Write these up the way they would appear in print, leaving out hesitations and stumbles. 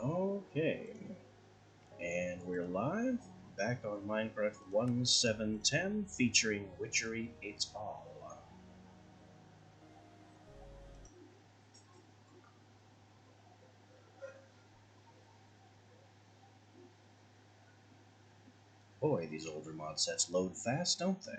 Okay, and we're live, back on Minecraft 1710, featuring Witchery et al. Boy, these older mod sets load fast, don't they?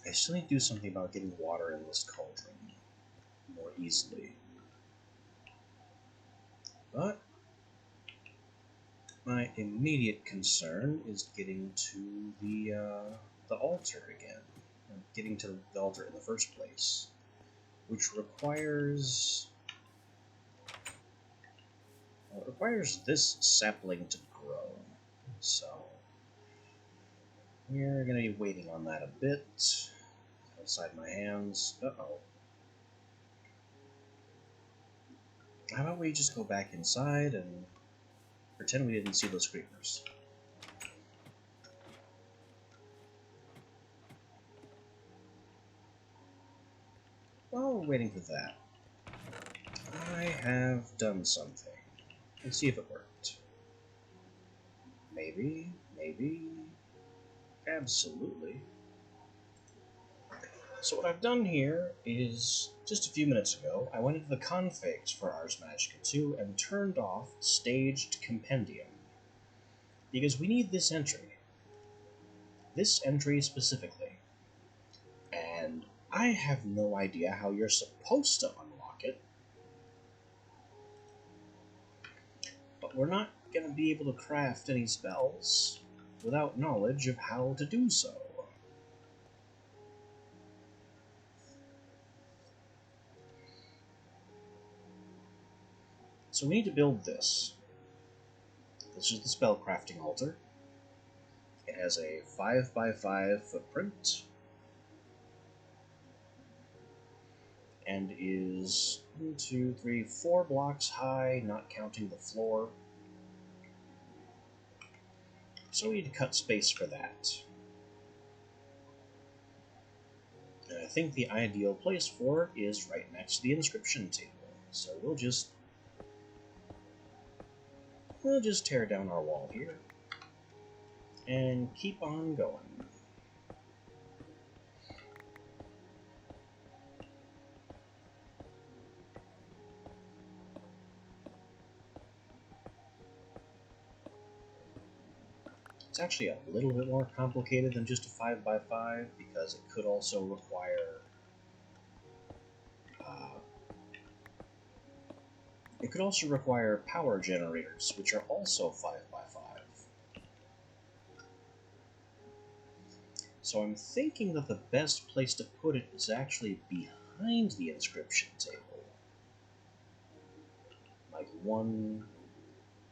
I still need to do something about getting water in this cauldron more easily. But my immediate concern is getting to the altar again. Getting to the altar in the first place, which requires this sapling to grow. So we're gonna be waiting on that a bit. Outside my hands. Uh-oh. How about we just go back inside and pretend we didn't see those creepers? While we're waiting for that, I have done something. Let's see if it worked. Maybe, maybe, absolutely. So what I've done here is, just a few minutes ago, I went into the configs for Ars Magica 2 and turned off Staged Compendium. Because we need this entry. This entry specifically. And I have no idea how you're supposed to unlock it. But we're not going to be able to craft any spells without knowledge of how to do so. So we need to build this. This is the spellcrafting altar. It has a 5x5 footprint and is 1, 2, 3, 4 blocks high, not counting the floor. So we need to cut space for that. And I think the ideal place for it is right next to the inscription table. So we'll just tear down our wall here and keep on going. It's actually a little bit more complicated than just a 5x5 because it could also require power generators, which are also 5x5. So I'm thinking that the best place to put it is actually behind the inscription table. Like 1,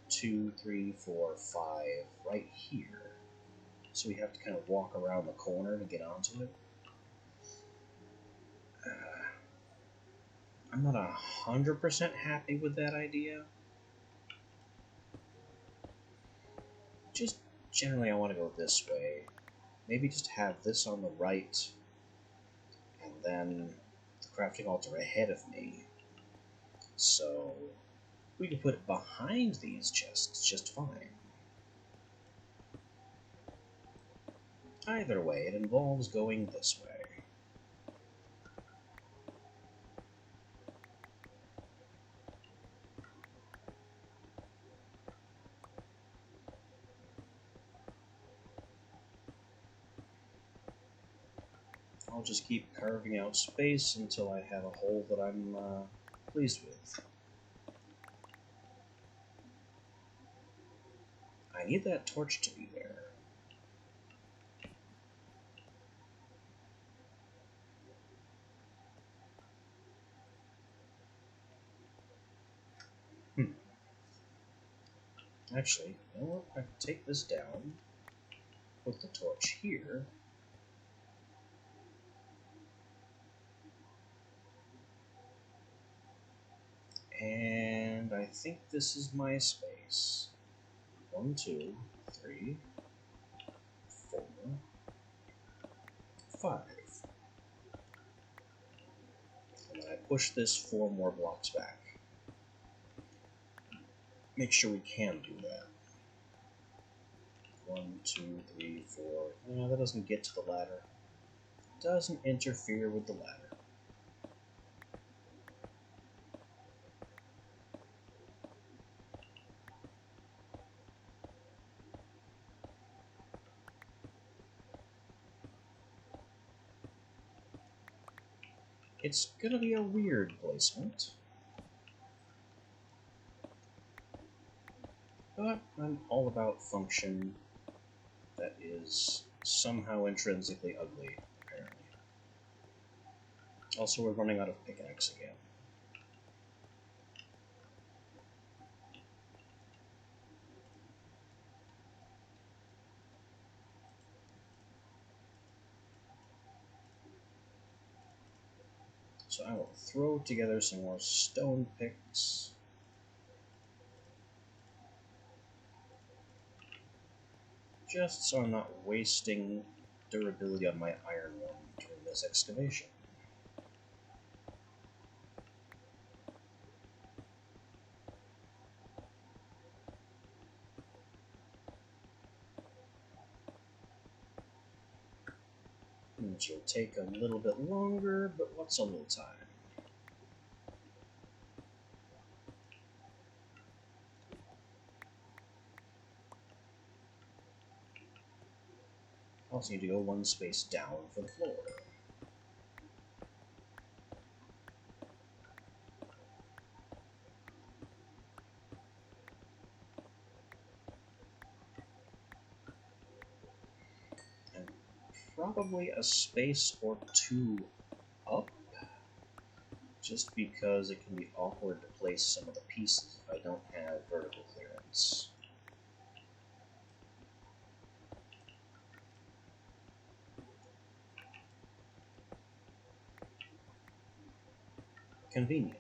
2, 3, 4, 5, right here. So we have to kind of walk around the corner to get onto it. I'm not 100% happy with that idea. Just generally I want to go this way. Maybe just have this on the right, and then the crafting altar ahead of me. So we can put it behind these chests just fine. Either way, it involves going this way. I'll just keep carving out space until I have a hole that I'm pleased with. I need that torch to be there. Actually, you know what? I can take this down, put the torch here, and I think this is my space. 1, 2, 3, 4, 5. push this 4 more blocks back. Make sure we can do that. 1, 2, 3, 4. No, that doesn't get to the ladder. Doesn't interfere with the ladder. It's gonna be a weird placement, but I'm all about function that is somehow intrinsically ugly, apparently. Also, we're running out of pickaxe again. So I will throw together some more stone picks. Just so I'm not wasting durability on my iron one during this excavation. Which will take a little bit longer, but what's a little time? Also need to go 1 space down for the floor. And probably a space or 2 up, just because it can be awkward to place some of the pieces if I don't have vertical clearance. Convenient.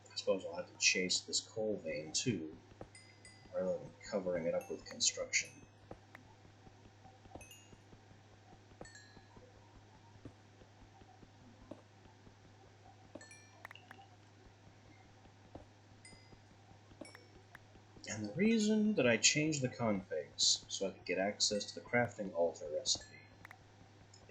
I suppose I'll have to chase this coal vein too, rather than covering it up with construction. And the reason that I changed the configs so I could get access to the crafting altar recipe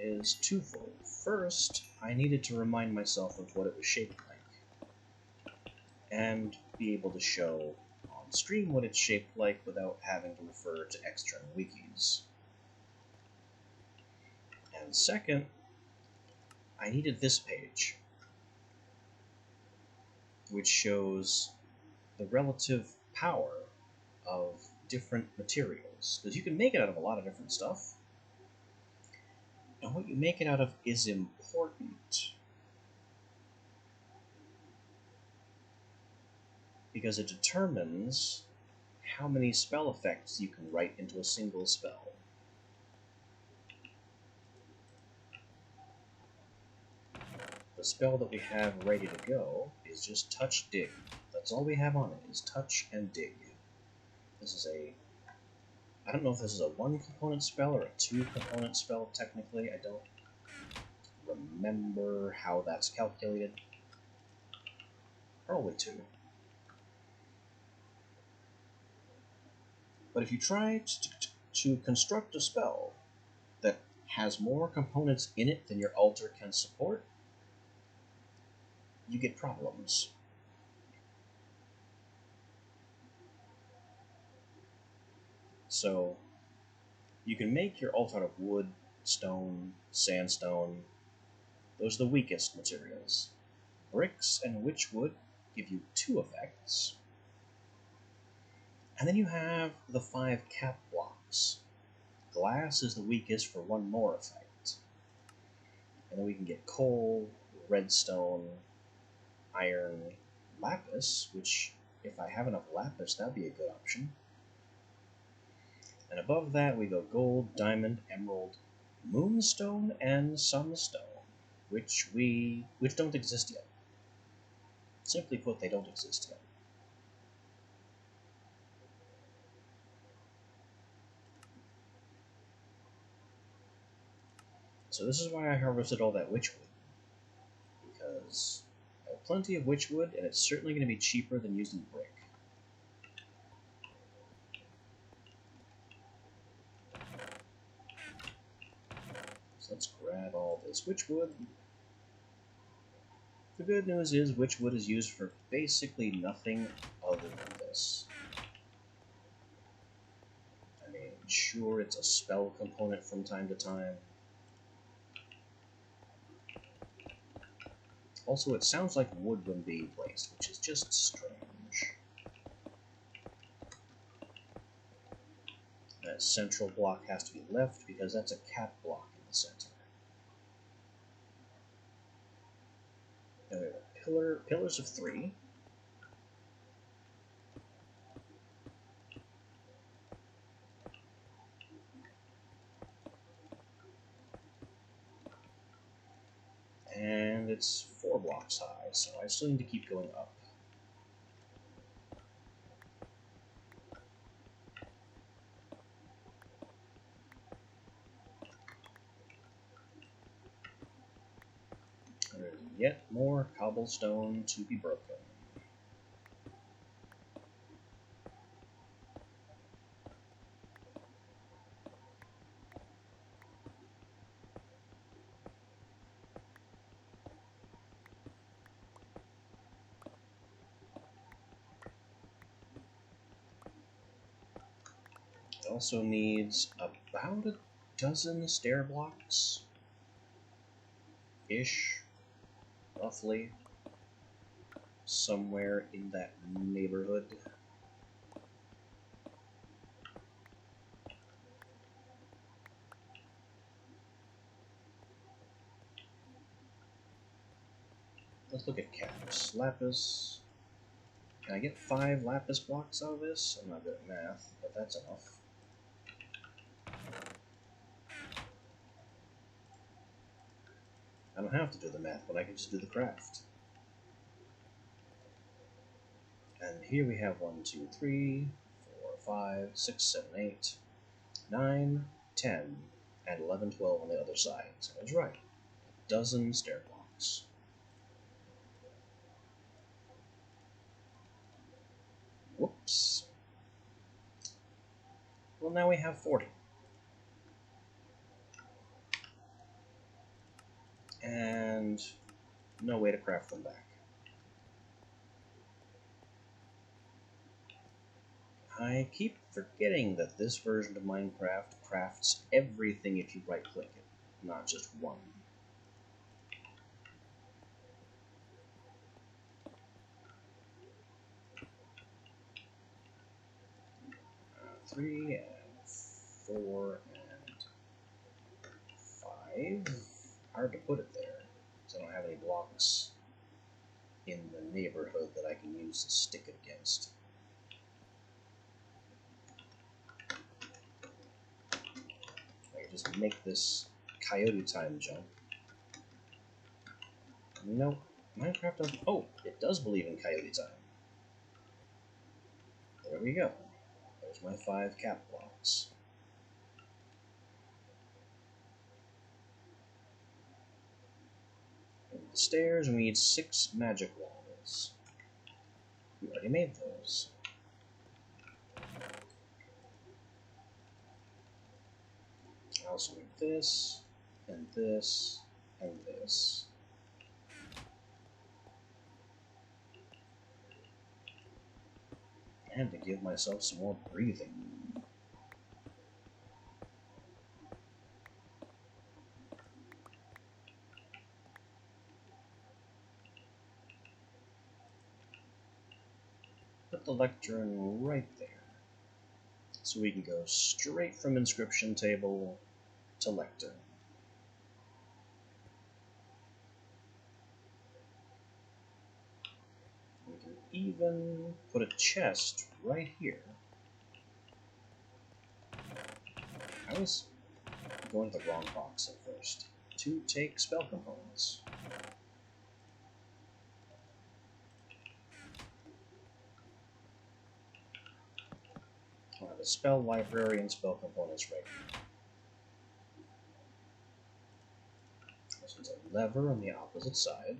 is twofold. First, I needed to remind myself of what it was shaped like, and be able to show on stream what it's shaped like without having to refer to external wikis. And second, I needed this page, which shows the relative power of different materials, because you can make it out of a lot of different stuff, and what you make it out of is important, because it determines how many spell effects you can write into a single spell. The spell that we have ready to go is just Touch Dig. That's all we have on it, is Touch and Dig. This is a... I don't know if this is a 1-component spell or a 2-component spell, technically. I don't remember how that's calculated. Probably 2. But if you try to construct a spell that has more components in it than your altar can support, you get problems. So, you can make your altar out of wood, stone, sandstone. Those are the weakest materials. Bricks and witchwood give you 2 effects. And then you have the 5 cap blocks. Glass is the weakest for 1 more effect. And then we can get coal, redstone, iron, lapis, which, if I have enough lapis, that'd be a good option. And above that we go gold, diamond, emerald, moonstone, and sunstone, which don't exist yet. Simply put, they don't exist yet. So this is why I harvested all that witchwood. Because I have plenty of witchwood, and it's certainly going to be cheaper than using brick. So let's grab all this witchwood. The good news is witchwood is used for basically nothing other than this. I mean, sure, it's a spell component from time to time. Also, it sounds like wood when being placed, which is just strange. That central block has to be left because that's a cap block in the center. Then we have pillars of 3. And it's 4 blocks high, so I still need to keep going up. There's yet more cobblestone to be broken. It also needs about a dozen stair blocks ish, roughly, somewhere in that neighborhood. Let's look at caps. Lapis. Can I get 5 lapis blocks out of this? I'm not good at math, but that's enough. I don't have to do the math, but I can just do the craft. And here we have 1, 2, 3, 4, 5, 6, 7, 8, 9, 10, and 11, 12 on the other side. So I was right. A dozen stair blocks. Whoops. Well, now we have 40. And no way to craft them back. I keep forgetting that this version of Minecraft crafts everything if you right-click it, not just one. 3 and 4 and 5. Hard to put it there, because I don't have any blocks in the neighborhood that I can use to stick it against. I can just make this coyote time jump. Nope. Minecraft doesn't. Oh, it does believe in coyote time. There we go. There's my 5 cap blocks. And the stairs, we need 6 magic walls. We already made those. I also need this, and this, and this. And to give myself some more breathing. Put the lectern right there. So we can go straight from inscription table to lectern. We can even put a chest right here. I was going to the wrong box at first. To take spell components. I'll have a spell library and spell components right here. So it's a lever on the opposite side.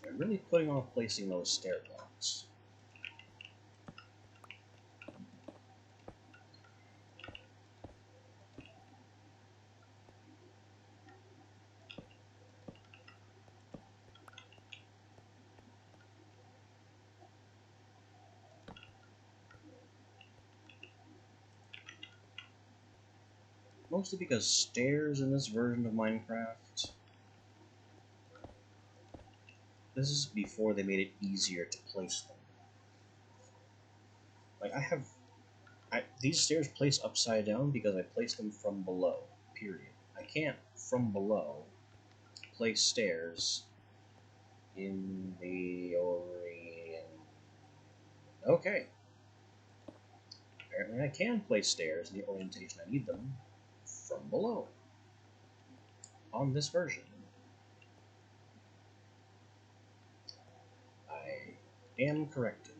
I'm really putting off placing those stair blocks. Mostly because stairs in this version of Minecraft, this is before they made it easier to place them. Like, these stairs place upside down because I placed them from below, period. I can't, from below, place stairs in the Okay. Apparently I can place stairs in the orientation I need them from below. On this version. I am corrected.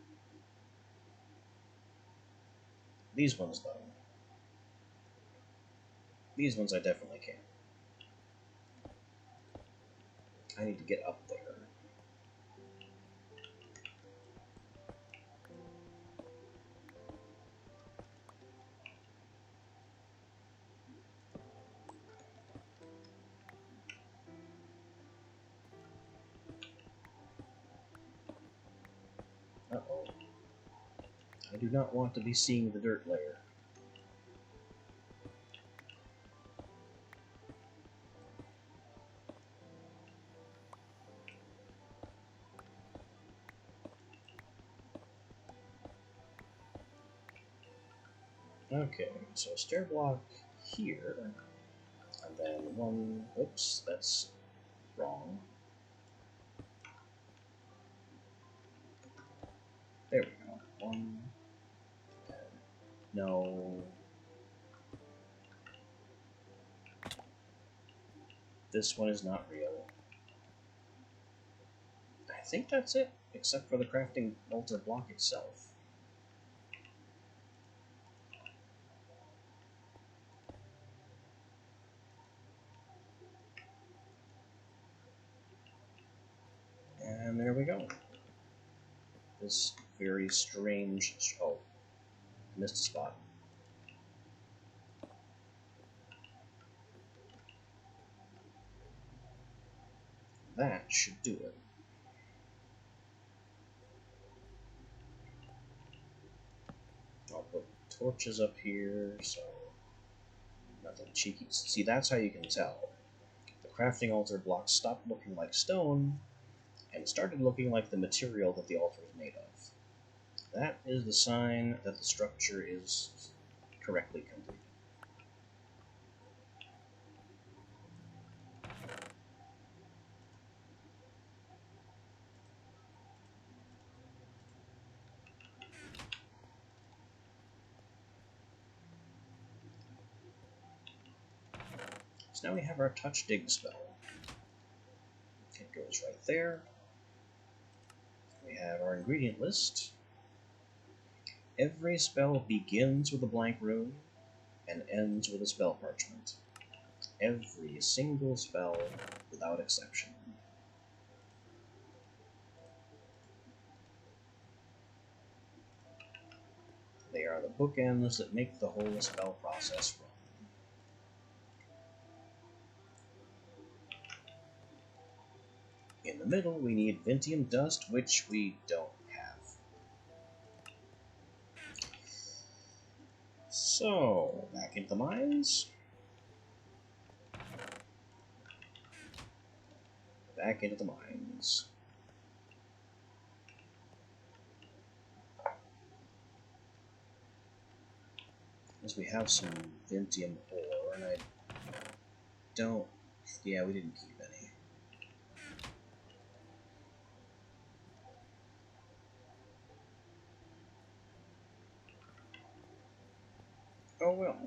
These ones, though. These ones I definitely can. I need to get up there. Uh-oh. I do not want to be seeing the dirt layer. Okay, so stair block here, and then one, oops, that's wrong. There we go. One, no. This one is not real. I think that's it, except for the crafting altar block itself. And there we go. This very strange... Oh, missed a spot. That should do it. I'll put torches up here, so nothing cheeky. See, that's how you can tell. The crafting altar block stopped looking like stone and started looking like the material that the altar is made of. That is the sign that the structure is correctly complete. So now we have our touch dig spell. It goes right there. We have our ingredient list. Every spell begins with a blank rune and ends with a spell parchment. Every single spell, without exception. They are the bookends that make the whole spell process run. In the middle, we need Vintium Dust, which we don't have. So, back into the mines. Back into the mines. As we have some Vintium ore, and I don't... Yeah, we didn't keep any. Oh well.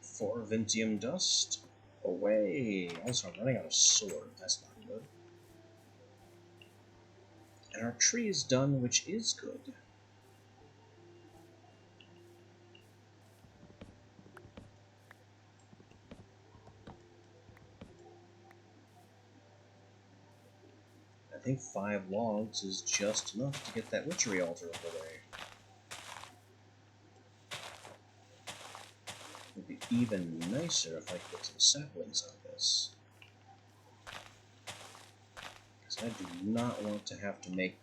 4 Vintium Dust. Away! Also, I'm running out of sword. That's not good. And our tree is done, which is good. I think 5 logs is just enough to get that witchery altar underway. It would be even nicer if I could get some saplings on this. Because I do not want to have to make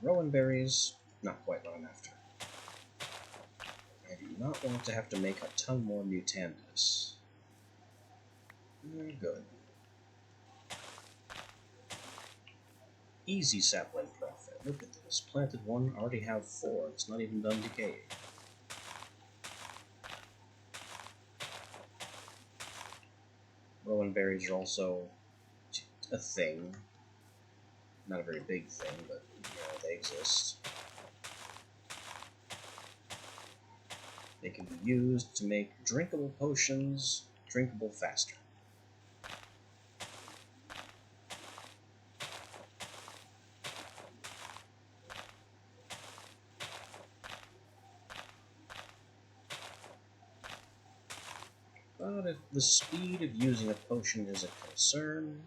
rowan berries, not quite what I'm after. I do not want to have to make a ton more mutandis. Good. Easy sapling profit. Look at this. Planted 1, already have 4. It's not even done decaying. Rowan berries are also a thing. Not a very big thing, but they exist. They can be used to make drinkable potions drinkable faster. But if the speed of using a potion is a concern,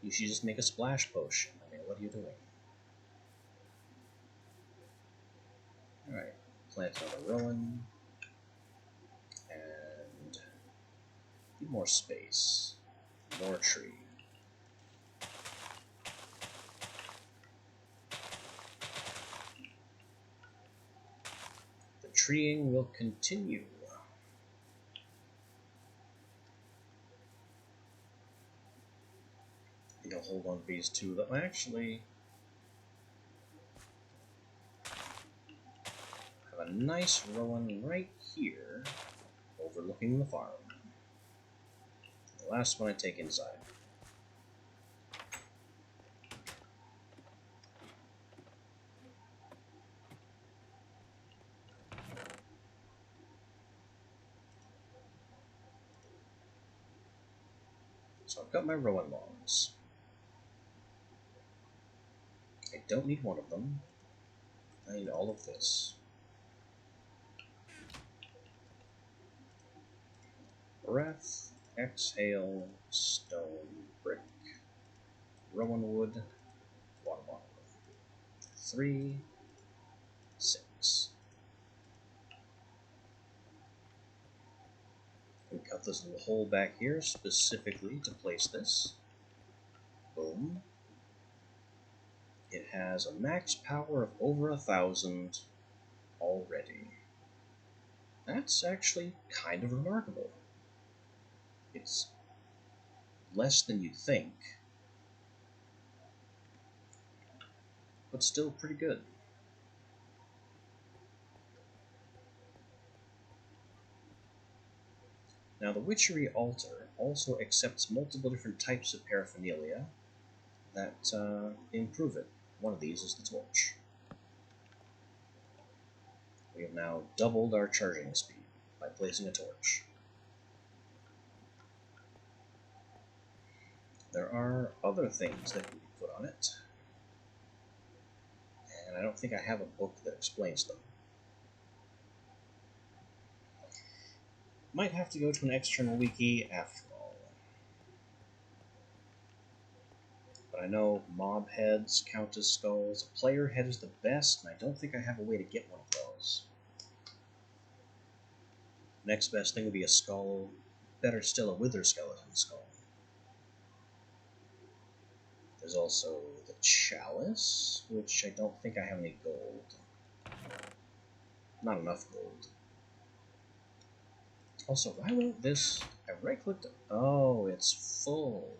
you should just make a splash potion. I mean, what are you doing? Alright, plant another rowan. And need more space. More tree. The treeing will continue. I think I'll hold on to these two that actually have a nice rowan right here overlooking the farm. The last one I take inside. So I've got my rowan logs. I don't need one of them. I need all of this. Breath, exhale, stone, brick, rowan wood, water bottle. 3, 6. We cut this little hole back here specifically to place this. Boom. It has a max power of over 1,000 already. That's actually kind of remarkable. It's less than you'd think, but still pretty good. Now the Witchery Altar also accepts multiple different types of paraphernalia that improve it. One of these is the torch. We have now doubled our charging speed by placing a torch. There are other things that can be put on it, and I don't think I have a book that explains them. Might have to go to an external wiki after all. But I know mob heads count as skulls. A player head is the best, and I don't think I have a way to get one of those. Next best thing would be a skull. Better still, a wither skeleton skull. There's also the chalice, which I don't think I have any gold. Not enough gold. Also, why won't this... I right-clicked... Oh, it's full.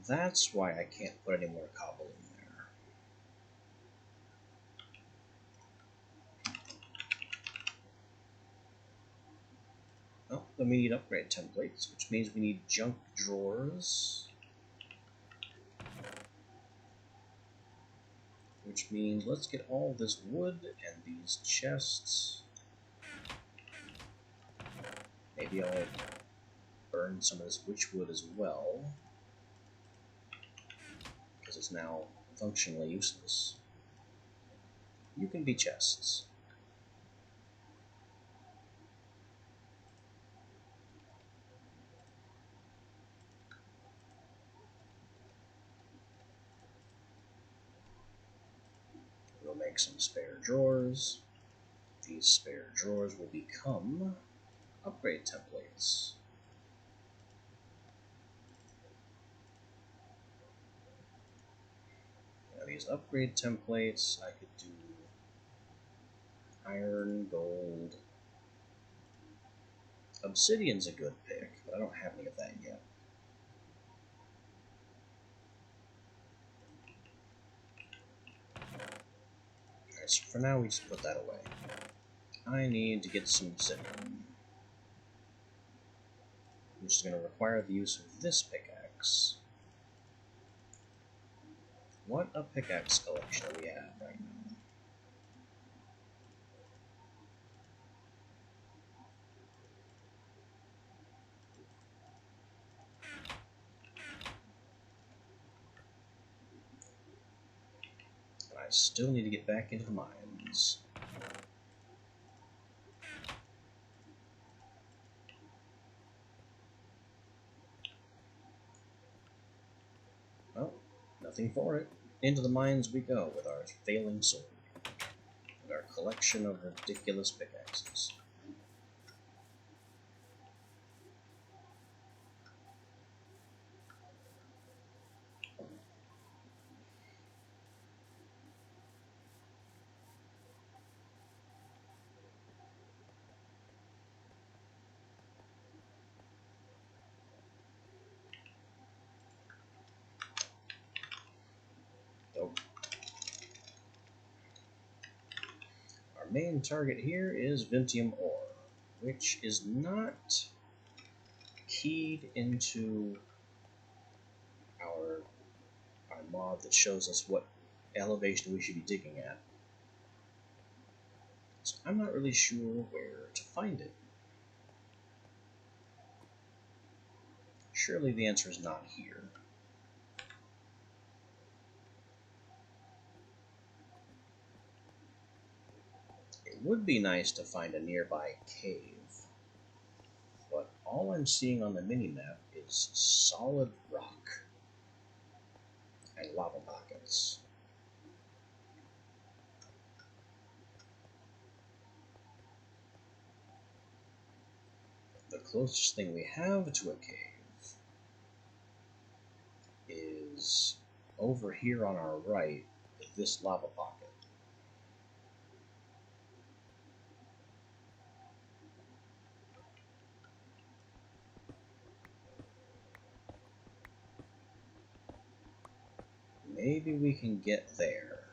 That's why I can't put any more cobble in there. Oh, then we need upgrade templates, which means we need junk drawers. Which means let's get all this wood and these chests Maybe I'll burn some of this witchwood as well, because it's now functionally useless. You can be chests. We'll make some spare drawers. These spare drawers will become upgrade templates. Now these upgrade templates, I could do iron, gold. Obsidian's a good pick, but I don't have any of that yet. Alright, so for now we just put that away. I need to get some obsidian, which is going to require the use of this pickaxe. What a pickaxe collection we have right now. And I still need to get back into the mines. Well, nothing for it. Into the mines we go with our failing sword. And our collection of ridiculous pickaxes. Our main target here is Vintium ore, which is not keyed into our mod that shows us what elevation we should be digging at. So I'm not really sure where to find it. Surely the answer is not here. It would be nice to find a nearby cave, but all I'm seeing on the minimap is solid rock and lava pockets. The closest thing we have to a cave is over here on our right, this lava pocket. Maybe we can get there.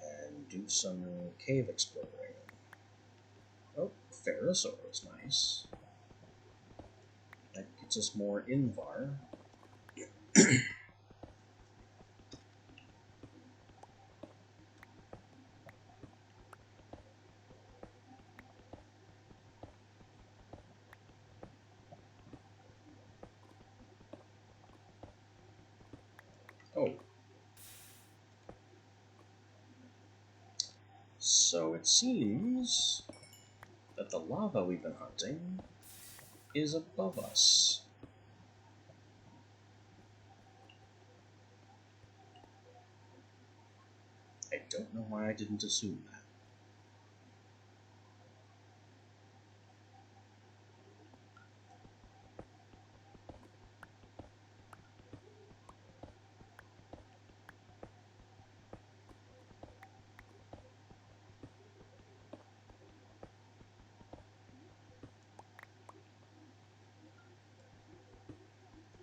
And do some cave exploring. Oh, ferrous ore is nice. That gets us more Invar. Oh. So it seems that the lava we've been hunting is above us. I don't know why I didn't assume that.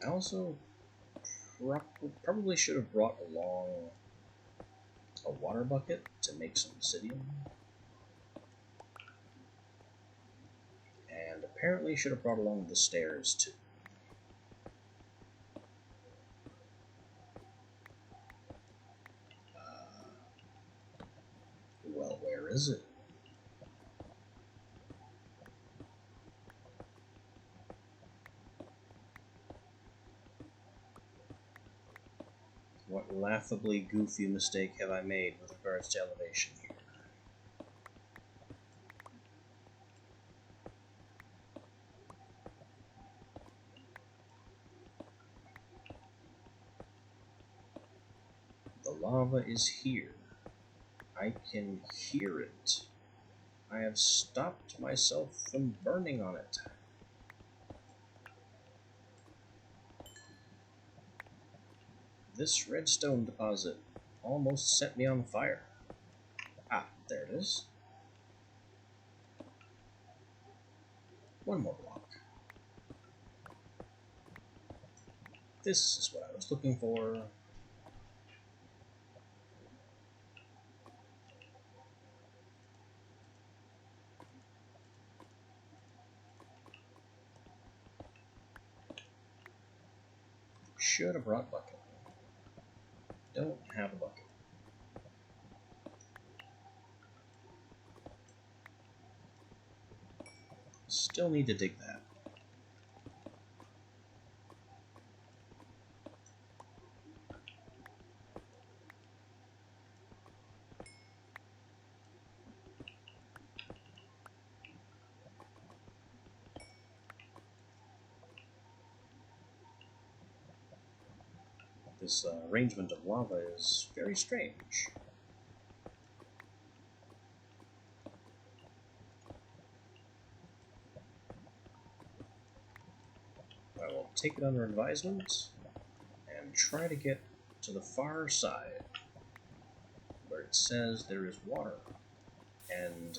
I also probably should have brought along a water bucket to make some obsidian. And apparently should have brought along the stairs too. is it? What laughably goofy mistake have I made with regards to elevation here? The lava is here. I can hear it. I have stopped myself from burning on it. This redstone deposit almost set me on fire. Ah, there it is. One more block. This is what I was looking for. Should have brought bucket. Don't have a bucket. Still need to dig that. This arrangement of lava is very strange. I will take it under advisement and try to get to the far side where it says there is water. And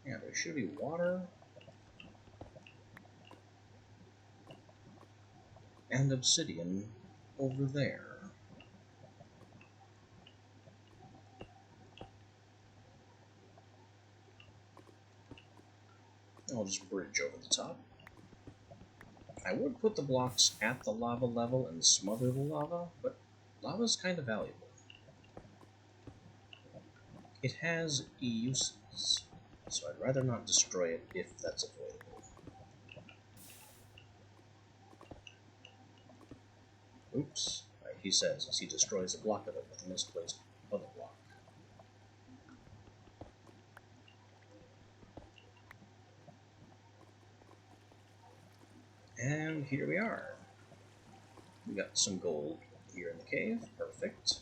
yeah, there should be water and obsidian over there. I'll just bridge over the top. I would put the blocks at the lava level and smother the lava, but lava's kind of valuable. It has uses, so I'd rather not destroy it if that's avoidable. Oops, he says as he destroys a block of it with a misplaced other block. And here we are. We got some gold here in the cave. Perfect.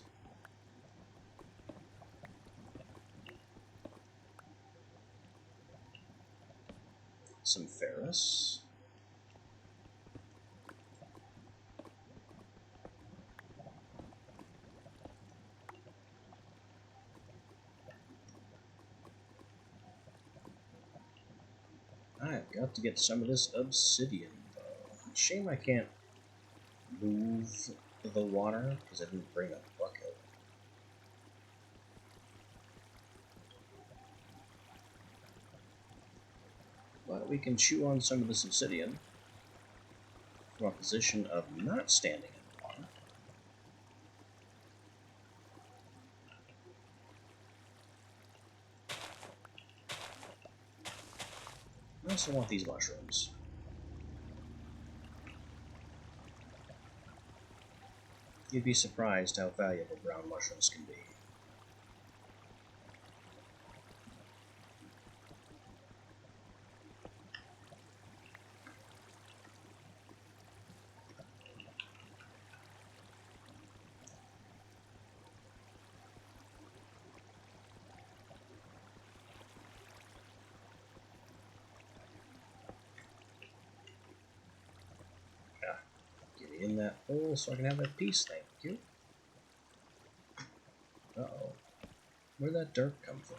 Some ferrous. I've got to get some of this obsidian, though. Shame I can't move the water because I didn't bring a bucket. But we can chew on some of this obsidian from a position of not standing in the water. I also want these mushrooms. You'd be surprised how valuable brown mushrooms can be. Get in that hole so I can have that piece, thank you. Uh-oh. Where'd that dirt come from?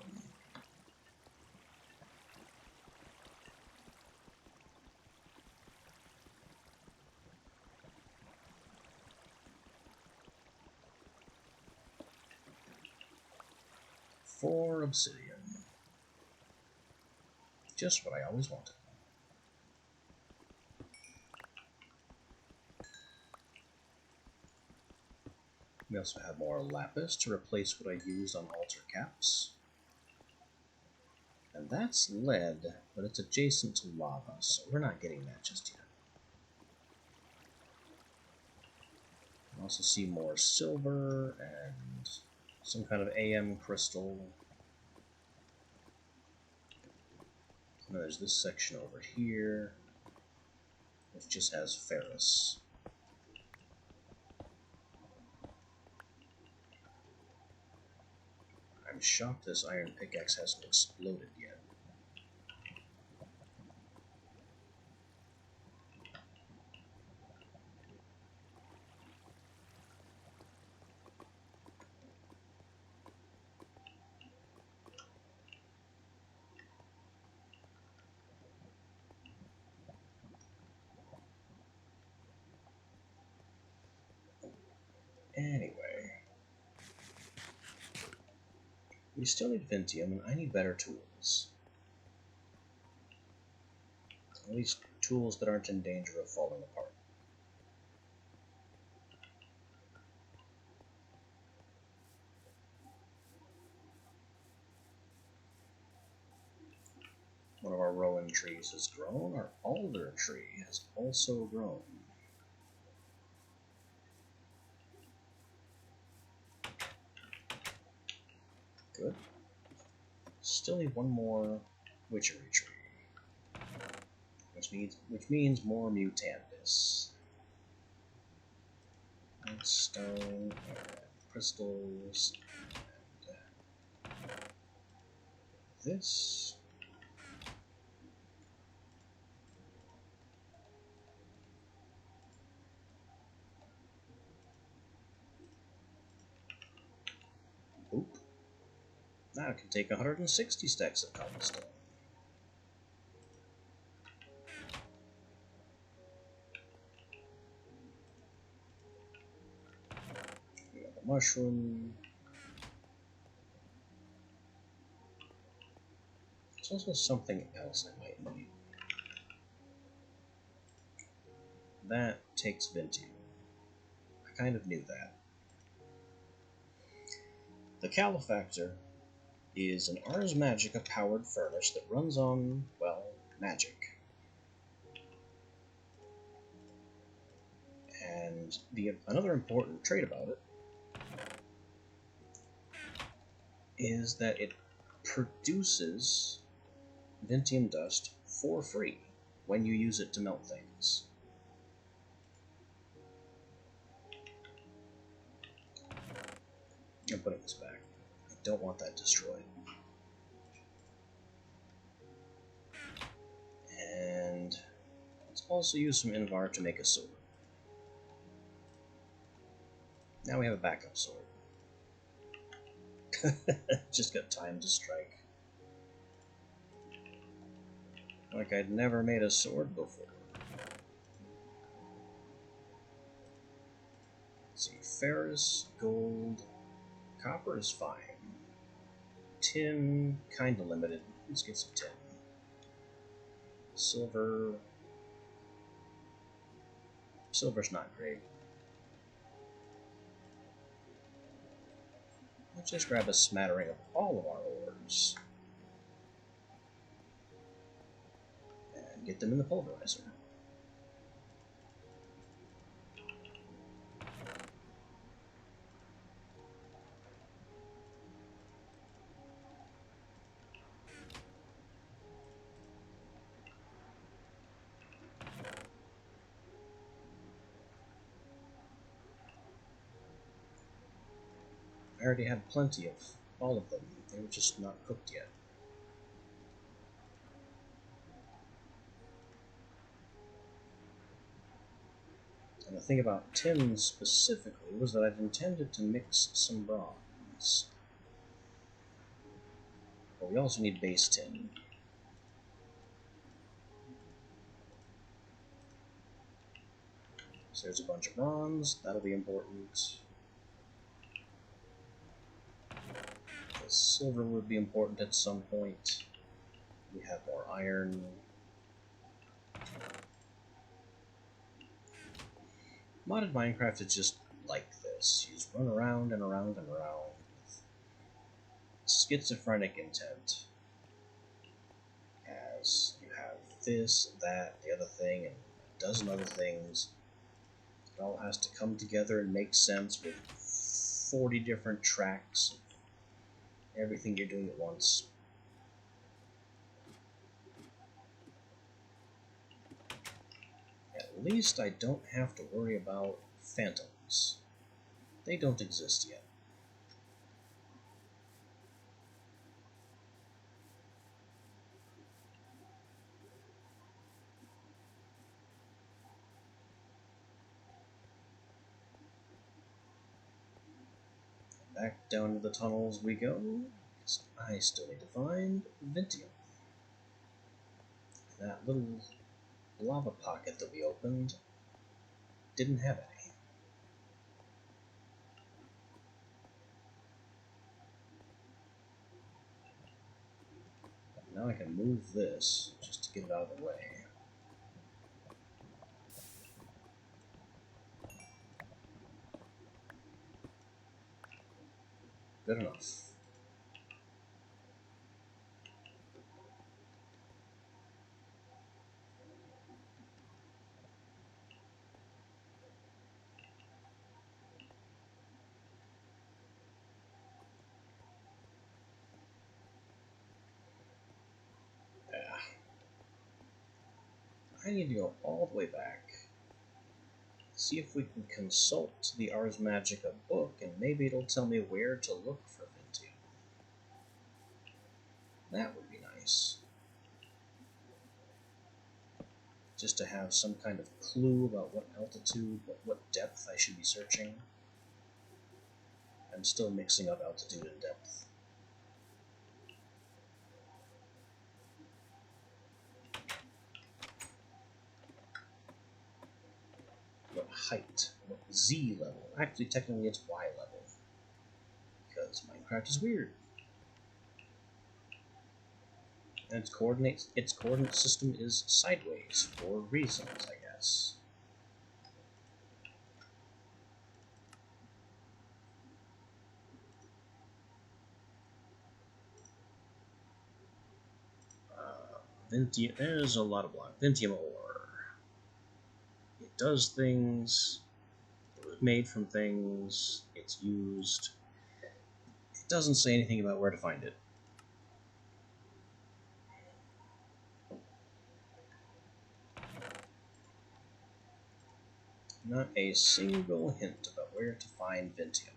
Four obsidian. Just what I always wanted. We also have more lapis to replace what I used on altar caps. And that's lead, but it's adjacent to lava, so we're not getting that just yet. I also see more silver and some kind of AM crystal. And there's this section over here, which just has ferrous. I'm shocked this iron pickaxe hasn't exploded yet. Anyway, we still need Vintium, and I need better tools. At least tools that aren't in danger of falling apart. One of our rowan trees has grown. Our alder tree has also grown. Good. Still need one more witchery tree, which means more Mutandis. And stone, and crystals, and this. Oop. Now I can take 160 stacks of cobblestone. We have a mushroom. There's also something else I might need. That takes Vintium. I kind of knew that. The Calefactor is an Ars Magica powered furnace that runs on, well, magic. And another important trait about it is that it produces Vintium dust for free when you use it to melt things. I'm putting this back. I don't want that destroyed. And let's also use some Invar to make a sword. Now we have a backup sword. Just got time to strike. Like I'd never made a sword before. Let's see, ferrous, gold, copper is fine. Tin, kinda limited. Let's get some tin. Silver. Silver's not great. Let's just grab a smattering of all of our ores. And get them in the pulverizer. I already had plenty of all of them. They were just not cooked yet. And the thing about tin specifically was that I'd intended to mix some bronze. But we also need base tin. So there's a bunch of bronze. That'll be important. The silver would be important at some point. We have more iron. Modded Minecraft is just like this. You just run around and around and around with schizophrenic intent, as you have this, that, the other thing, and a dozen other things. It all has to come together and make sense with 40 different tracks, everything you're doing at once. At least I don't have to worry about phantoms. They don't exist yet. Back down to the tunnels we go. I still need to find Vintium. That little lava pocket that we opened didn't have any. Now I can move this just to get it out of the way. Good enough. I need to go all the way back. See if we can consult the Ars Magica book, and maybe it'll tell me where to look for Vintium. That would be nice. Just to have some kind of clue about what altitude, what depth I should be searching. I'm still mixing up altitude and depth. What height? What Z level? Actually, technically it's Y level. Because Minecraft is weird. And its coordinate system is sideways for reasons, I guess. Vintium. There's a lot of block. Vintium ore. It does things. It was made from things. It's used. It doesn't say anything about where to find it. Not a single hint about where to find Vintium.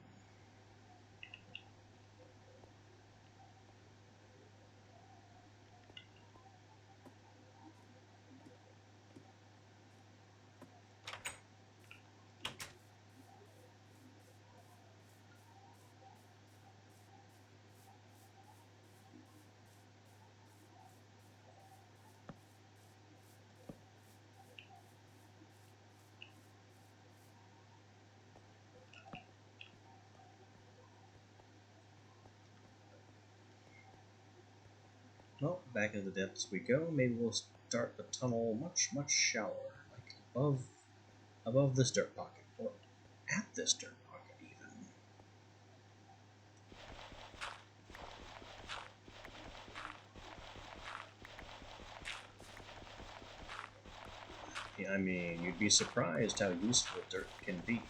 Well, back into the depths we go. Maybe we'll start the tunnel much, much shallower, like above this dirt pocket, or at this dirt pocket even. Yeah, I mean, you'd be surprised how useful dirt can be.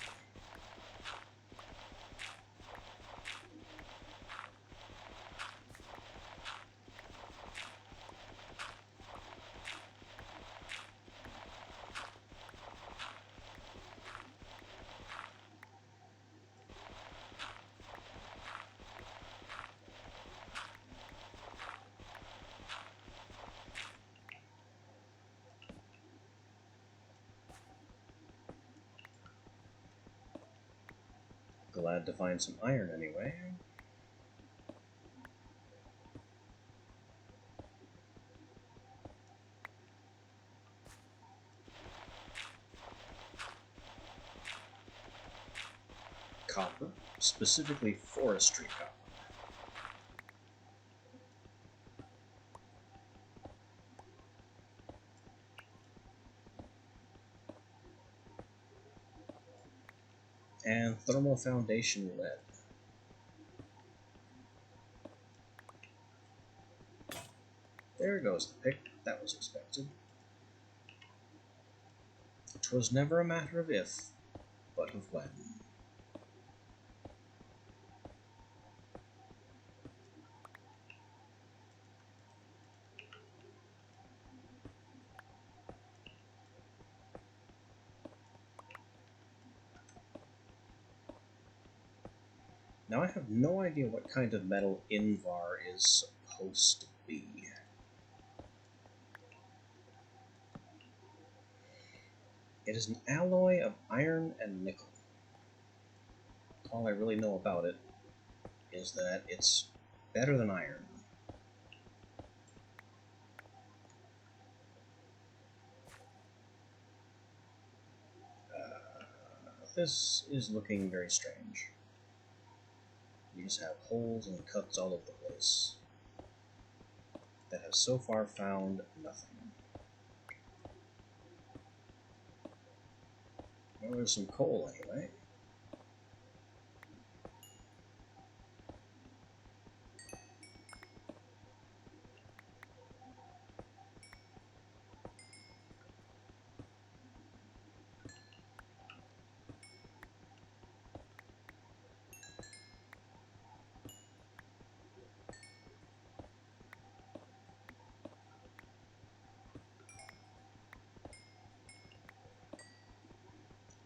Glad to find some iron anyway. Copper, specifically forestry copper. And thermal foundation lead. There goes the pick. That was expected. 'Twas never a matter of if, but of when. Now I have no idea what kind of metal Invar is supposed to be. It is an alloy of iron and nickel. All I really know about it is that it's better than iron. This is looking very strange. You just have holes and cuts all over the place that have so far found nothing. Well, there's some coal anyway.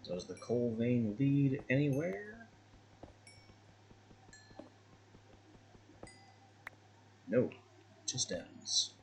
Does the coal vein lead anywhere? No, it just ends.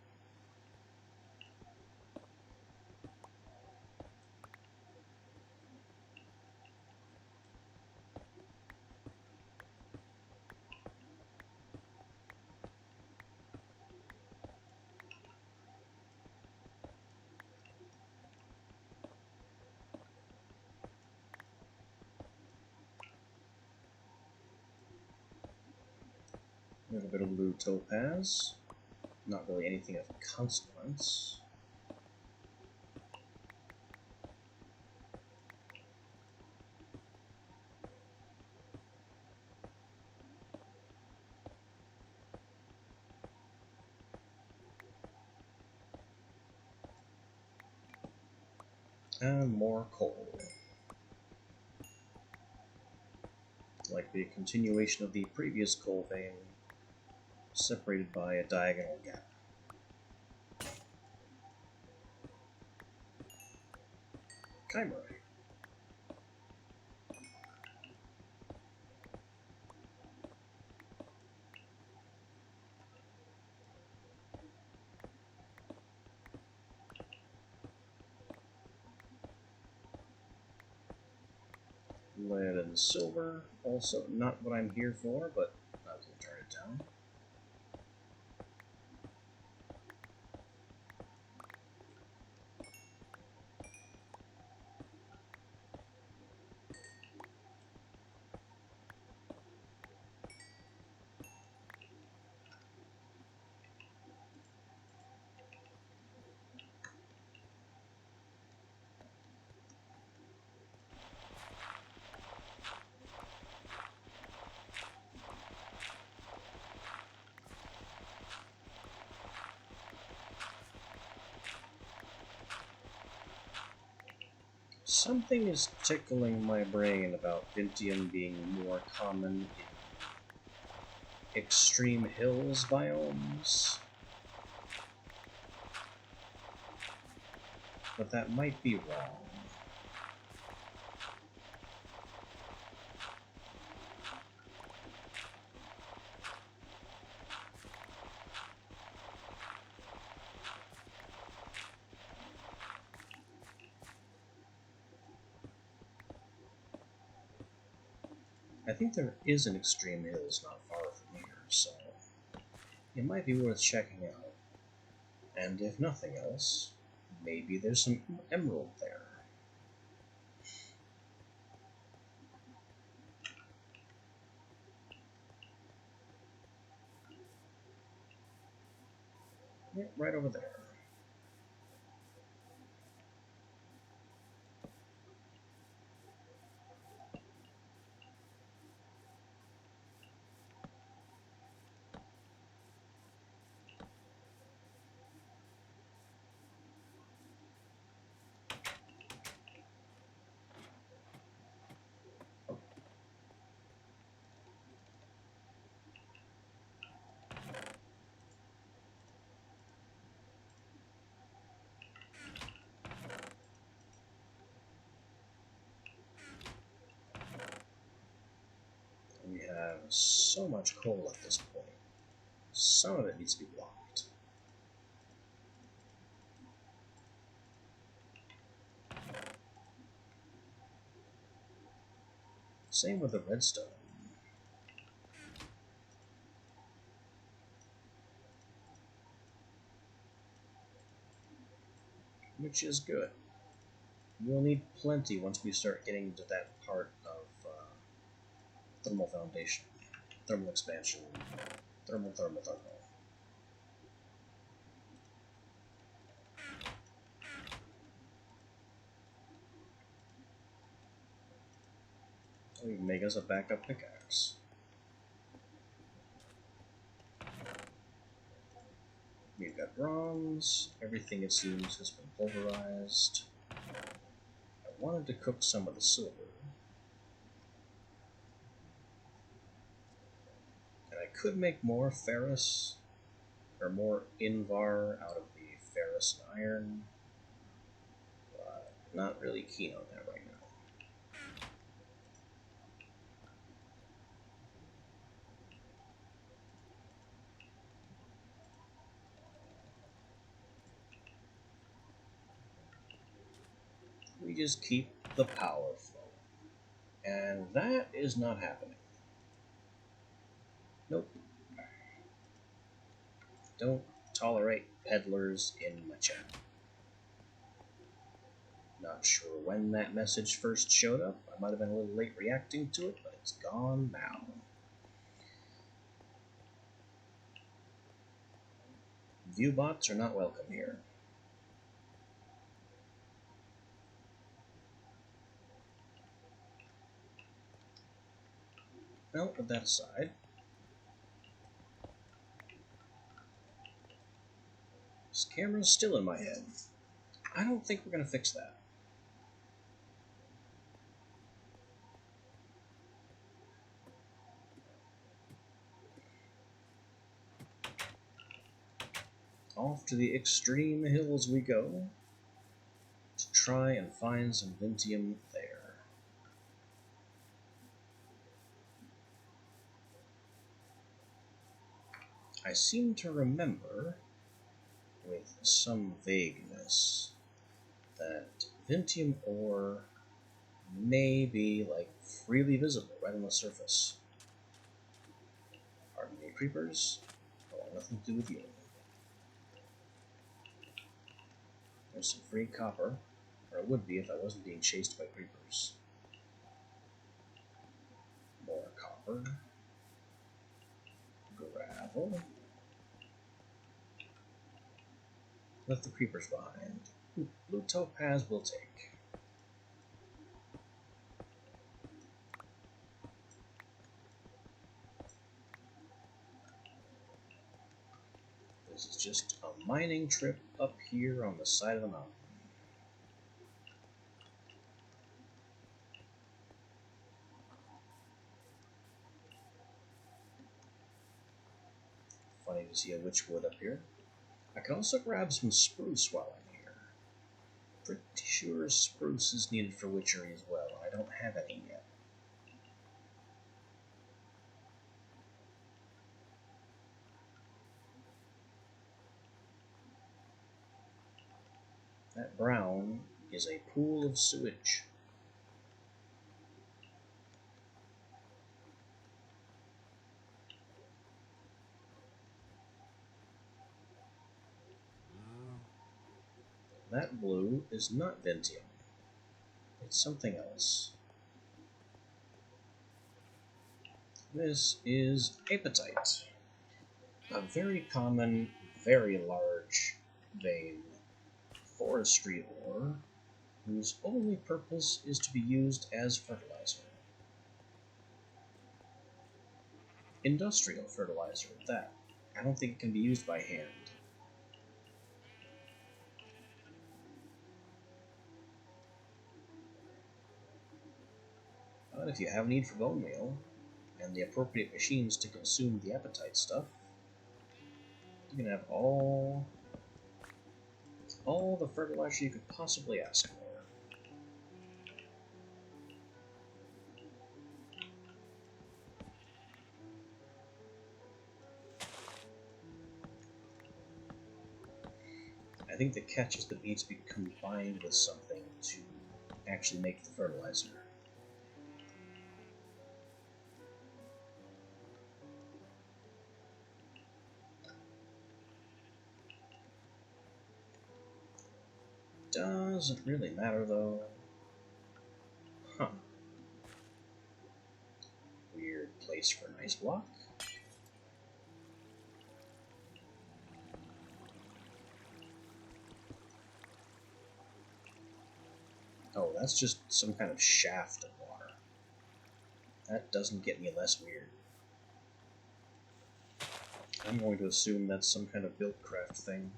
A little bit of blue topaz. Not really anything of consequence. And more coal. Like the continuation of the previous coal vein, separated by a diagonal gap. Chimera. Lead and silver, also not what I'm here for, but I will turn it down. Something is tickling my brain about Vintium being more common in extreme hills biomes. But that might be wrong. I think there is an extreme hills not far from here, so it might be worth checking out. And if nothing else, maybe there's some emerald there. Yeah, right over there. have so much coal at this point. Some of it needs to be blocked. Same with the redstone. Which is good. We'll need plenty once we start getting to that part of thermal foundation, thermal expansion, thermal. We can make us a backup pickaxe. We've got bronze. Everything, it seems, has been pulverized. I wanted to cook some of the silver. And I could make more ferrous, or more Invar out of the ferrous and iron. But not really keen on that right now. We just keep the power flowing. And that is not happening. Nope. Don't tolerate peddlers in my chat. Not sure when that message first showed up. I might have been a little late reacting to it, but it's gone now. Viewbots are not welcome here. Well, put that aside. This camera's still in my head. I don't think we're going to fix that. Off to the extreme hills we go to try and find some Vintium there. I seem to remember, with some vagueness, that Vintium ore may be, like, freely visible right on the surface. Pardon me, creepers. I want nothing to do with you. There's some free copper, or it would be if I wasn't being chased by creepers. More copper. Gravel. Left the creepers behind. Ooh, blue topaz will take. This is just a mining trip up here on the side of the mountain. Funny to see a witch wood up here. I can also grab some spruce while I'm here. Pretty sure spruce is needed for witchery as well. I don't have any yet. That brown is a pool of sewage. That blue is not Vintium. It's something else. This is apatite. A very common, very large vein forestry ore whose only purpose is to be used as fertilizer. Industrial fertilizer at that. I don't think it can be used by hand. But if you have need for bone meal, and the appropriate machines to consume the apatite stuff, you can have all the fertilizer you could possibly ask for. I think the catch is that it needs to be combined with something to actually make the fertilizer. Does it really matter, though? Huh. Weird place for an ice block. Oh, that's just some kind of shaft of water. That doesn't get any less weird. I'm going to assume that's some kind of Buildcraft thing.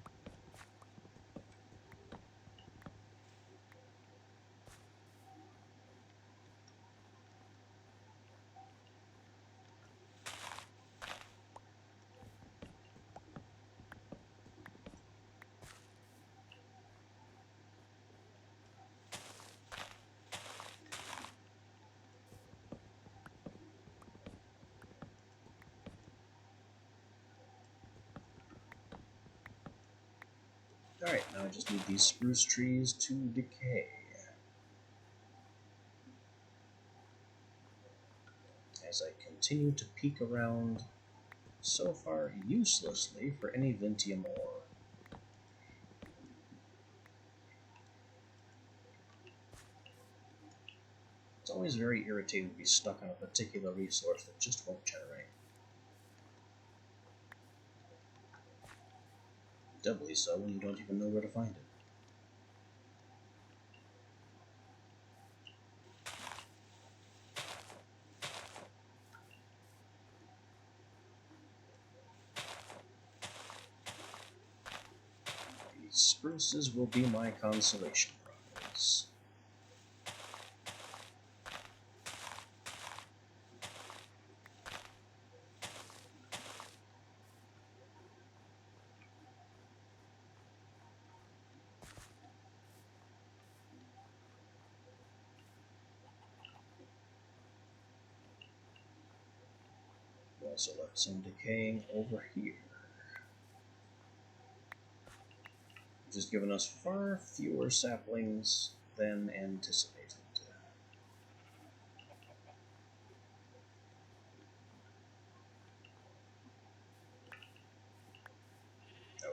Alright, now I just need these spruce trees to decay. As I continue to peek around, so far uselessly, for any Vintium ore. It's always very irritating to be stuck on a particular resource that just won't generate. Doubly so when you don't even know where to find it. These spruces will be my consolation prizes. We also left some decaying over here, which has given us far fewer saplings than anticipated.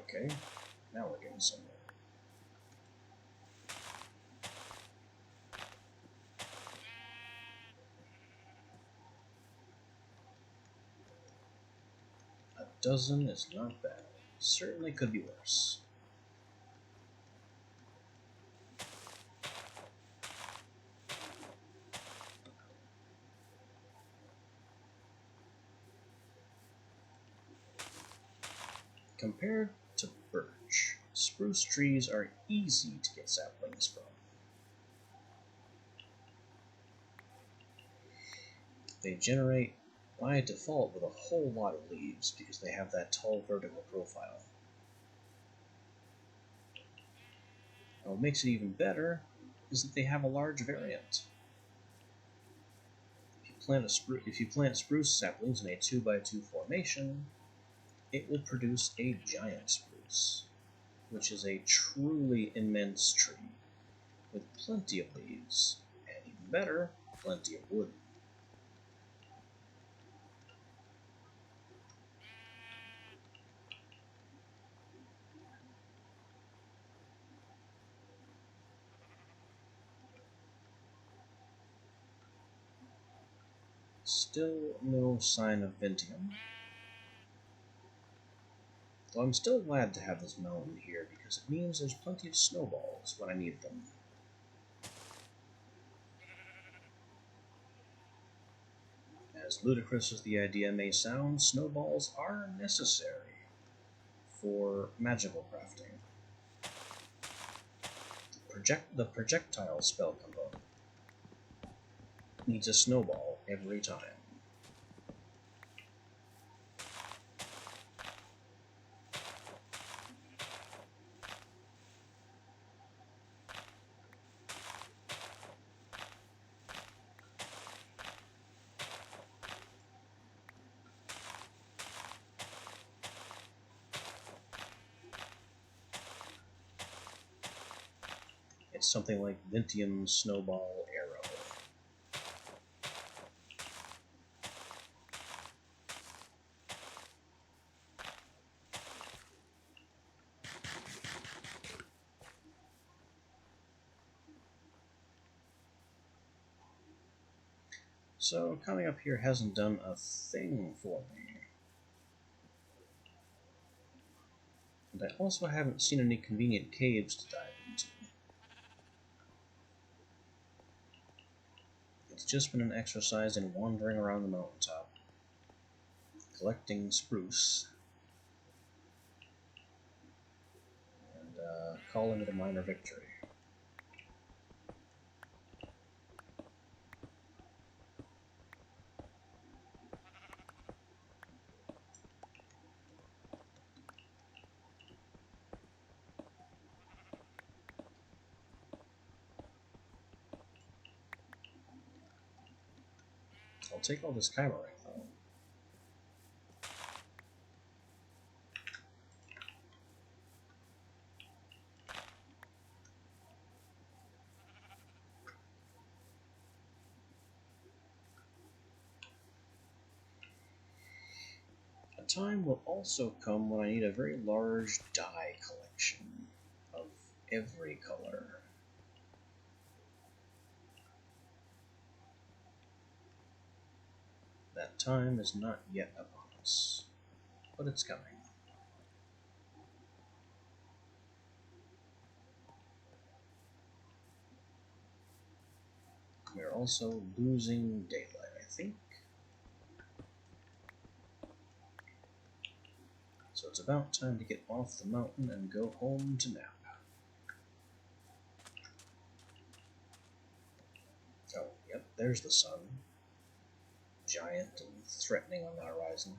Okay, now we're getting somewhere. A dozen is not bad. Certainly could be worse. Compared to birch, spruce trees are easy to get saplings from. They generate by default with a whole lot of leaves because they have that tall vertical profile. And what makes it even better is that they have a large variant. If you plant spruce saplings in a 2x2 formation, it will produce a giant spruce, which is a truly immense tree with plenty of leaves, and even better, plenty of wood. Still no sign of Vintium. Though I'm still glad to have this mountain here because it means there's plenty of snowballs when I need them. As ludicrous as the idea may sound, snowballs are necessary for magical crafting. The projectile spell component needs a snowball every time. it's something like Vintium Snowball Arrow. So coming up here hasn't done a thing for me. And I also haven't seen any convenient caves to dive into. It's just been an exercise in wandering around the mountaintop, collecting spruce, and calling it a minor victory. I'll take all this chimerite, though. A time will also come when I need a very large dye collection of every color. That time is not yet upon us, but it's coming. We're also losing daylight, I think. So it's about time to get off the mountain and go home to nap. Oh, yep, there's the sun. Giant and threatening on the horizon.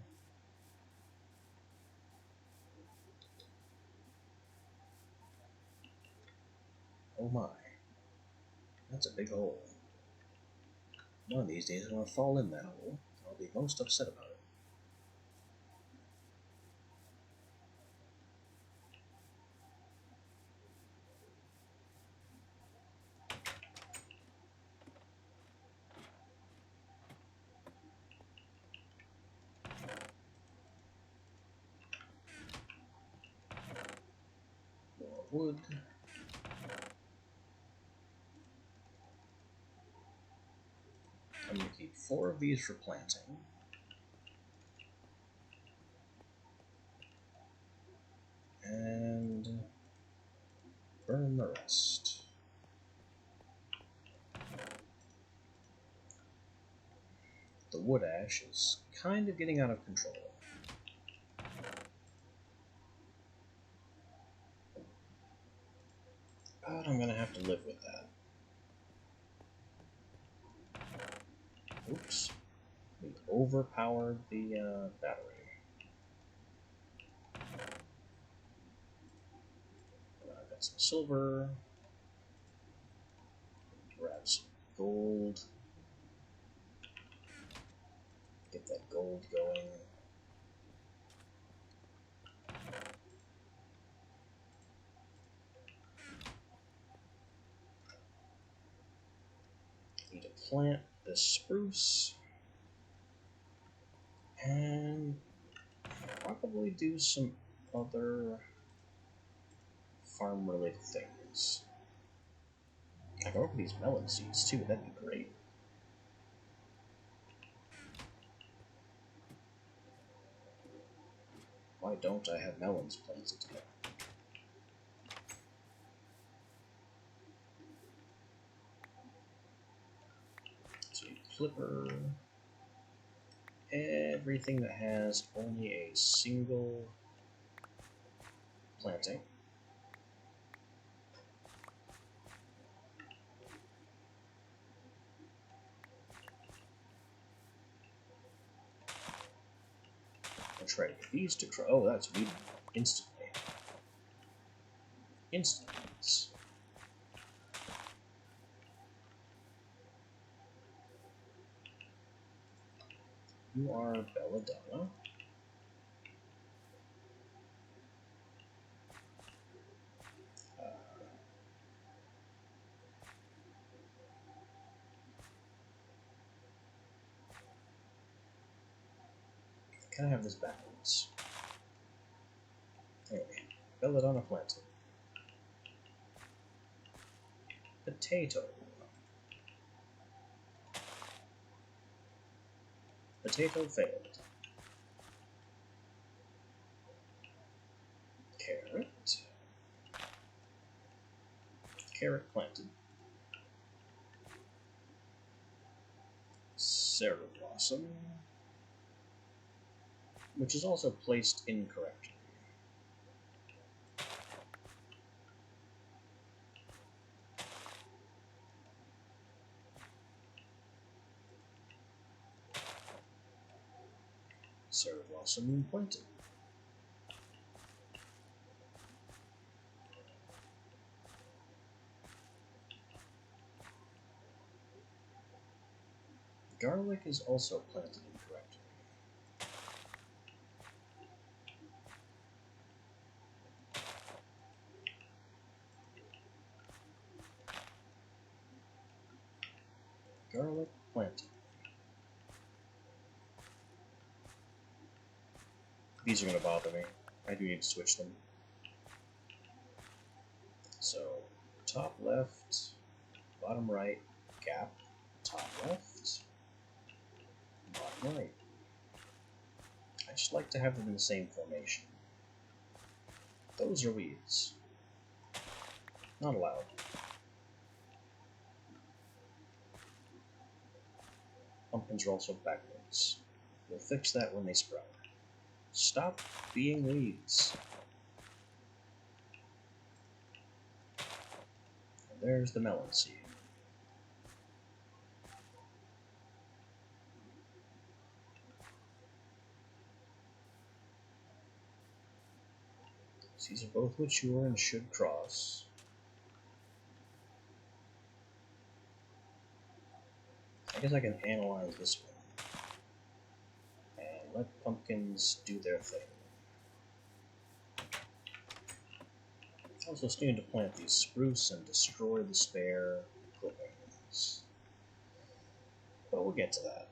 Oh my. That's a big hole. One of these days I'm going to fall in that hole. I'll be most upset about it. More wood. I'm going to keep 4 of these for planting. And burn the rest. The wood ash is kind of getting out of control. But I'm going to have to live with that. Oops. We overpowered the battery. I've got some silver. Grab some gold. Get that gold going. Need to plant this spruce. And probably do some other farm-related things. I can work with these melon seeds too, that'd be great. Why don't I have melons planted together? So you clipper everything that has only a single planting. I'll try to get these to grow. Oh, that's weed instantly. Instant weeds. You are belladonna. Can I have this backwards? Anyway, belladonna planted. Potato. Potato failed. Carrot. Carrot planted. Cereblossom, which is also placed incorrectly. Cereblossom planted. Garlic is also planted incorrectly. Garlic planted. These are going to bother me. I do need to switch them. So, top left, bottom right, gap, top left, bottom right. I just like to have them in the same formation. Those are weeds. Not allowed. Pumpkins are also backwards. We'll fix that when they sprout. Stop being weeds. And there's the melon seed. These are both mature and should cross. I guess I can analyze this one. And let pumpkins do their thing. Also still need to plant these spruce and destroy the spare clippings. But we'll get to that.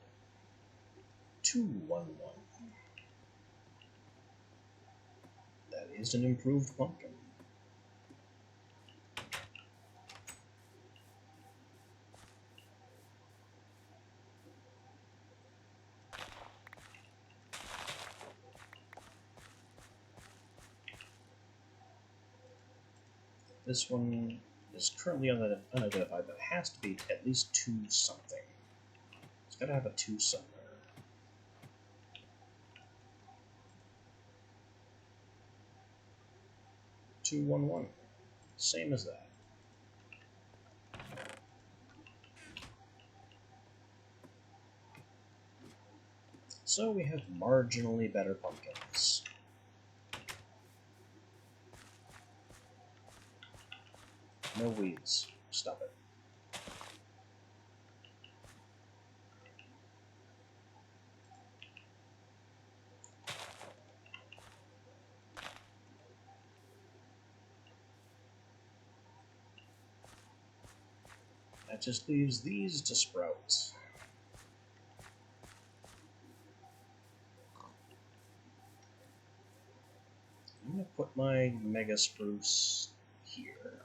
211. That is an improved pumpkin. This one is currently unidentified, but it has to be at least 2 something. It's got to have a 2 somewhere. 211. Same as that. So we have marginally better pumpkins. No weeds. Stop it. That just leaves these to sprout. I'm going to put my mega spruce here.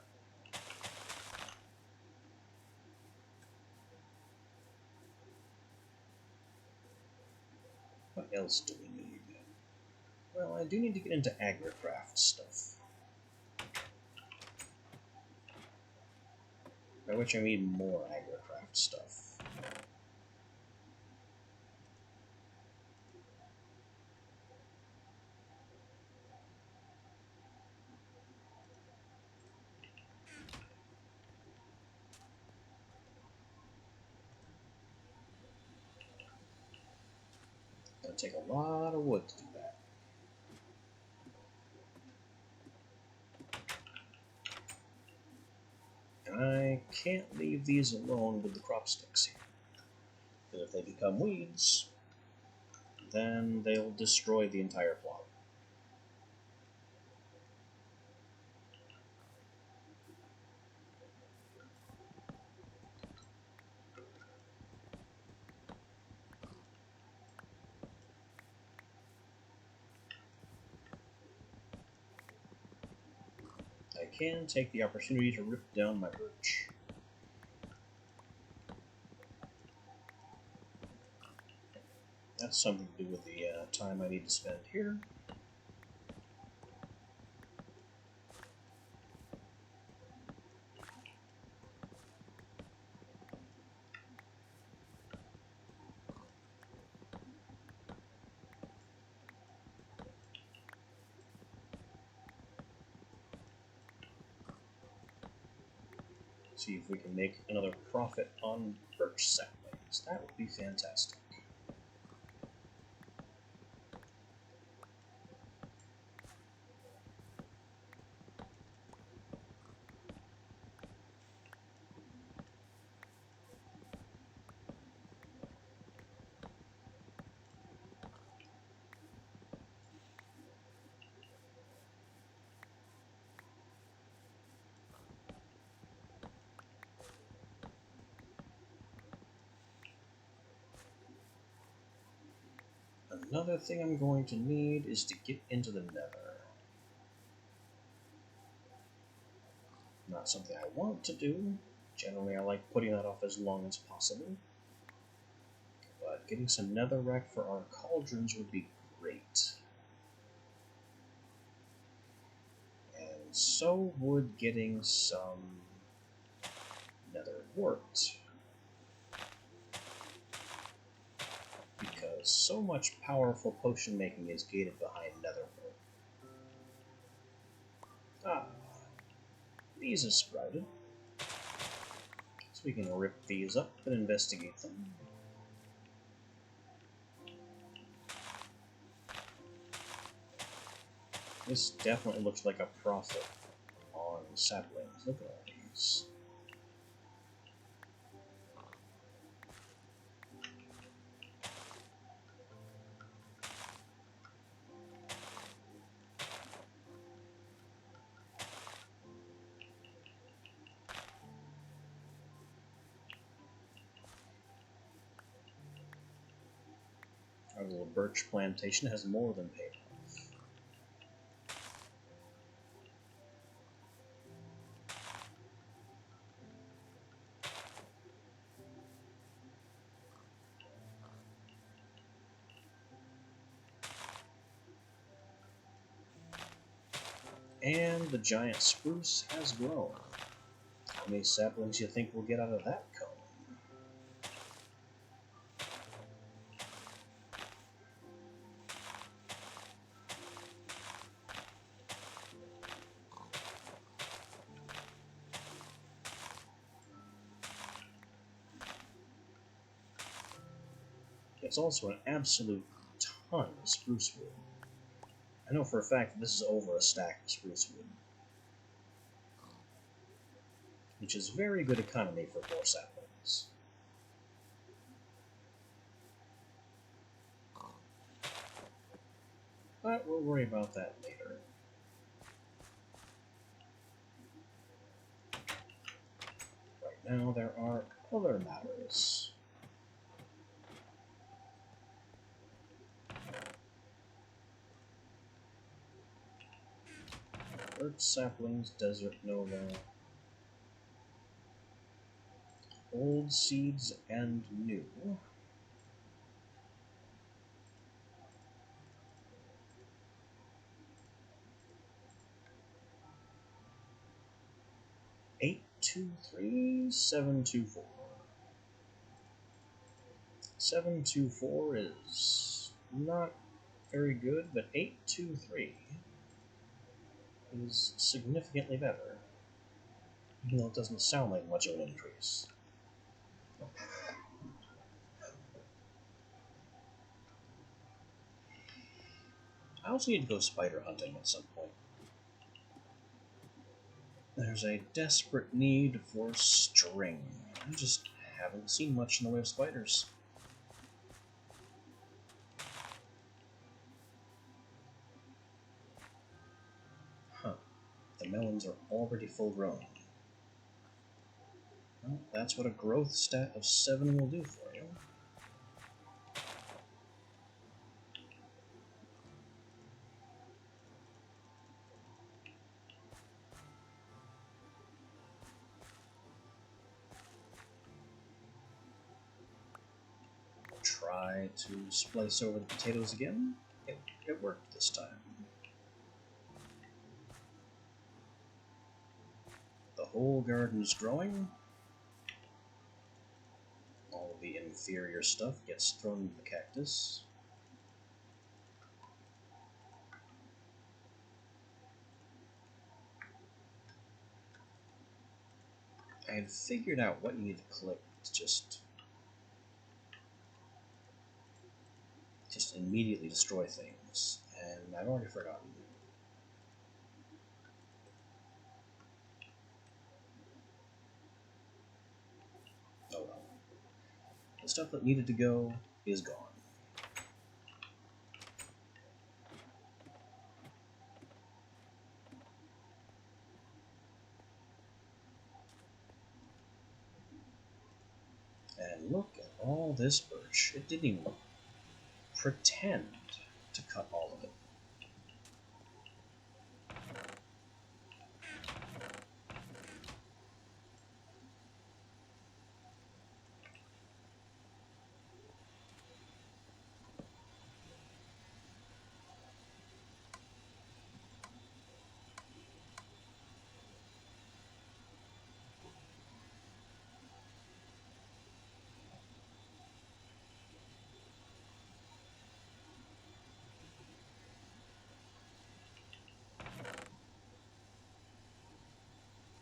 What else do we need? Well, I do need to get into agricraft stuff. By which I mean more agricraft stuff. It'll take a lot of wood to do that. And I can't leave these alone with the crop sticks here. Because if they become weeds, then they'll destroy the entire plot. can take the opportunity to rip down my birch. That's something to do with the time I need to spend here. See if we can make another profit on birch saplings. That would be fantastic. Another thing I'm going to need is to get into the Nether. Not something I want to do. Generally, I like putting that off as long as possible. But getting some netherrack for our cauldrons would be great. And so would getting some nether wart. Because so much powerful potion making is gated behind nether wart. Ah, these have sprouted. So we can rip these up and investigate them. This definitely looks like a profit on saplings. Look at all these. Our little birch plantation has more than paid off. And the giant spruce has grown. How many saplings do you think we'll get out of that cone? It's also an absolute ton of spruce wood. I know for a fact that this is over a stack of spruce wood, which is very good economy for 4 saplings. But we'll worry about that later. Right now there are other matters. Birch saplings, desert nova, old seeds and new. Eight 2 3 7 2 4. 724 is not very good, but 823 is significantly better, even though it doesn't sound like much of an increase. I also need to go spider hunting at some point. There's a desperate need for string. I just haven't seen much in the way of spiders. Huh. The melons are already full grown. Well, that's what a growth stat of 7 will do for you. try to splice over the potatoes again. It worked this time. The whole garden is growing. All the inferior stuff gets thrown into the cactus. I had figured out what you need to click to just immediately destroy things, and I've already forgotten. Oh well. The stuff that needed to go is gone. And look at all this birch. It didn't even pretend to cut all of it.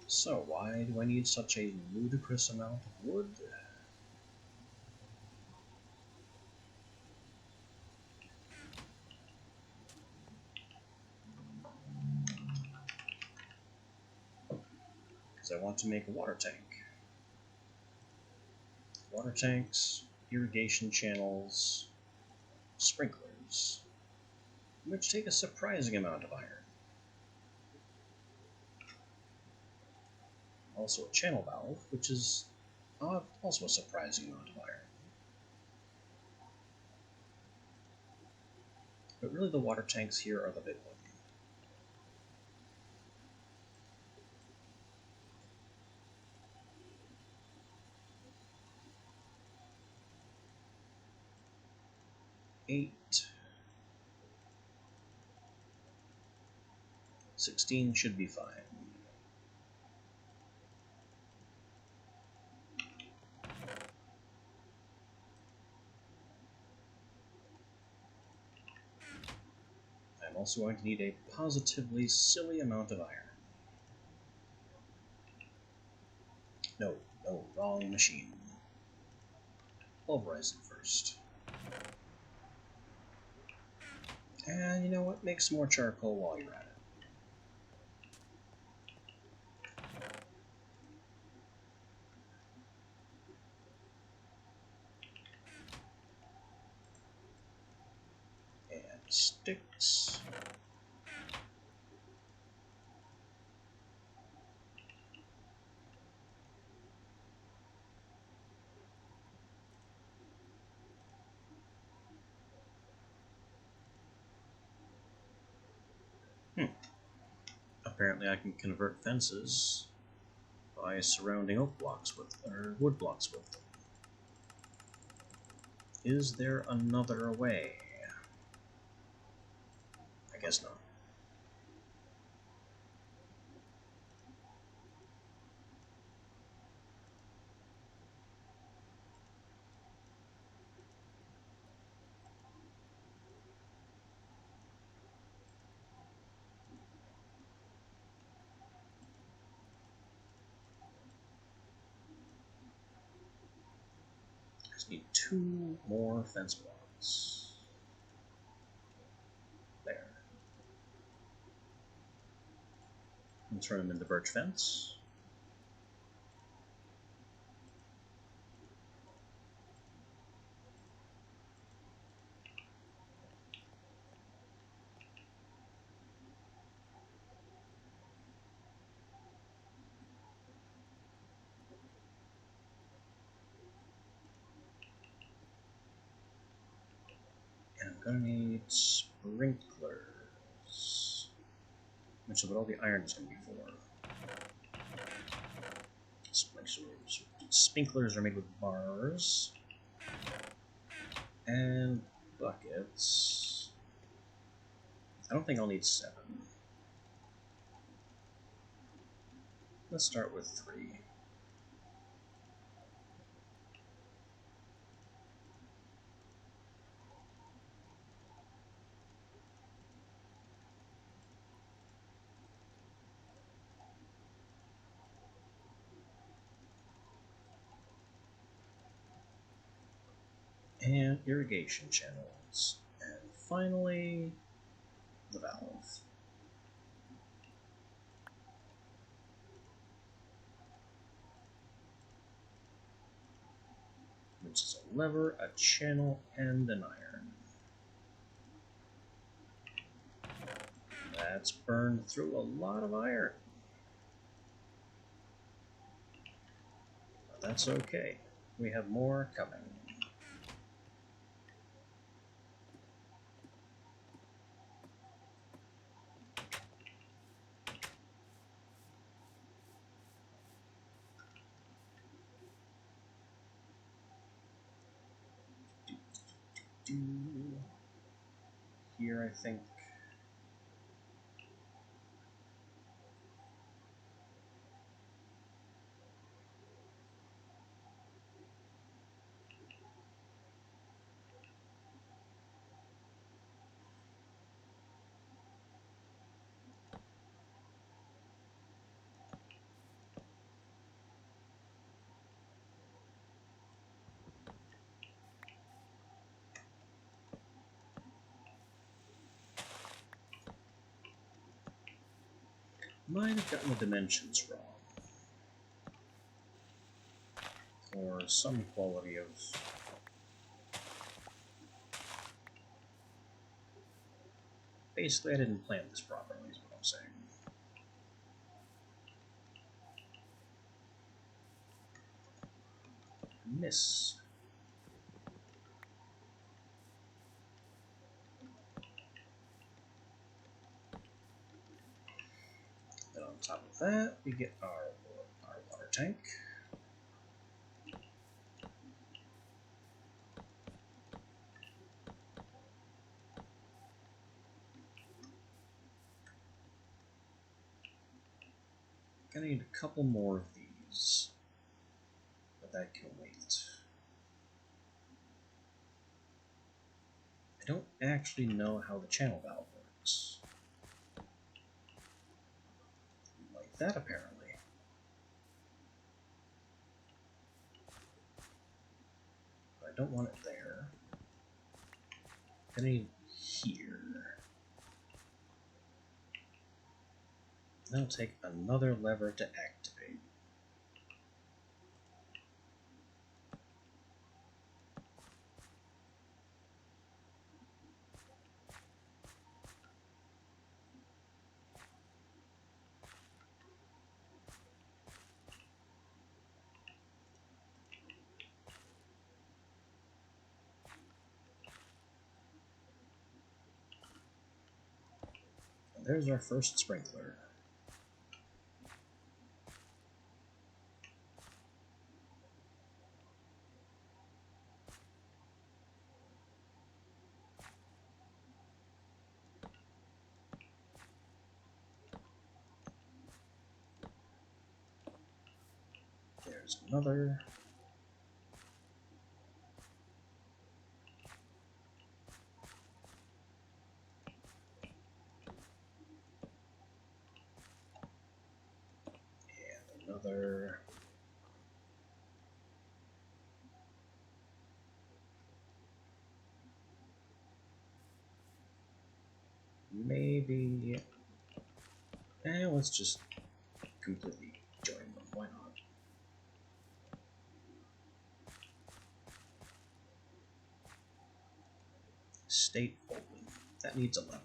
So why do I need such a ludicrous amount of wood? Because I want to make a water tank. Water tanks, irrigation channels, sprinklers, which take a surprising amount of iron. Also a channel valve, which is also a surprising amount of iron. But really the water tanks here are the big one. Eight. 16 should be fine. I'm also going to need a positively silly amount of iron. No, wrong machine. Pulverize it first. And you know what? Make some more charcoal while you're at it. And sticks. Apparently I can convert fences by surrounding oak blocks with, or wood blocks with them. Is there another way? I guess not. Just need 2 more fence blocks. There. And turn them into birch fence. And I'm gonna need sprinklers. Which is what all the iron is gonna be for. Sprinklers are made with bars. And buckets. I don't think I'll need 7. Let's start with 3. And irrigation channels. And finally, the valve. Which is a lever, a channel, and an iron. That's burned through a lot of iron. But that's okay. We have more coming. Here, I think. Might have gotten the dimensions wrong. Or some quality of... Basically, I didn't plan this properly, is what I'm saying. Miss. Then on top of that, we get our water tank. Gonna need a couple more of these, but that can wait. I don't actually know how the channel valve works. Like that, apparently. But I don't want it there. Gonna need here. Then I'll take another lever to activate. And there's our first sprinkler. There's another. And another. Maybe. Let's just completely join them. Why not? State open. That needs a lever.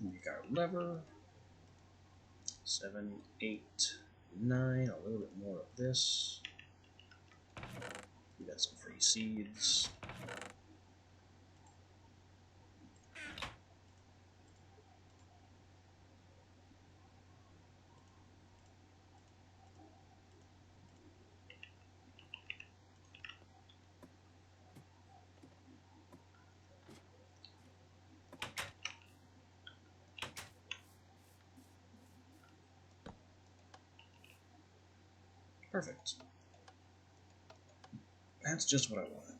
We got our lever. 7, 8, 9. A little bit more of this. We got some free seeds. Perfect. That's just what I wanted.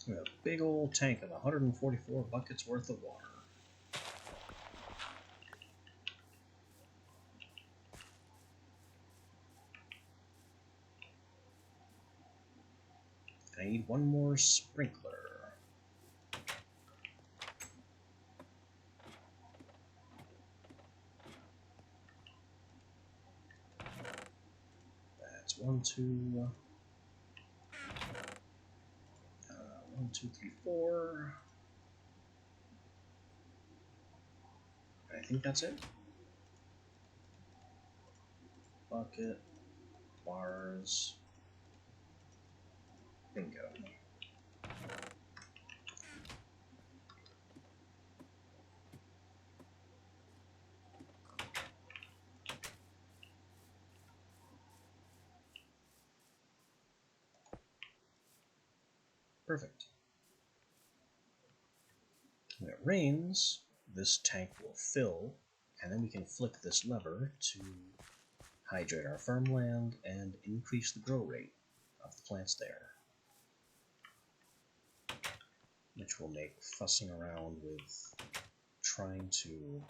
We have a big old tank of 144 buckets worth of water. I need one more sprinkler. That's 1, 2, 1, 2, 3, 4. I think that's it. Bucket, bars, bingo. Perfect. When it rains, this tank will fill, and then we can flick this lever to hydrate our farmland and increase the grow rate of the plants there, which will make fussing around with trying to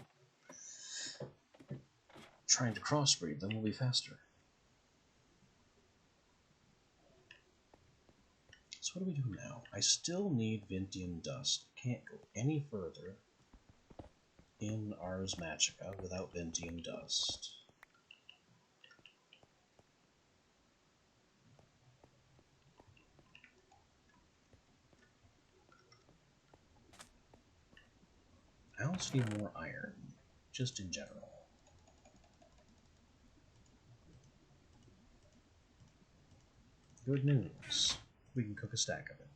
crossbreed them will be faster. So what do we do now? I still need Vintium Dust. Can't go any further in Ars Magica without Vintium Dust. I also need more iron, just in general. Good news. We can cook a stack of it.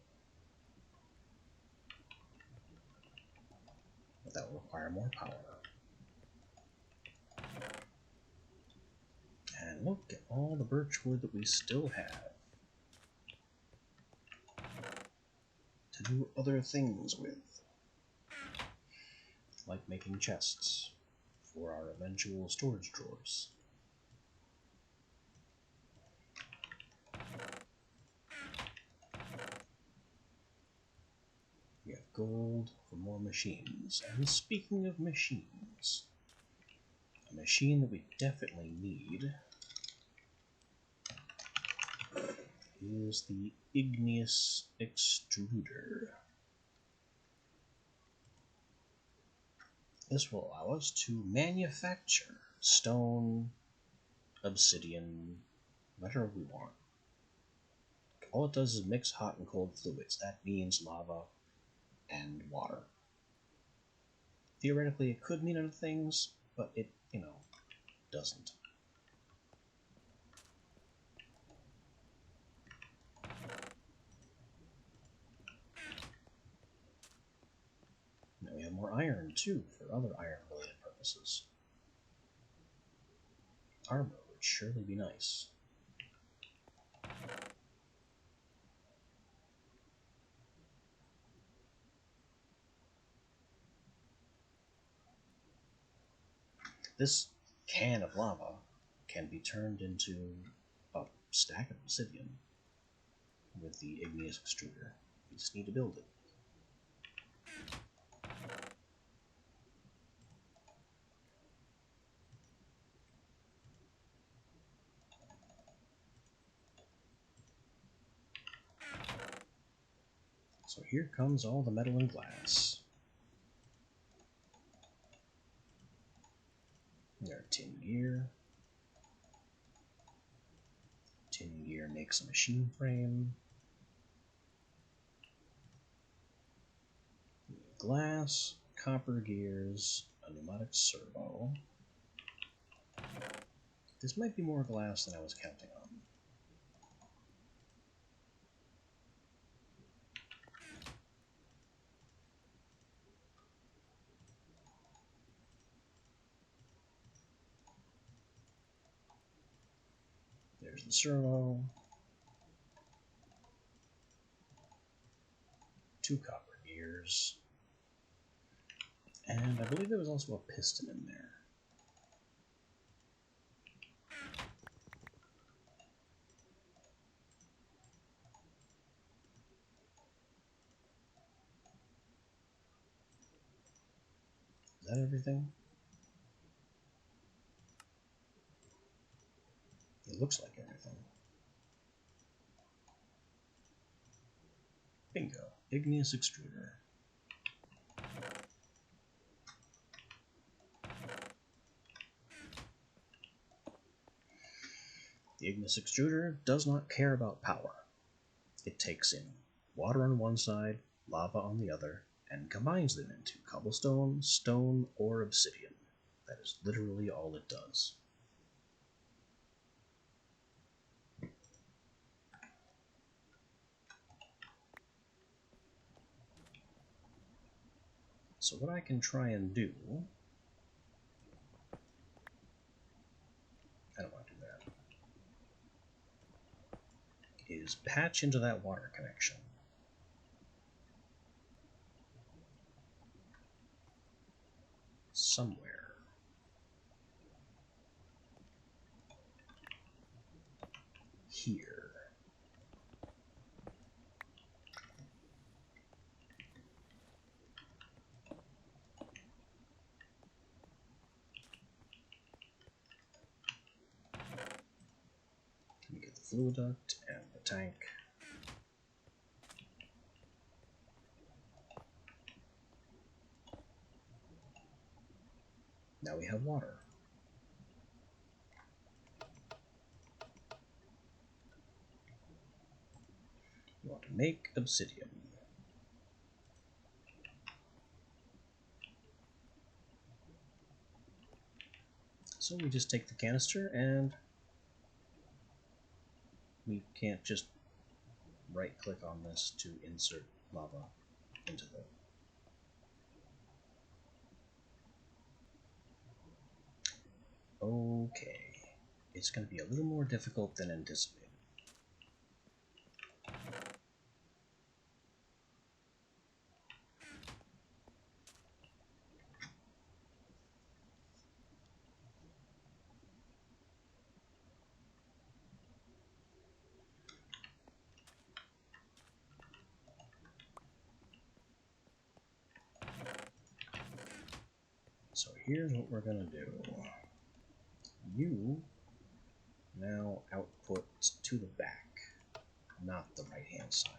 But that will require more power. And look at all the birch wood that we still have to do other things with. Like making chests for our eventual storage drawers. We have gold for more machines. And speaking of machines, a machine that we definitely need is the Igneous Extruder. This will allow us to manufacture stone, obsidian, whatever we want. All it does is mix hot and cold fluids. That means lava and water. Theoretically, it could mean other things, but it, doesn't. Now we have more iron, too, for other iron-related purposes. Armor would surely be nice. This can of lava can be turned into a stack of obsidian with the Igneous Extruder. We just need to build it. So here comes all the metal and glass. Our tin gear. Tin gear makes a machine frame. Glass, copper gears, a pneumatic servo. This might be more glass than I was counting on. There's the servo. 2 copper gears. And I believe there was also a piston in there. Is that everything? It looks like everything. Bingo. Igneous extruder. The igneous extruder does not care about power. It takes in water on one side, lava on the other, and combines them into cobblestone, stone, or obsidian. That is literally all it does. So what I can try and do... I don't want to do that. Is patch into that water connection. Somewhere. Here. Let me get the fluid duct and the tank. Now we have water. We want to make obsidian. So we just take the canister and we can't just right click on this to insert lava into the... Okay. It's going to be a little more difficult than anticipated. So here's what we're going to do. You now output to the back, not the right-hand side.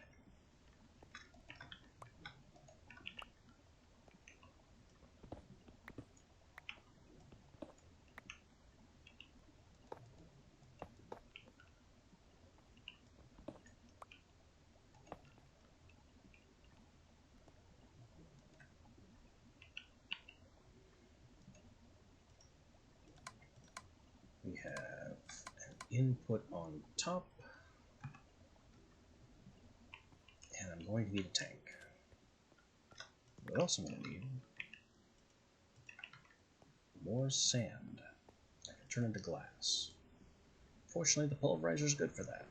We have an input on top, and I'm going to need a tank. What else am I going to need? More sand. I can turn into glass. Fortunately, the pulverizer is good for that.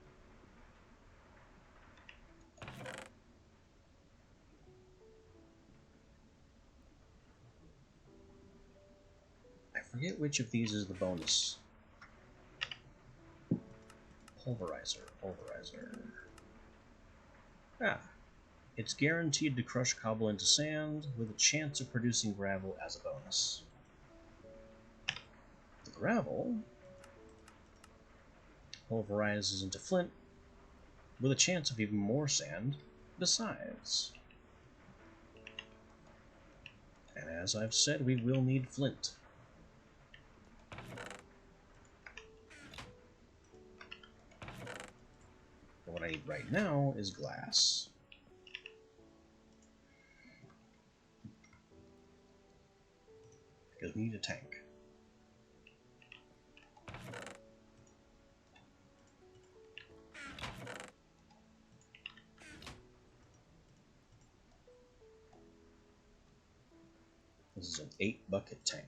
I forget which of these is the bonus. Pulverizer. Ah, it's guaranteed to crush cobble into sand with a chance of producing gravel as a bonus. The gravel pulverizes into flint with a chance of even more sand besides. And as I've said, we will need flint. But what I need right now is glass. Because we need a tank. This is an 8-bucket tank.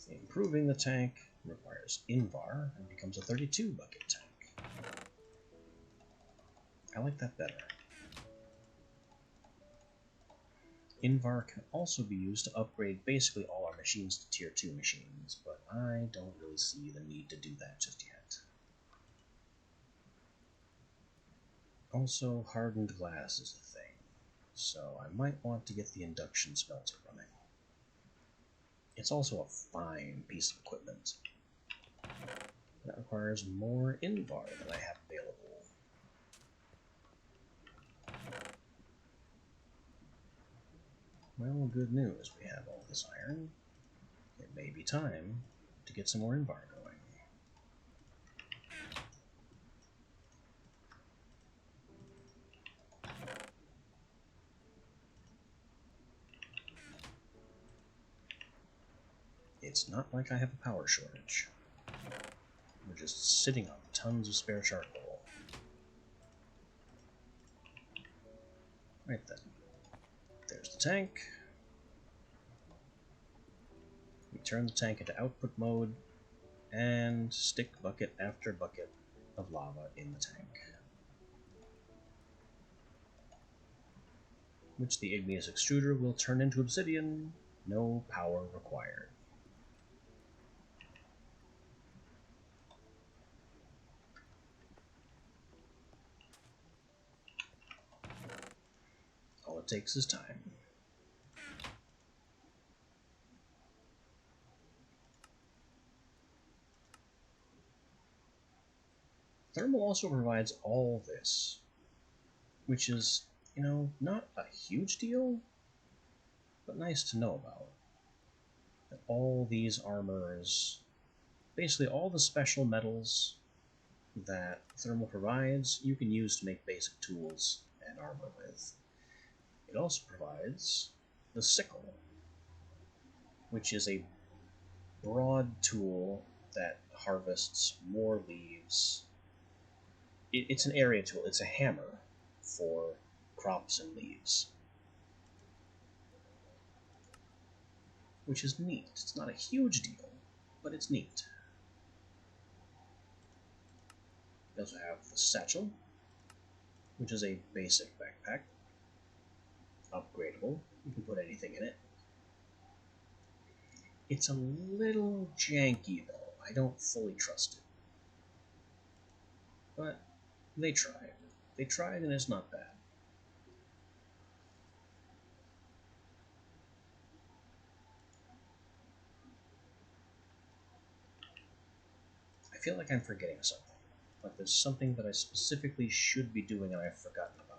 Improving the tank requires Invar and becomes a 32 bucket tank. I like that better. Invar can also be used to upgrade basically all our machines to Tier 2 machines, but I don't really see the need to do that just yet. Also, hardened glass is a thing, so I might want to get the induction smelter running. It's also a fine piece of equipment. That requires more Invar than I have available. Well, good news, we have all this iron. It may be time to get some more Invar going. It's not like I have a power shortage. We're just sitting on tons of spare charcoal. Right then. There's the tank. We turn the tank into output mode and stick bucket after bucket of lava in the tank, which the igneous extruder will turn into obsidian. No power required. All it takes is time. Thermal also provides all this, which is, not a huge deal, but nice to know about. That all these armors, basically all the special metals that thermal provides, you can use to make basic tools and armor with. It also provides the sickle, which is a broad tool that harvests more leaves. It's an area tool. It's a hammer for crops and leaves, which is neat. It's not a huge deal, but it's neat. We also have the satchel, which is a basic backpack. Upgradable. You can put anything in it. It's a little janky, though. I don't fully trust it. But they tried. They tried, and it's not bad. I feel like I'm forgetting something. Like there's something that I specifically should be doing and I've forgotten about.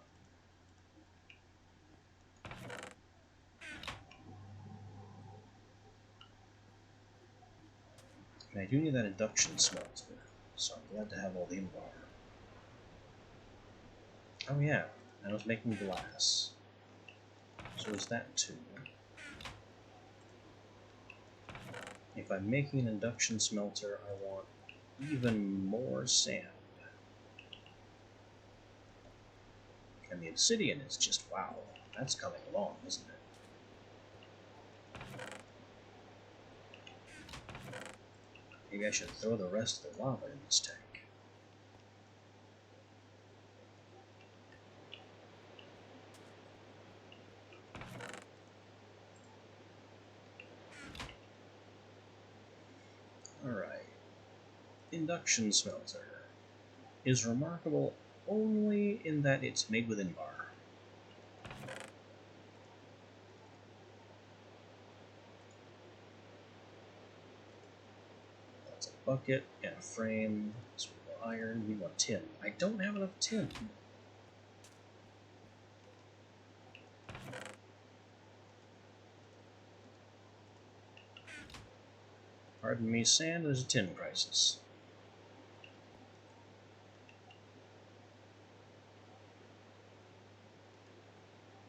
And I do need that induction smelter, so I'm glad to have all the Invar. Oh yeah, I was making glass. So is that too. If I'm making an induction smelter, I want even more sand. And the obsidian is just, wow, that's coming along, isn't it? Maybe I should throw the rest of the lava in this tank. Alright. Induction smelter is remarkable only in that it's made with Invar. That's a bucket and a frame. So we want iron, we want tin. I don't have enough tin. Pardon me, sand, there's a tin crisis.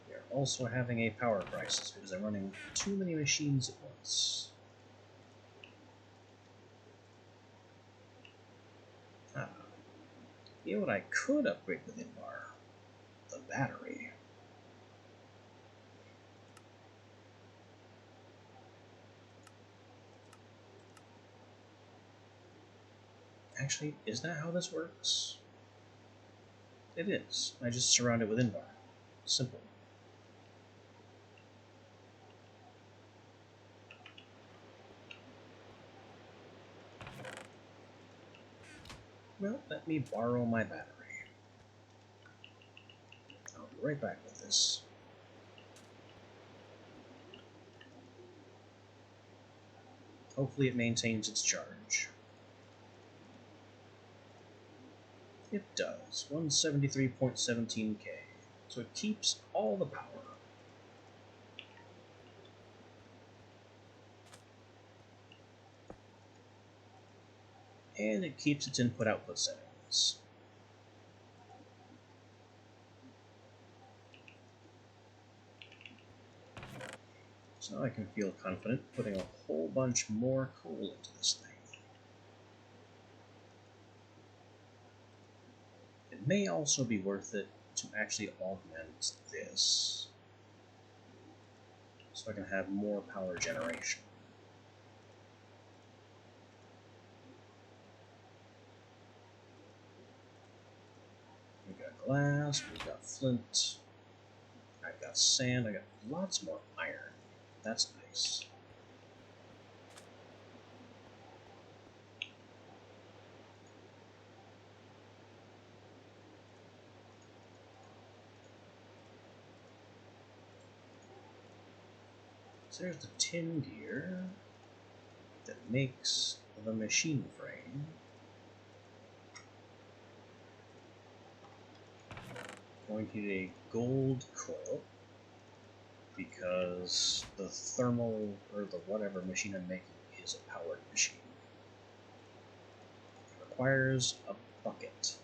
We are also having a power crisis because I'm running too many machines at once. You know what I could upgrade with Invar? The battery. Actually, is that how this works? It is. I just surround it with Invar. Simple. Well, let me borrow my battery. I'll be right back with this. Hopefully it maintains its charge. It does. 173.17k. So it keeps all the power. And it keeps its input-output settings. So now I can feel confident putting a whole bunch more coal into this thing. It may also be worth it to actually augment this, so I can have more power generation. We've got glass, we've got flint, I've got sand, I got lots more iron. That's nice. So there's the tin gear that makes the machine frame. Going to need a gold coil because the thermal or the whatever machine I'm making is a powered machine. It requires a bucket.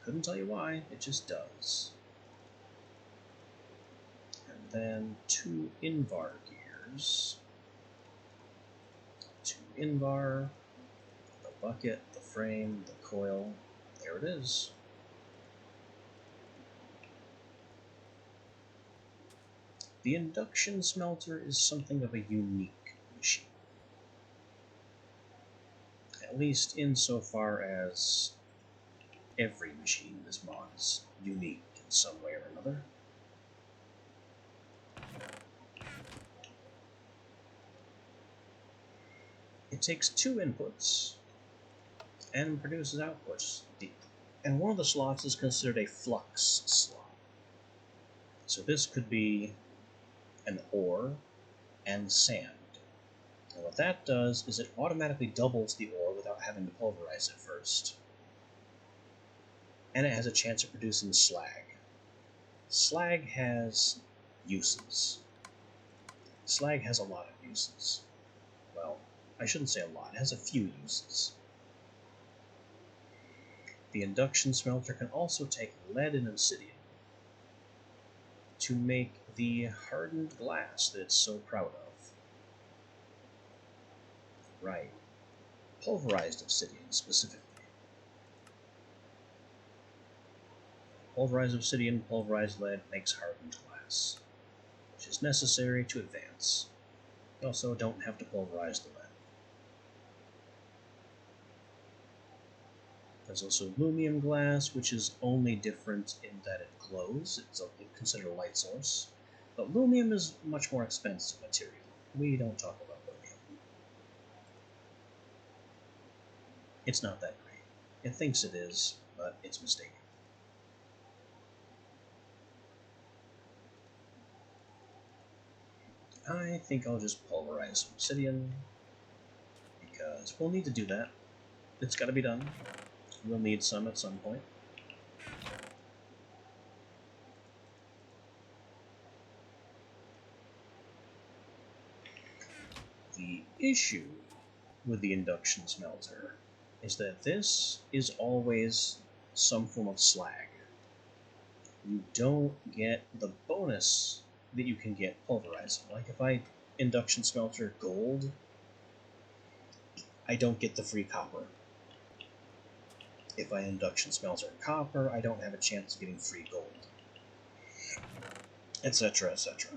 Couldn't tell you why, it just does. And then 2 Invar gears. 2 Invar, the bucket, the frame, the coil. There it is. The induction smelter is something of a unique machine. At least insofar as every machine in this mod is unique in some way or another. It takes 2 inputs and produces outputs. And one of the slots is considered a flux slot. So this could be an ore and sand. And what that does is it automatically doubles the ore without having to pulverize it first. And it has a chance of producing slag. Slag has uses. Slag has a lot of uses. Well, I shouldn't say a lot, it has a few uses. The induction smelter can also take lead and obsidian to make the hardened glass that it's so proud of. Right. Pulverized obsidian, specifically. Pulverized obsidian, pulverized lead makes hardened glass, which is necessary to advance. You also don't have to pulverize the lead. There's also lumium glass, which is only different in that it glows. It's considered a light source. But lumium is much more expensive material. We don't talk about lumium. It's not that great. It thinks it is, but it's mistaken. I think I'll just pulverize some obsidian, because we'll need to do that. It's got to be done. We'll need some at some point. The issue with the induction smelter is that this is always some form of slag. You don't get the bonus that you can get pulverizing. Like if I induction smelter gold, I don't get the free copper. If I induction smelter copper, I don't have a chance of getting free gold. Etc., etc.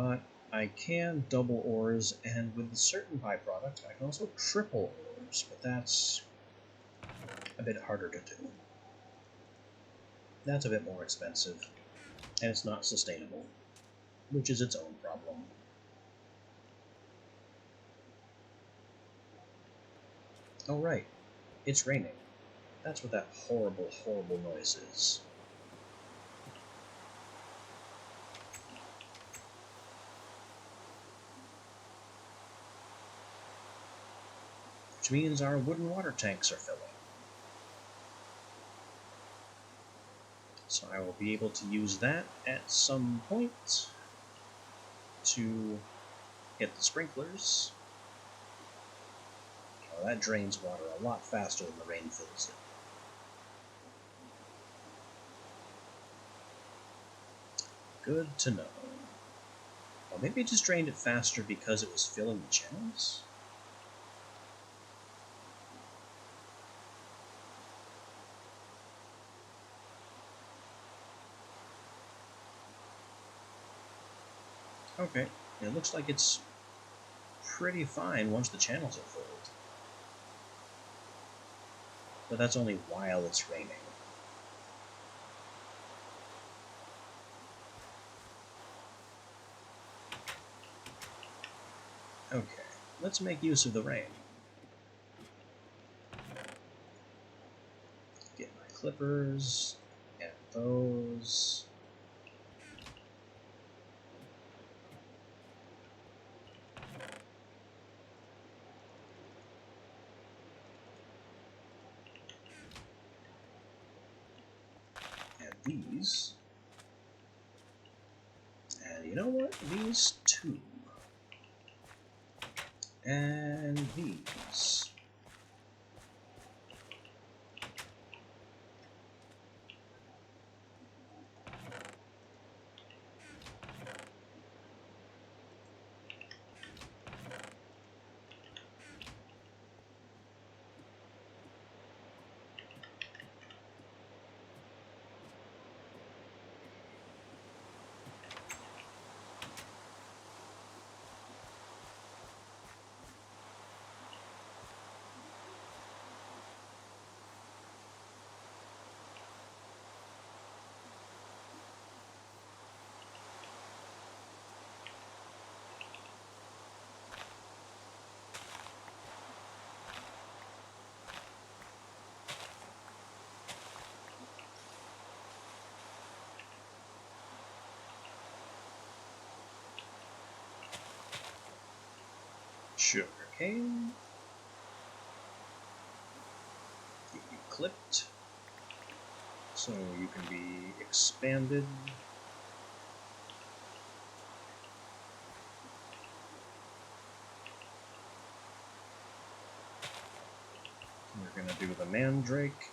But I can double ores, and with a certain byproduct, I can also triple ores, but that's a bit harder to do. That's a bit more expensive, and it's not sustainable, which is its own problem. Oh right, it's raining. That's what that horrible, horrible noise is. Which means our wooden water tanks are filling. So I will be able to use that at some point to hit the sprinklers. Well, that drains water a lot faster than the rain fills it. Good to know. Well, maybe it just drained it faster because it was filling the channels? Okay, it looks like it's pretty fine once the channels are filled. But that's only while it's raining. Okay, let's make use of the rain. Get my clippers, and those. And these. And you know what? These two. And these. Sugar cane. You can be clipped, so you can be expanded. We're going to do the mandrake.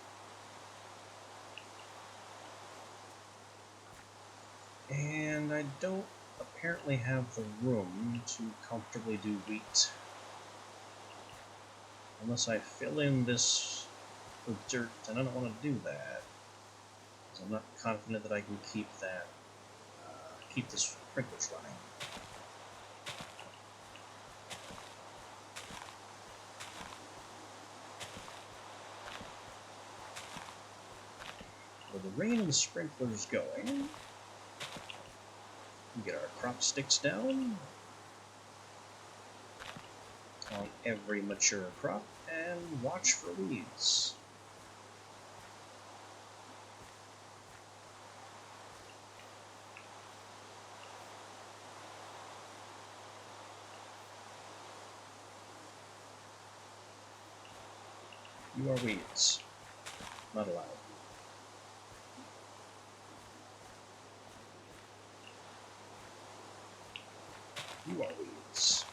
And I don't apparently have the room to comfortably do wheat. Unless I fill in this with dirt, and I don't want to do that. Because I'm not confident that I can keep that, keep the sprinklers running. With the rain and the sprinklers going, we get our crop sticks down on every mature crop and watch for weeds. You are weeds. Not allowed. You are weeds.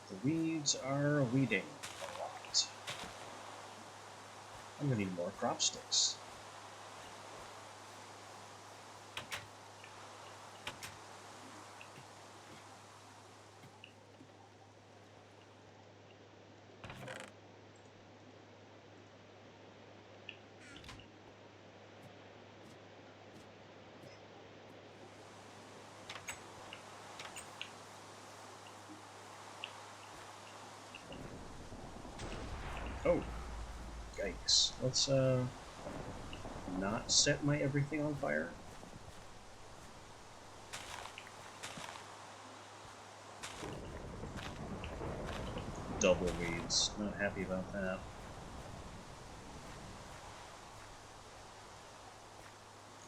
The weeds are weeding a lot. I'm gonna need more crop sticks. Oh, yikes. Let's, not set my everything on fire. Double weeds. Not happy about that.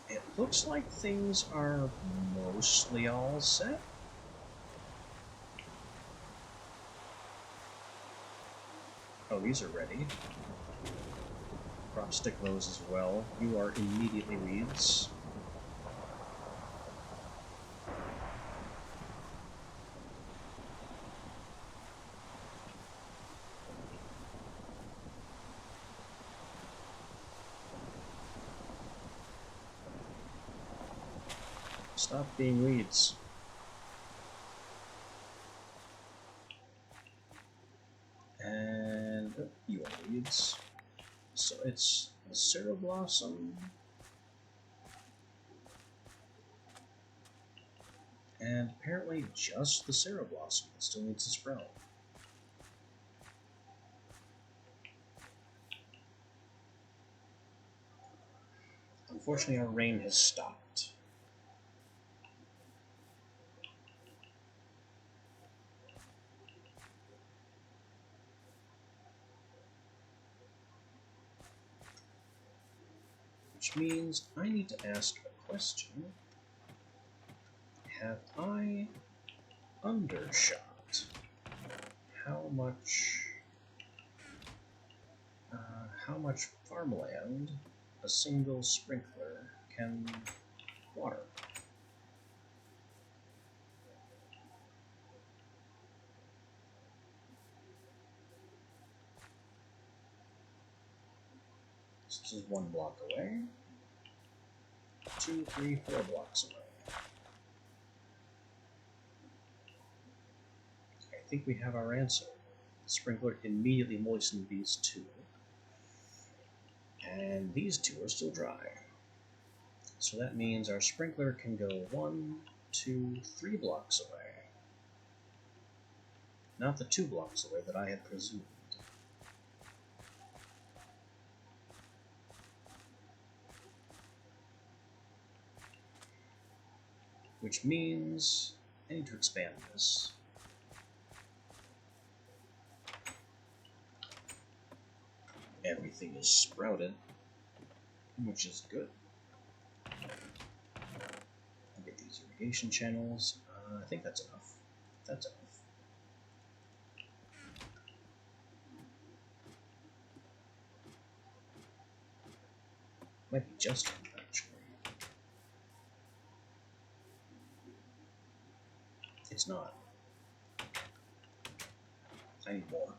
It looks like things are mostly all set. Oh, these are ready. Crop stick those as well. You are immediately weeds. Stop being weeds. And oh, you are weeds. So it's the Cereblossom. And apparently just the Cereblossom that still needs to sprout. Unfortunately, our rain has stopped. Which means I need to ask a question. Have I undershot how much farmland a single sprinkler can water? This is 1 block away. 2, 3, 4 blocks away. I think we have our answer. The sprinkler immediately moistened these 2. And these 2 are still dry. So that means our sprinkler can go 1, 2, 3 blocks away. Not the 2 blocks away that I had presumed. Which means I need to expand this. Everything is sprouted, which is good. I'll get these irrigation channels. I think that's enough. That's enough. Might be just enough, actually. It's not. I need more.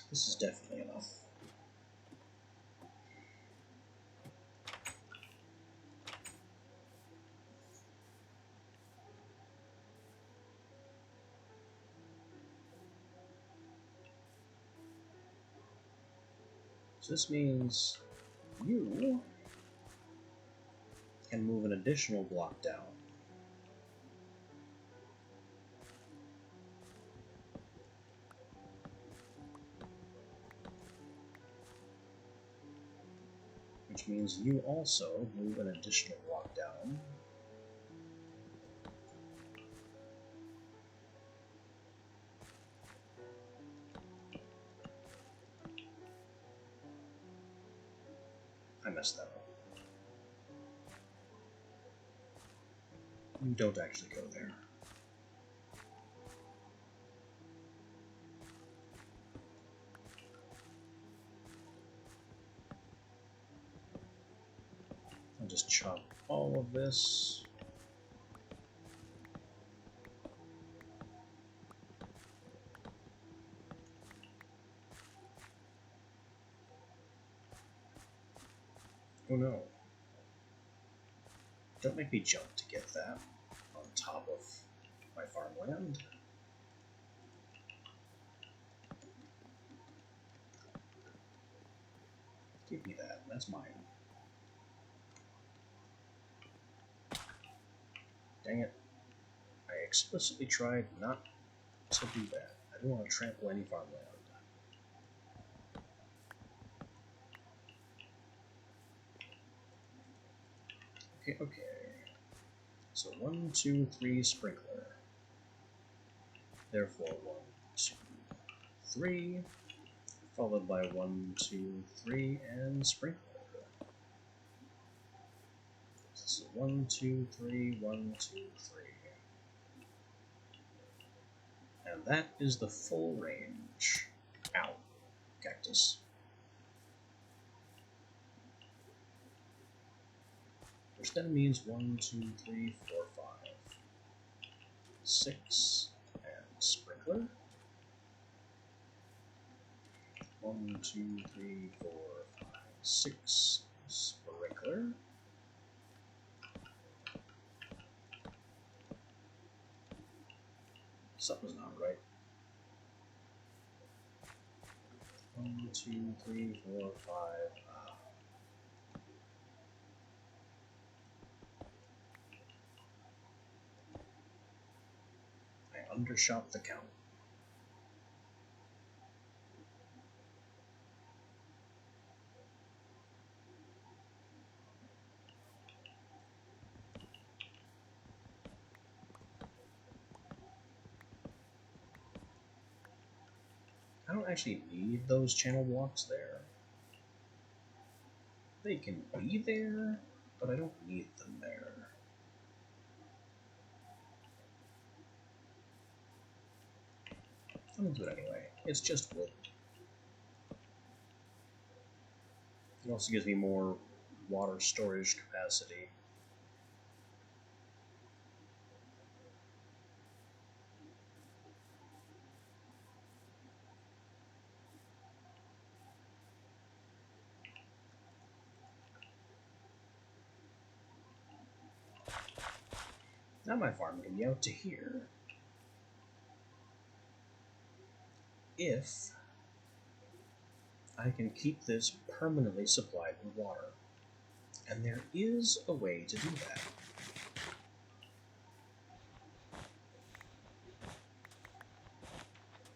This is definitely enough. So this means you can move an additional block down. Which means you also move an additional block down. I messed that up. You don't actually go there. I'll just chop all of this. Oh no. Don't make me jump to get that on top of my farmland. Give me that. That's mine. Dang it. I explicitly tried not to do that. I don't want to trample any farmland. Okay, okay. So 1, 2, 3 sprinkler. Therefore 1, 2, 3, followed by 1, 2, 3, and sprinkler. This is 1, 2, 3, 1, 2, 3. And that is the full range. Ow. Cactus. Which then means 1, 2, 3, 4, 5, 6, and sprinkler. 1, 2, 3, 4, 5, 6, sprinkler. Something's not right. 1, 2, 3, 4, 5. I undershot the count. I don't actually need those channel blocks there. They can be there, but I don't need them there. I'm gonna do it anyway. It's just wood. It also gives me more water storage capacity. Now my farm can be out to here. If I can keep this permanently supplied with water. And there is a way to do that.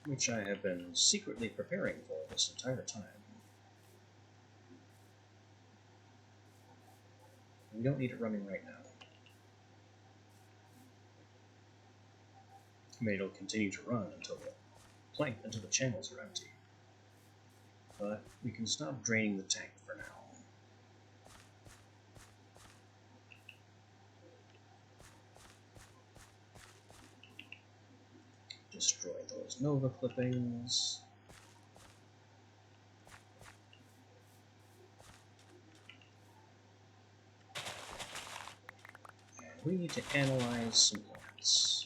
Which I have been secretly preparing for this entire time. We don't need it running right now. I mean, it'll continue to run until the channels are empty. But we can stop draining the tank for now. Destroy those Nova clippings. And we need to analyze some plants.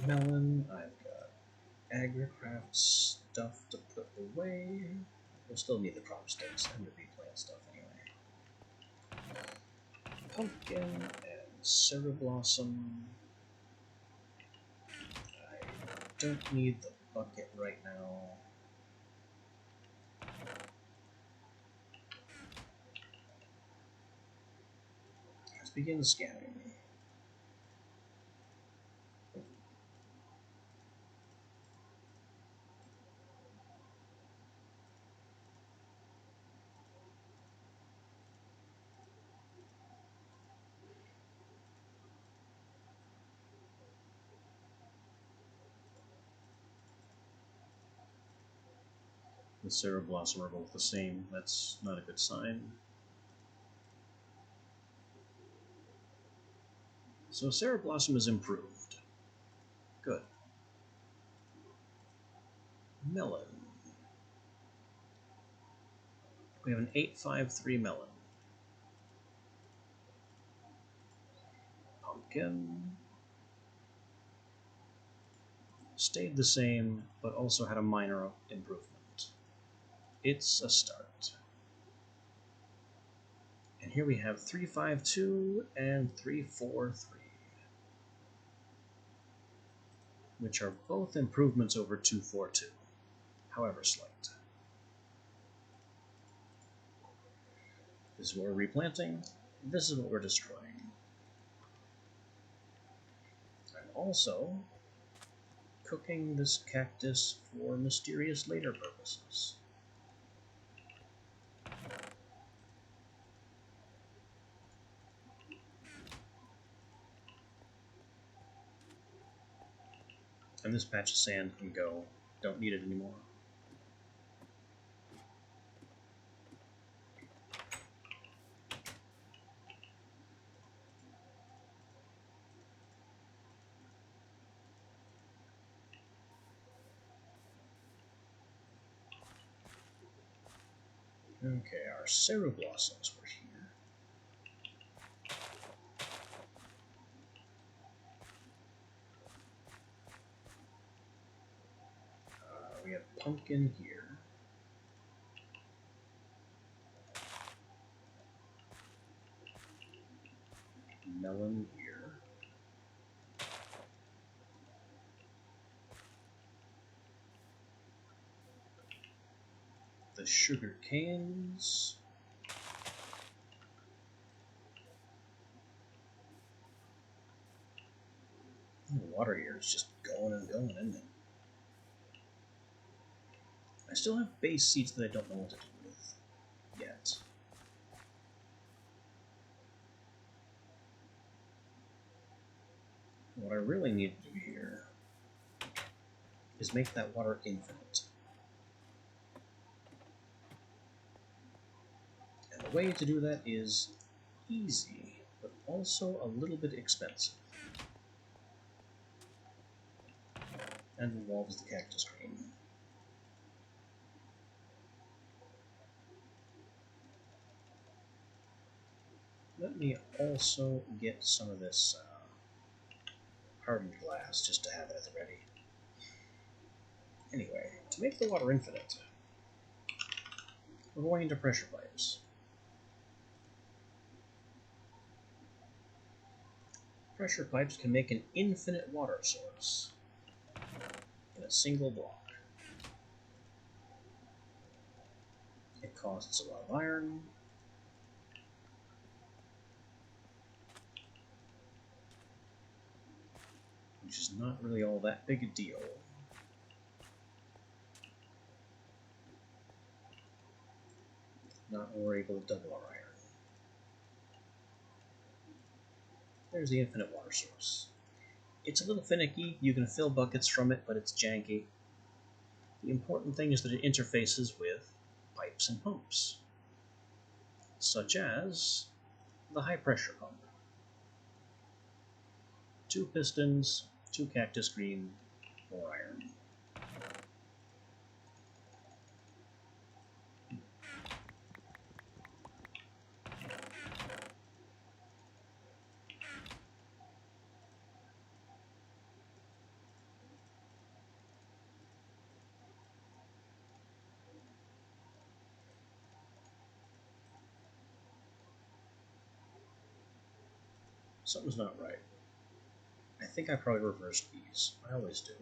Melon, I've got agricraft stuff to put away. We'll still need the crop sticks and the replant stuff anyway. Pumpkin and cereblossom. I don't need the bucket right now. Let's begin scanning. The cereblossom are both the same. That's not a good sign. So cereblossom is improved. Good. Melon. We have an 853 melon. again. Stayed the same, but also had a minor improvement. It's a start. And here we have 352 and 343, which are both improvements over 242, however slight. This is what we're replanting, this is what we're destroying. I'm also cooking this cactus for mysterious later purposes. And this patch of sand can go. Don't need it anymore. Okay, our Ceru Blossoms were here. We have Pumpkin here. Melon here. The sugar canes. The water here is just going and going, isn't it? I still have base seeds that I don't know what to do with yet. What I really need to do here is make that water infinite. And the way to do that is easy, but also a little bit expensive. And involves the cactus green. Let me also get some of this hardened glass just to have it at the ready. Anyway, to make the water infinite, we're going into pressure pipes. Pressure pipes can make an infinite water source in a single block. It costs a lot of iron. Which is not really all that big a deal. Not when we're able to double our iron. There's the infinite water source. It's a little finicky, you can fill buckets from it, but it's janky. The important thing is that it interfaces with pipes and pumps, such as the high pressure pump. 2 pistons, 2 cactus green, 4 iron. Something's not right. I think I probably reversed these. I always do.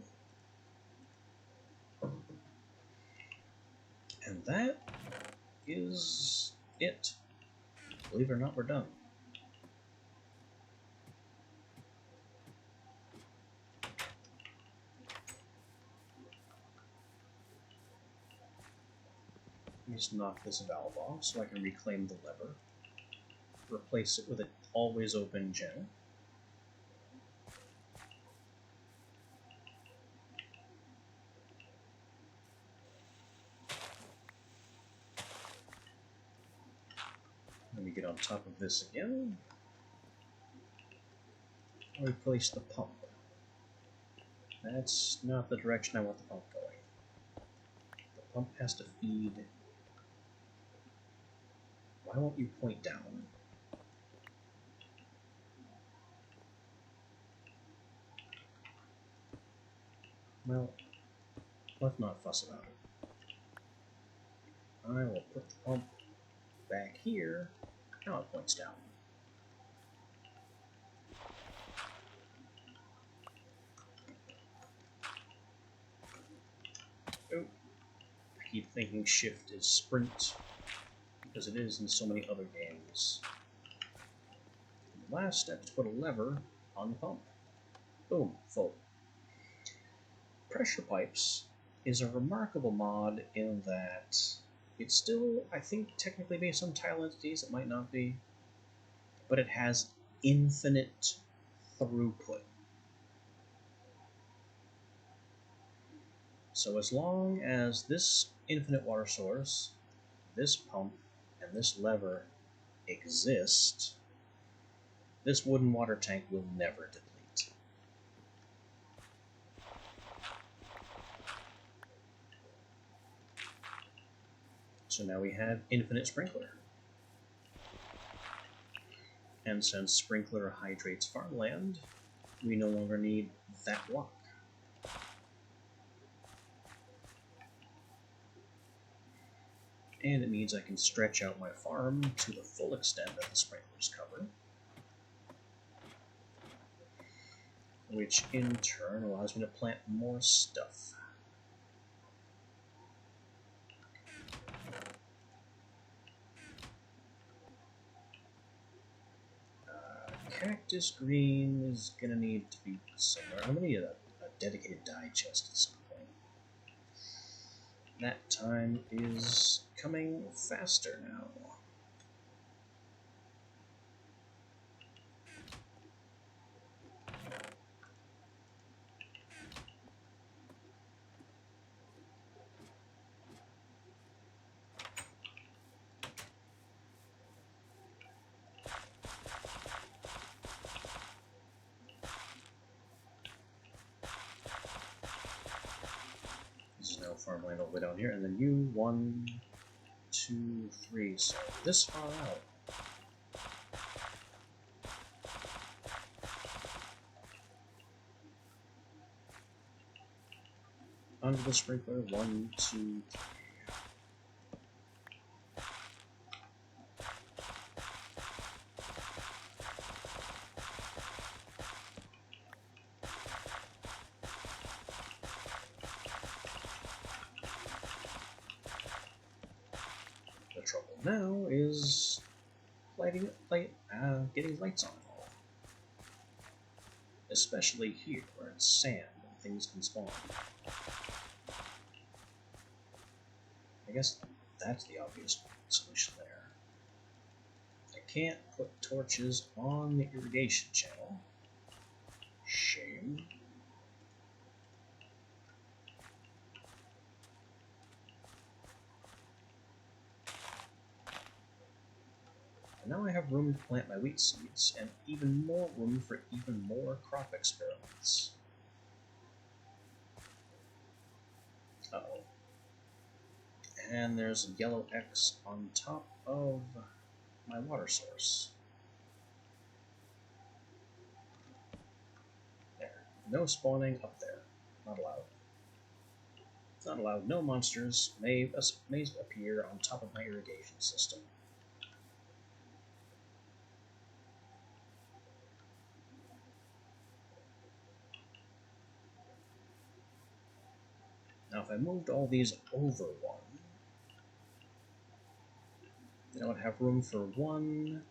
And that is it. Believe it or not, we're done. Let me just knock this valve off so I can reclaim the lever. Replace it with an always open gen. Let me get on top of this again. I'll replace the pump. That's not the direction I want the pump going. The pump has to feed. Why won't you point down? Well, let's not fuss about it. I will put the pump back here. Now it points down. Oh, I keep thinking shift is sprint, because it is in so many other games. The last step is to put a lever on the pump. Boom, full. Pressure Pipes is a remarkable mod in that it's still, I think, technically based on tile entities. It might not be, but it has infinite throughput. So as long as this infinite water source, this pump, and this lever exist, this wooden water tank will never deplete. So now we have infinite sprinkler. And since sprinkler hydrates farmland, we no longer need that block. And it means I can stretch out my farm to the full extent that the sprinklers cover, which in turn allows me to plant more stuff. Cactus green is gonna need to be somewhere. I'm gonna need a dedicated dye chest at some point. That time is coming faster now. Farmland all the way down here, and then you 1, 2, 3. So this far out. Under the sprinkler, 1, 2, 3. The trouble now is getting lights on it all. Especially here, where it's sand and things can spawn. I guess that's the obvious solution there. I can't put torches on the irrigation channel. Shame. And now I have room to plant my wheat seeds, and even more room for even more crop experiments. Uh-oh. And there's a yellow X on top of my water source. There. No spawning up there. Not allowed. Not allowed. No monsters may appear on top of my irrigation system. Now if I moved all these over one, then I would have room for 1,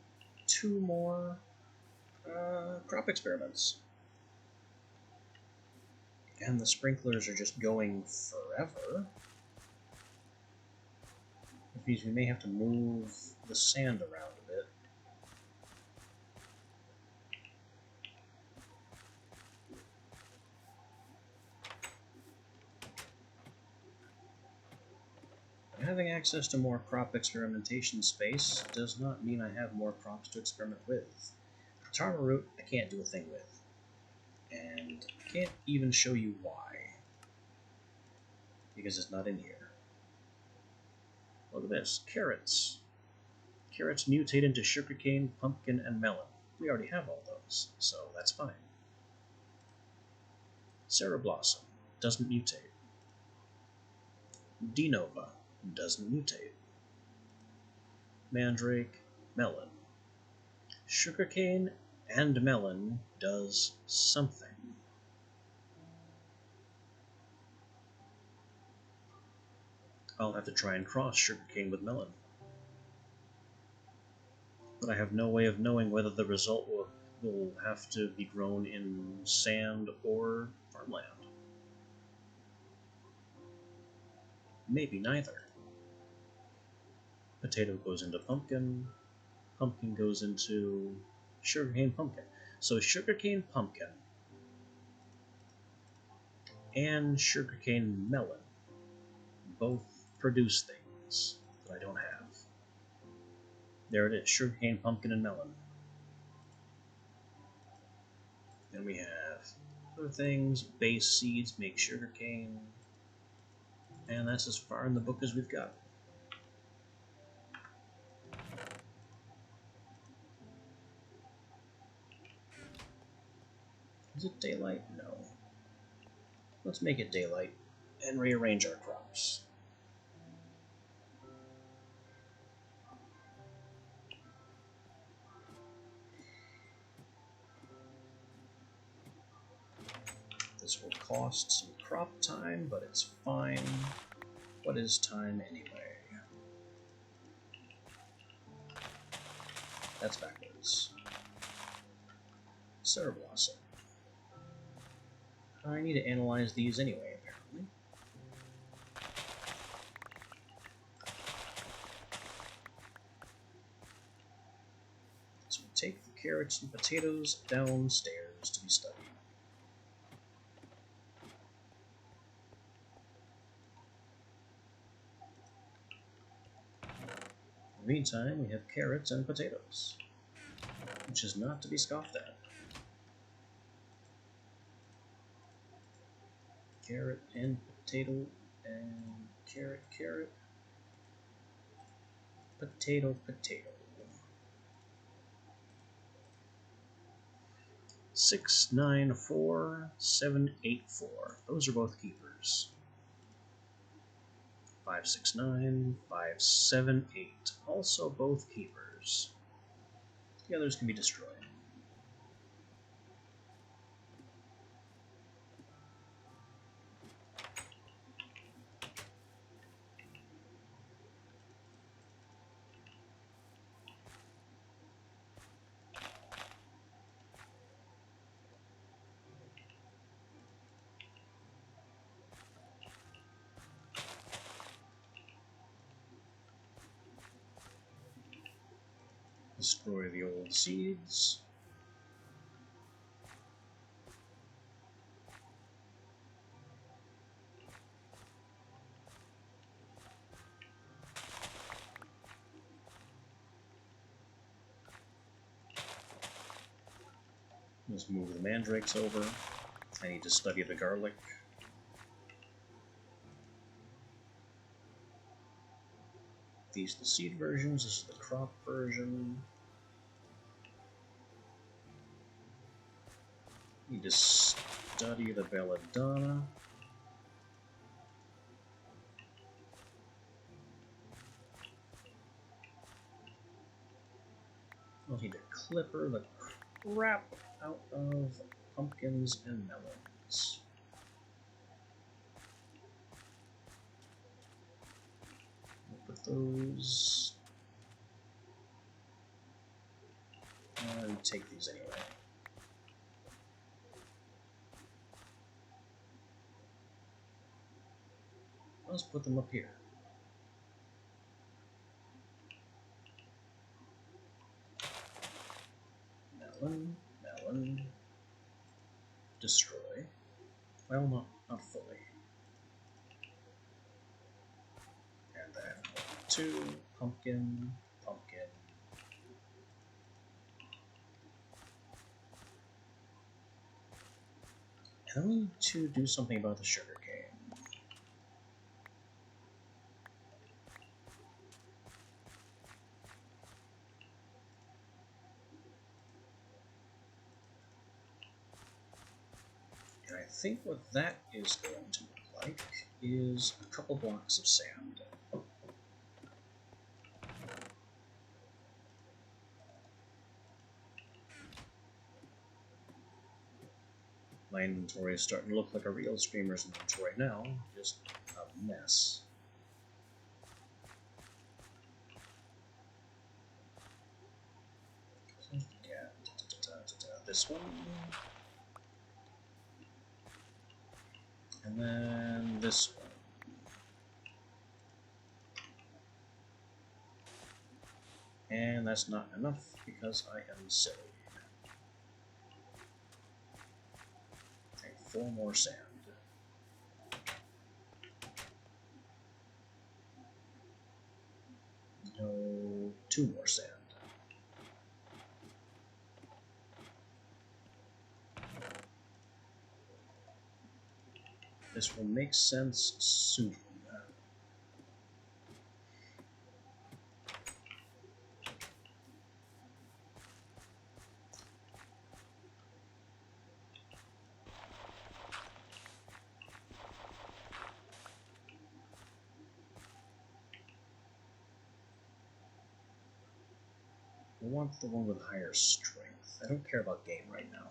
2 more crop experiments. And the sprinklers are just going forever. Which means we may have to move the sand around a bit. Having access to more crop experimentation space does not mean I have more crops to experiment with. Taro root I can't do a thing with. And I can't even show you why. Because it's not in here. Look at this. Carrots. Carrots mutate into sugarcane, pumpkin, and melon. We already have all those, so that's fine. Sarah Blossom. doesn't mutate. Denova doesn't mutate. Mandrake, melon. Sugarcane and melon does something. I'll have to try and cross sugarcane with melon. But I have no way of knowing whether the result will have to be grown in sand or farmland. Maybe neither. Potato goes into pumpkin, pumpkin goes into sugarcane pumpkin. So sugarcane pumpkin and sugarcane melon both produce things that I don't have. There it is, sugarcane, pumpkin, and melon. Then we have other things, base seeds make sugarcane, and that's as far in the book as we've got. Is it daylight? No. Let's make it daylight and rearrange our crops. This will cost some crop time, but it's fine. What is time anyway? That's backwards. Cereblossom. I need to analyze these anyway, apparently. So we take the carrots and potatoes downstairs to be studied. In the meantime, we have carrots and potatoes, which is not to be scoffed at. Carrot and potato and carrot, potato. 6, 9, 4, 7, 8, 4. Those are both keepers. 5, 6, 9, 5, 7, 8. Also both keepers. The others can be destroyed. Destroy the old seeds. Let's move the mandrakes over. I need to study the garlic. These are the seed versions, this is the crop version. Need to study the belladonna. I'll need to clipper the crap out of pumpkins and melons. We'll put those. And take these anyway. Let's put them up here. Melon, destroy. Well, not fully. And then 2, pumpkin. And I need to do something about the sugar cane. And I I think what that is going to look like is a couple blocks of sand. My inventory is starting to look like a real streamer's inventory now, just a mess. This one. And then this one. And that's not enough because I am silly. Okay, 4 more sand. No, 2 more sand. This will make sense soon. I want the one with higher strength. I don't care about game right now.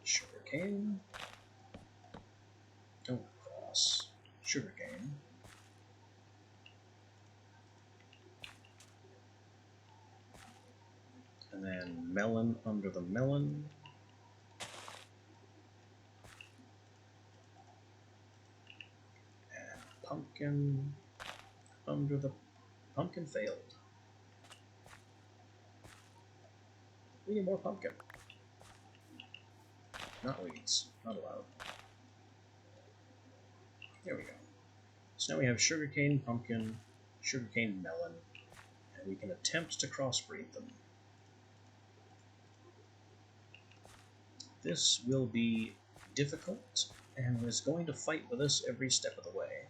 Sugarcane. Don't cross. Sugarcane. And then melon under the melon. And pumpkin under the pumpkin failed. We need more pumpkin. Not weeds. Not allowed. There we go. So now we have sugarcane, pumpkin, sugarcane, melon, and we can attempt to crossbreed them. This will be difficult, and is going to fight with us every step of the way.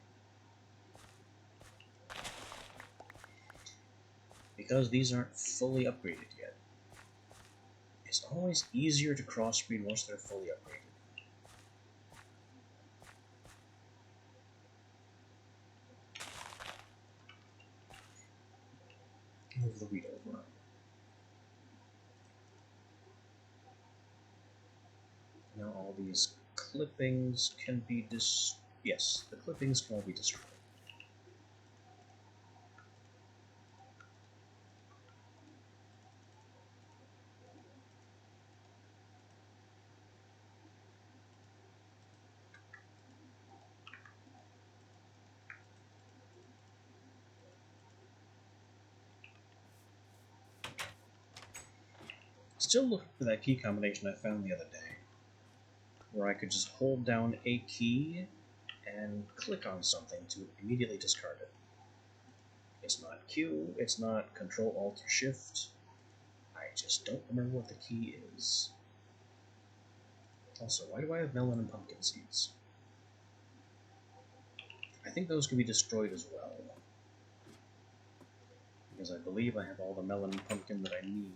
Because these aren't fully upgraded yet. It's always easier to crossbreed once they're fully upgraded. Move the wheat over. Now all these clippings can be yes, the clippings can all be destroyed. Still looking for that key combination I found the other day, where I could just hold down a key and click on something to immediately discard it. It's not Q, it's not Control Alt or Shift. I just don't remember what the key is. Also, why do I have melon and pumpkin seeds? I think those can be destroyed as well, because I believe I have all the melon and pumpkin that I need.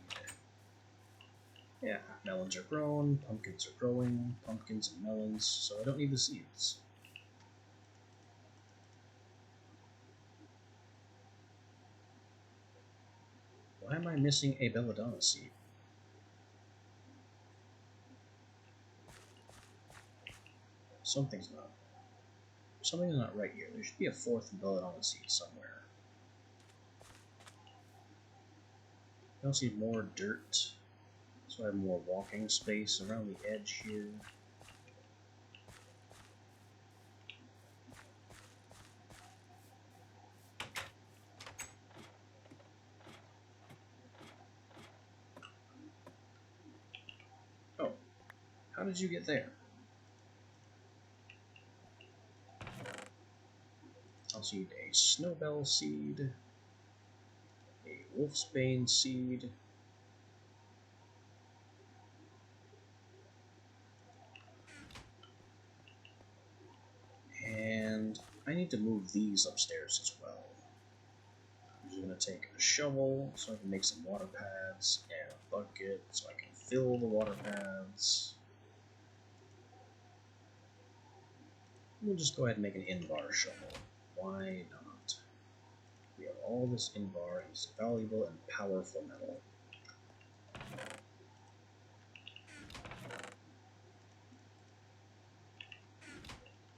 Yeah, melons are grown, pumpkins are growing, pumpkins and melons, so I don't need the seeds. Why am I missing a belladonna seed? Something's not right here. There should be a 4th belladonna seed somewhere. I also need more dirt, so I have more walking space around the edge here. Oh, how did you get there? I'll need a snowbell seed, a wolfsbane seed, and I need to move these upstairs as well. I'm just going to take a shovel so I can make some water pads, and a bucket so I can fill the water paths. We'll just go ahead and make an Invar shovel. Why not? We have all this Invar, and it's valuable and powerful metal.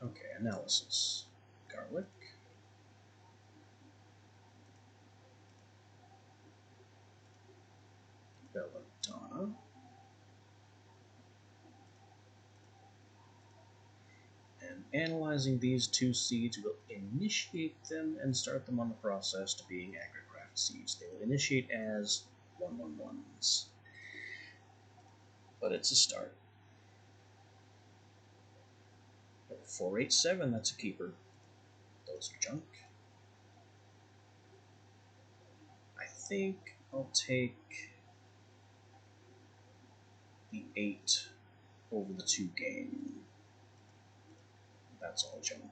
Okay, analysis. Garlic. Belladonna. And analyzing these two seeds will initiate them and start them on the process to being Agricraft seeds. They will initiate as 111s. But it's a start. 487, that's a keeper. Those are junk. I think I'll take the 8 over the 2 gain. That's all junk.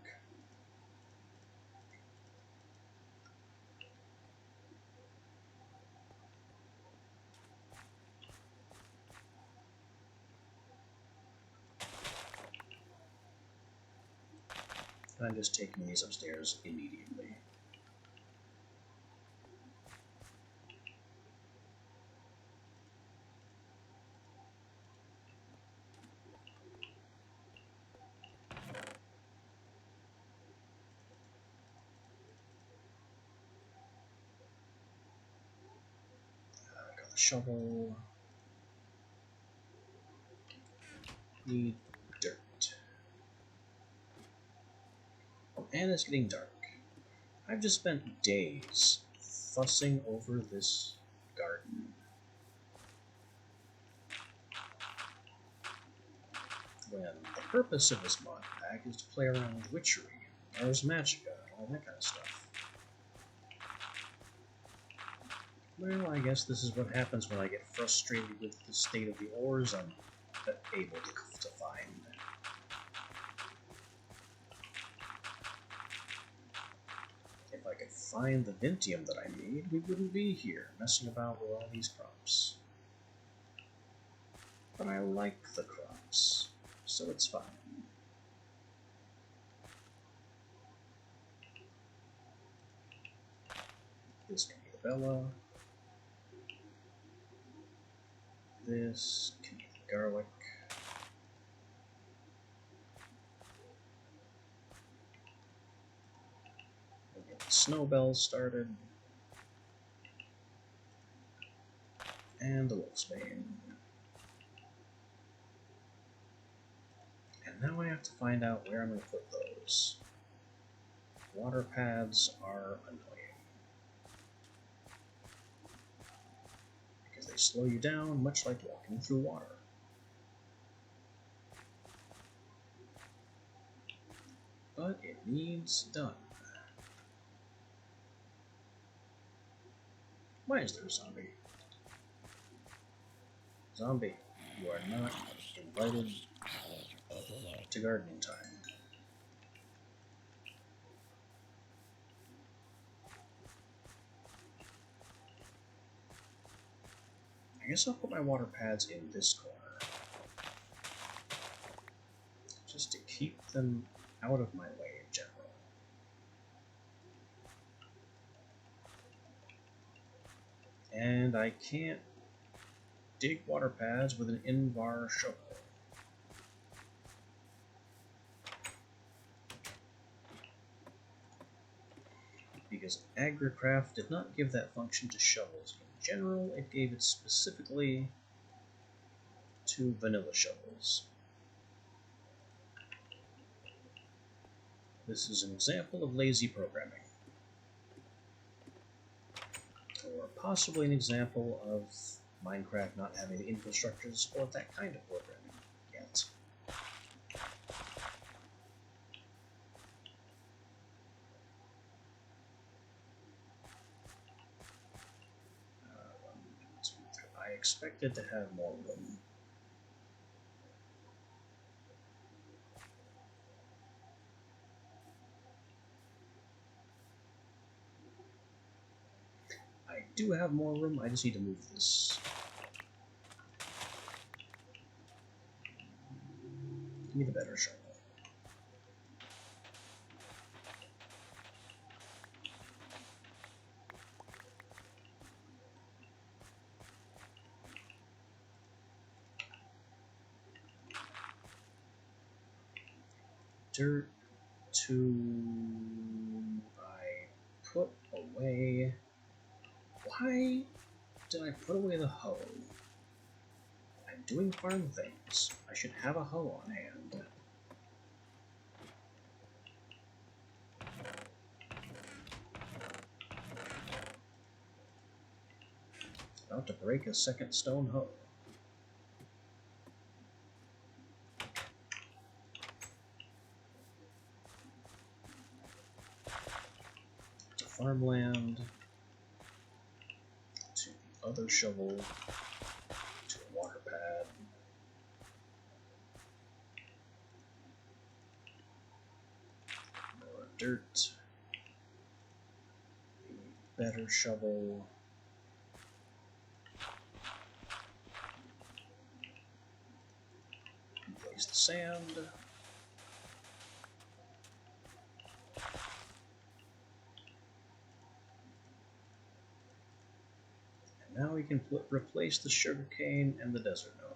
I'm just taking these upstairs immediately. Got the shovel. Need dirt. Oh, and it's getting dark. I've just spent days fussing over this garden. When the purpose of this mod pack is to play around with witchery, Ars Magica, and all that kind of stuff. Well, I guess this is what happens when I get frustrated with the state of the ores I'm able to find. If I could find the Vintium that I need, we wouldn't be here messing about with all these crops. But I like the crops, so it's fine. This can be the Bella. This can be the garlic. We'll get the snowbells started. And the wolfsbane. And now I have to find out where I'm going to put those. Water paths are annoying, because they slow you down, much like walking through water. But it needs done. Why is there a zombie? Zombie, you are not invited to gardening time. I guess I'll put my water pads in this corner, just to keep them out of my way in general. And I can't dig water pads with an Invar shovel. Because Agricraft did not give that function to shovels. In general, it gave it specifically to vanilla shovels. This is an example of lazy programming. Or possibly an example of Minecraft not having the infrastructure to support that kind of programming yet. I expected to have more room. I do have more room, I just need to move this. Give me the better shovel. Dirt I put away. Why did I put away the hoe? I'm doing farm things. I should have a hoe on hand. About to break a second stone hoe. To farmland. To the other shovel. To a water pad. More dirt. A better shovel. Replace the sand. And now we can replace the sugarcane and the desert nova.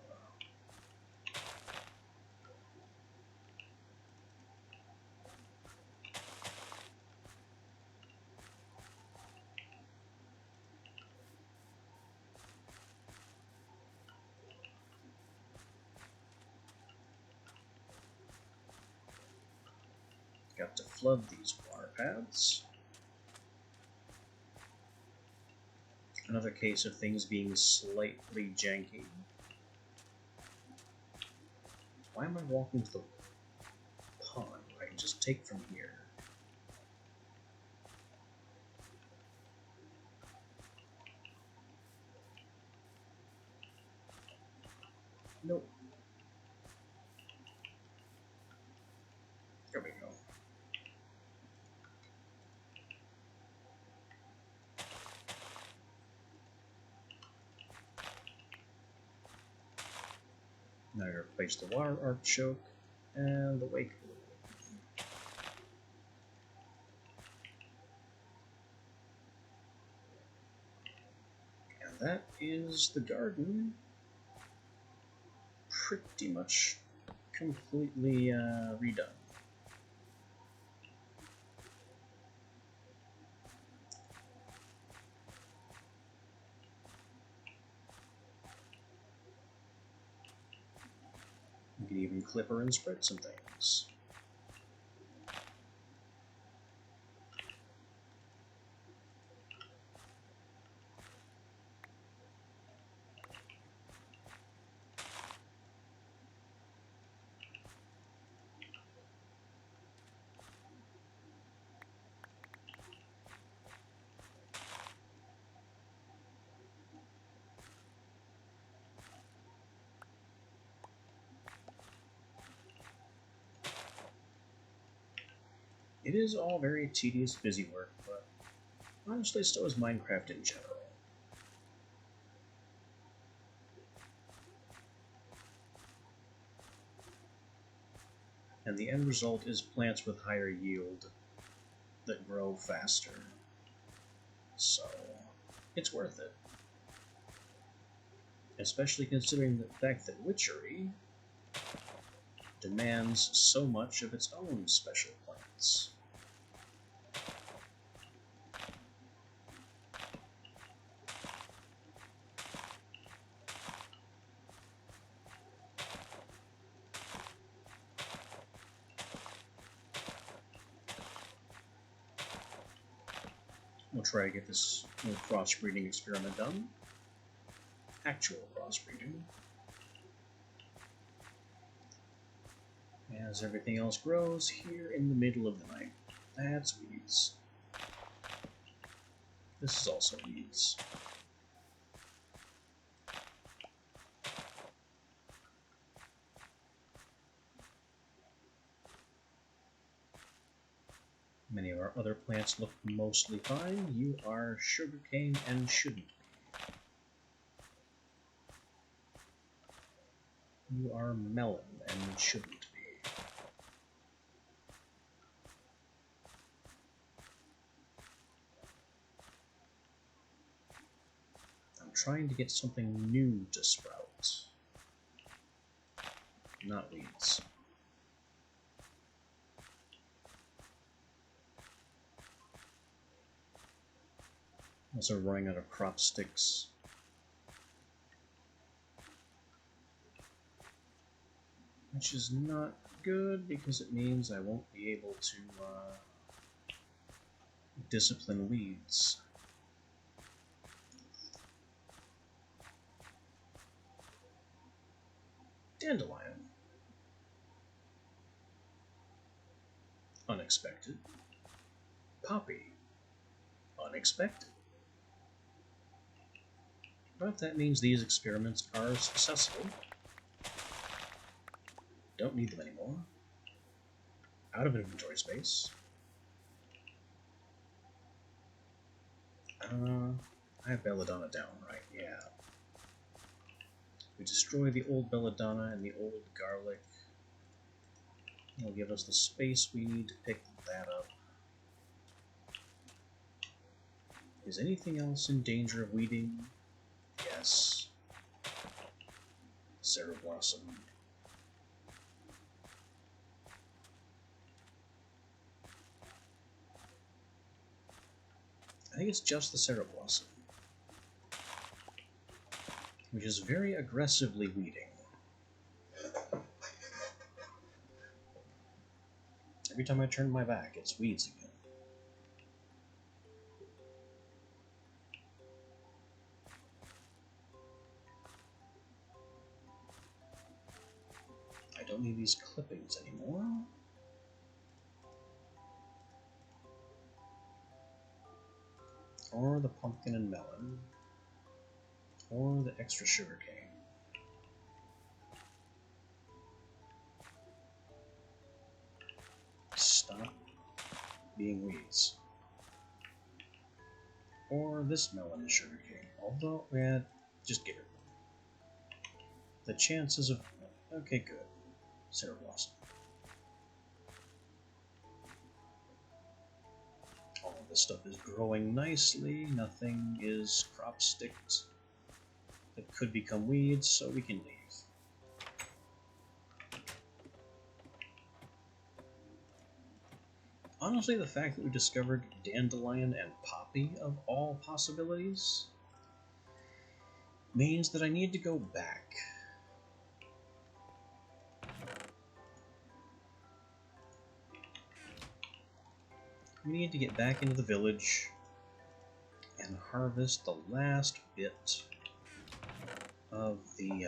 Got to flood these water paths. Another case of things being slightly janky. Why am I walking to the pond? I can just take from here. Nope. There we go. Now I replace the water artichoke and the wake blue. And that is the garden pretty much completely redone. You can even clipper and spread some things. It is all very tedious, busy work, but honestly, so is Minecraft in general. And the end result is plants with higher yield that grow faster. So, it's worth it. Especially considering the fact that Witchery demands so much of its own special plants. We'll try to get this little crossbreeding experiment done. Actual crossbreeding. As everything else grows here in the middle of the night. That's weeds. This is also weeds. Many of our other plants look mostly fine. You are sugarcane and shouldn't be. You are melon and shouldn't be. trying to get something new to sprout. Not weeds. Also running out of crop sticks. Which is not good because it means I won't be able to discipline weeds. Dandelion. Unexpected. Poppy. Unexpected. But that means these experiments are successful. Don't need them anymore. Out of inventory space. I have belladonna down, right? Yeah. We destroy the old belladonna and the old garlic. It'll give us the space we need to pick that up. Is anything else in danger of weeding? Yes. Sarah Blossom. I think it's just the Sarah Blossom, which is very aggressively weeding. Every time I turn my back, it's weeds again. I don't need these clippings anymore. Or the pumpkin and melon. Or the extra sugar cane. Stop being weeds. Or this melon and sugar cane. Although, yeah, just get it. The chances of... Okay, good. Sarah Blossom. All of this stuff is growing nicely. Nothing is crop sticked that could become weeds, so we can leave. Honestly, the fact that we discovered dandelion and poppy of all possibilities means that I need to go back. We need to get back into the village and harvest the last bit of the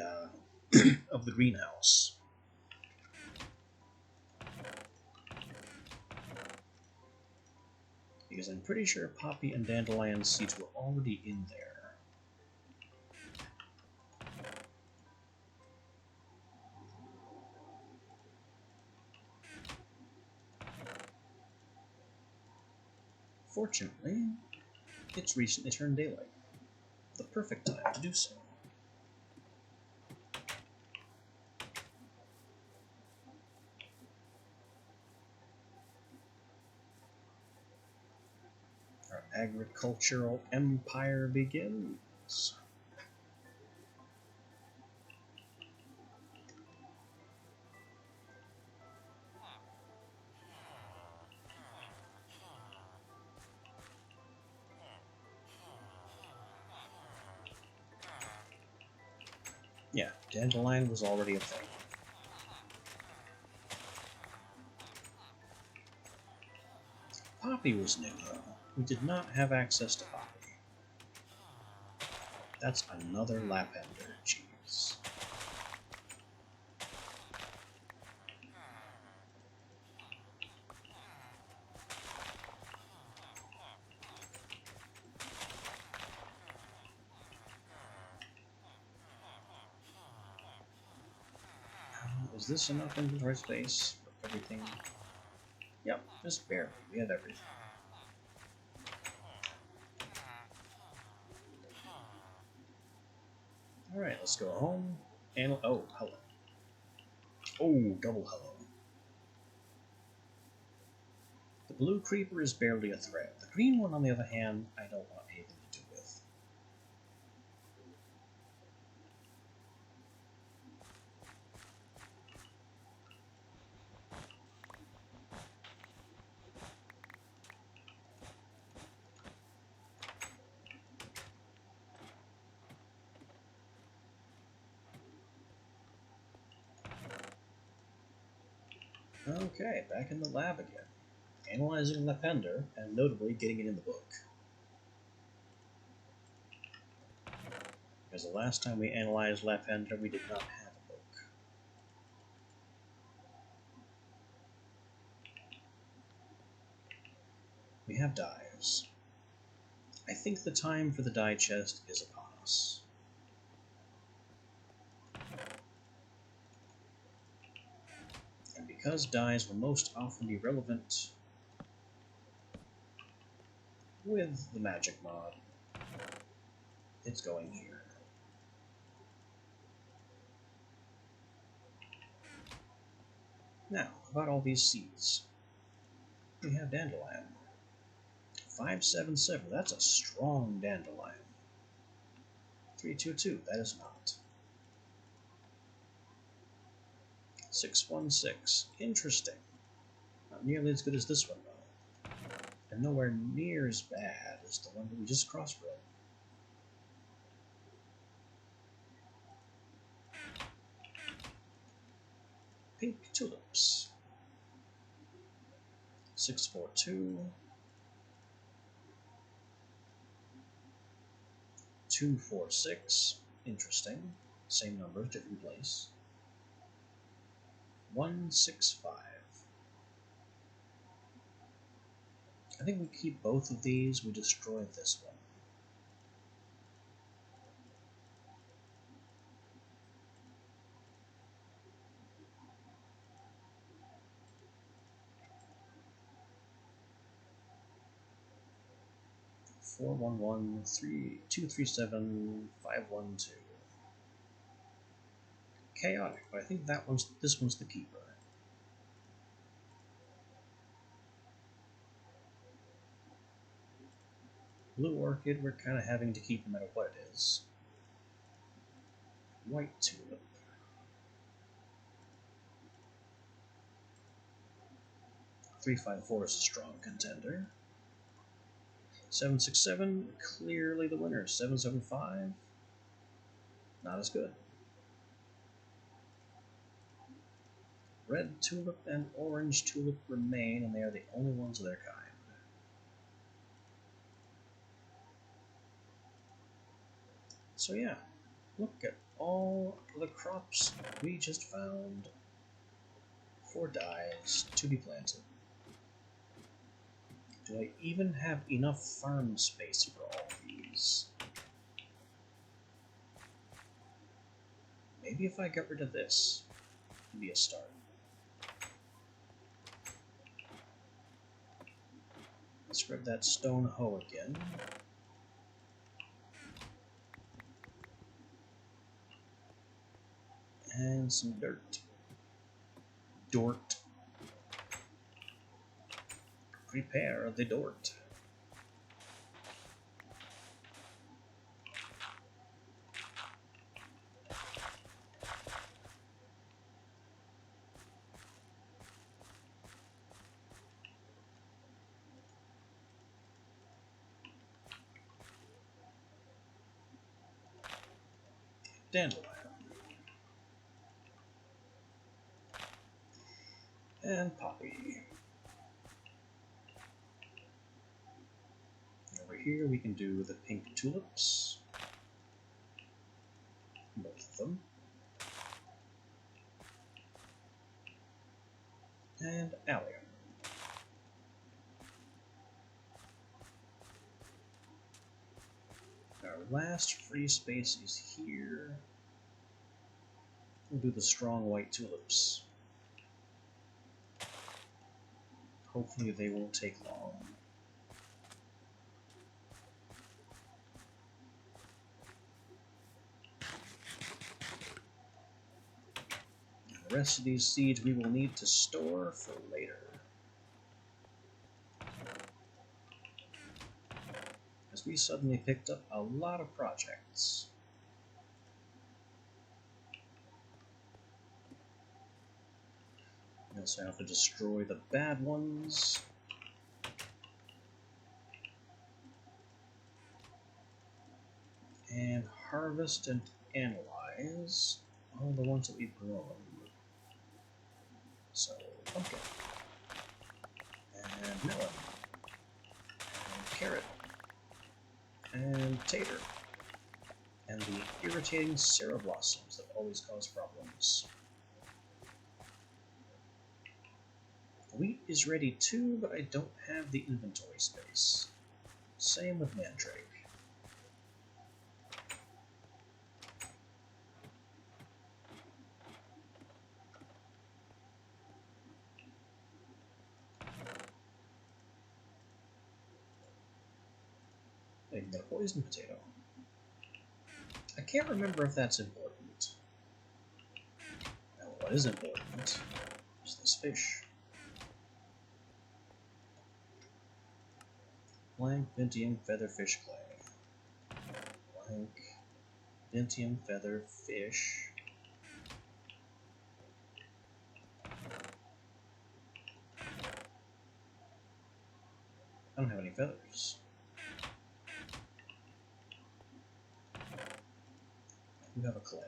of the greenhouse. Because I'm pretty sure poppy and dandelion seeds were already in there. Fortunately, it's recently turned daylight. The perfect time to do so. Our agricultural empire begins. Yeah, dandelion was already a thing. Poppy was new, though. We did not have access to poppy. That's another lapender cheese. Is this enough inventory space for everything? Yep, just barely. We have everything. Alright, let's go home. And oh, hello. Oh, double hello. The blue creeper is barely a threat. The green one, on the other hand, I don't want anything to do with. Okay, back in the lab again. Analyzing Lepender, and notably getting it in the book. Because the last time we analyzed Lepender, we did not have a book. We have dies. I think the time for the die chest is upon us. And because dies will most often be relevant with the magic mod, it's going here. Now, about all these seeds. We have Dandelion. 577, that's a strong Dandelion. 322, that is not. 616, interesting. Not nearly as good as this one, though. And nowhere near as bad as the one that we just crossbred. Pink Tulips. 642. 246. Interesting. Same number, different place. 165. I think we keep both of these. We destroy this one. Four one one 237 512. Chaotic, but I think this one's the keeper. Blue Orchid, we're kind of having to keep no matter what it is. White Tulip. $354 is a strong contender. 767, clearly the winner. 775, not as good. Red Tulip and Orange Tulip remain, and they are the only ones of their kind. So yeah, look at all the crops we just found for dies to be planted. Do I even have enough farm space for all these? Maybe if I got rid of this, it'd be a start. Let's grab that stone hoe again. And some dirt. Dort. Prepare the dort. Dandelion. And poppy. Over here we can do the pink tulips. Both of them. And allium. Our last free space is here. We'll do the strong white tulips. Hopefully they won't take long. The rest of these seeds we will need to store for later. As we suddenly picked up a lot of projects. We also have to destroy the bad ones. And harvest and analyze all the ones that we've grown. So pumpkin, and melon, and carrot, and tater, and the irritating cereblossoms that always cause problems. Wheat is ready too, but I don't have the inventory space. Same with mandrake. I can get a poison potato. I can't remember if that's important. Now, what is important is this fish. Blank Ventium Featherfish Clay. Blank Ventium Featherfish. I don't have any feathers. You have a clay.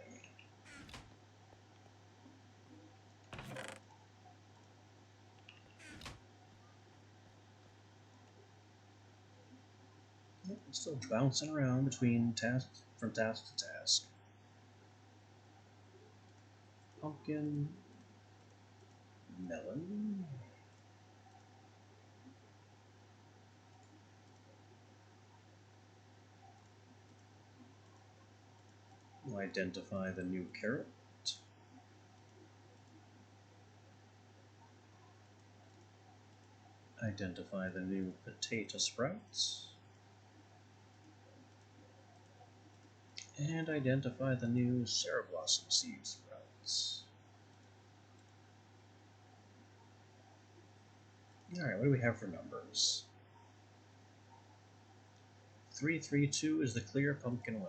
Yep, I'm still bouncing around between from task to task. Pumpkin, melon. We'll identify the new carrot. Identify the new potato sprouts. And identify the new cereblossom seed sprouts. Alright, what do we have for numbers? 332 is the clear pumpkin winner.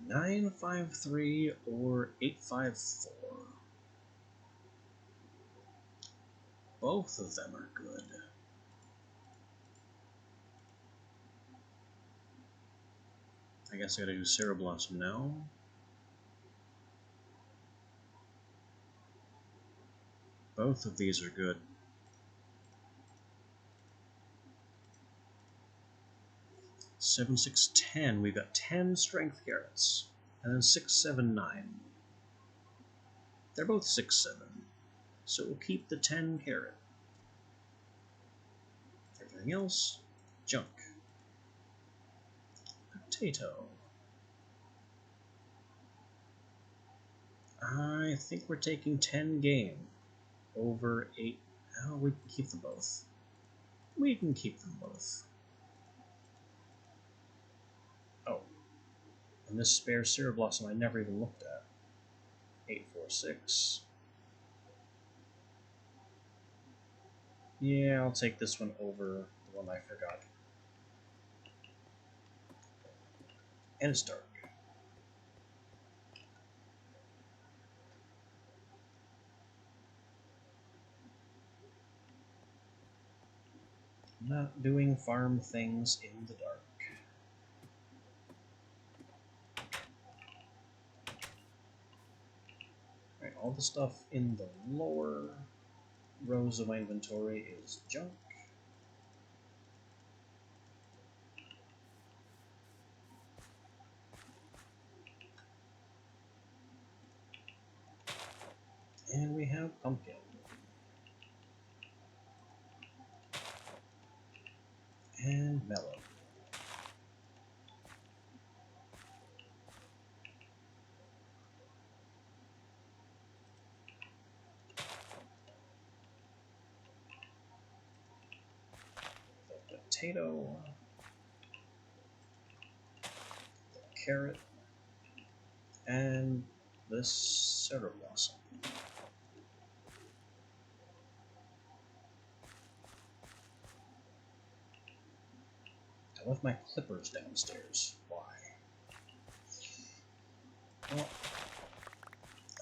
953 or 854. Both of them are good. I guess I gotta do Cereblossom now. Both of these are good. Seven, 6, 10. We've got 10 strength carrots. And then 6, 7, 9. They're both 6, 7. So we'll keep the 10 carrot. Everything else, junk. Potato. I think we're taking 10 game over 8. Oh, we can keep them both. We can keep them both. Oh. And this spare Cereblossom I never even looked at. 846. Yeah, I'll take this one over the one I forgot. And it's dark. Not doing farm things in the dark. Alright, all the stuff in the lower rows of my inventory is junk. And we have pumpkin. And melon. The potato. The carrot. And this Cereblossom. I left my clippers downstairs. Why? Well,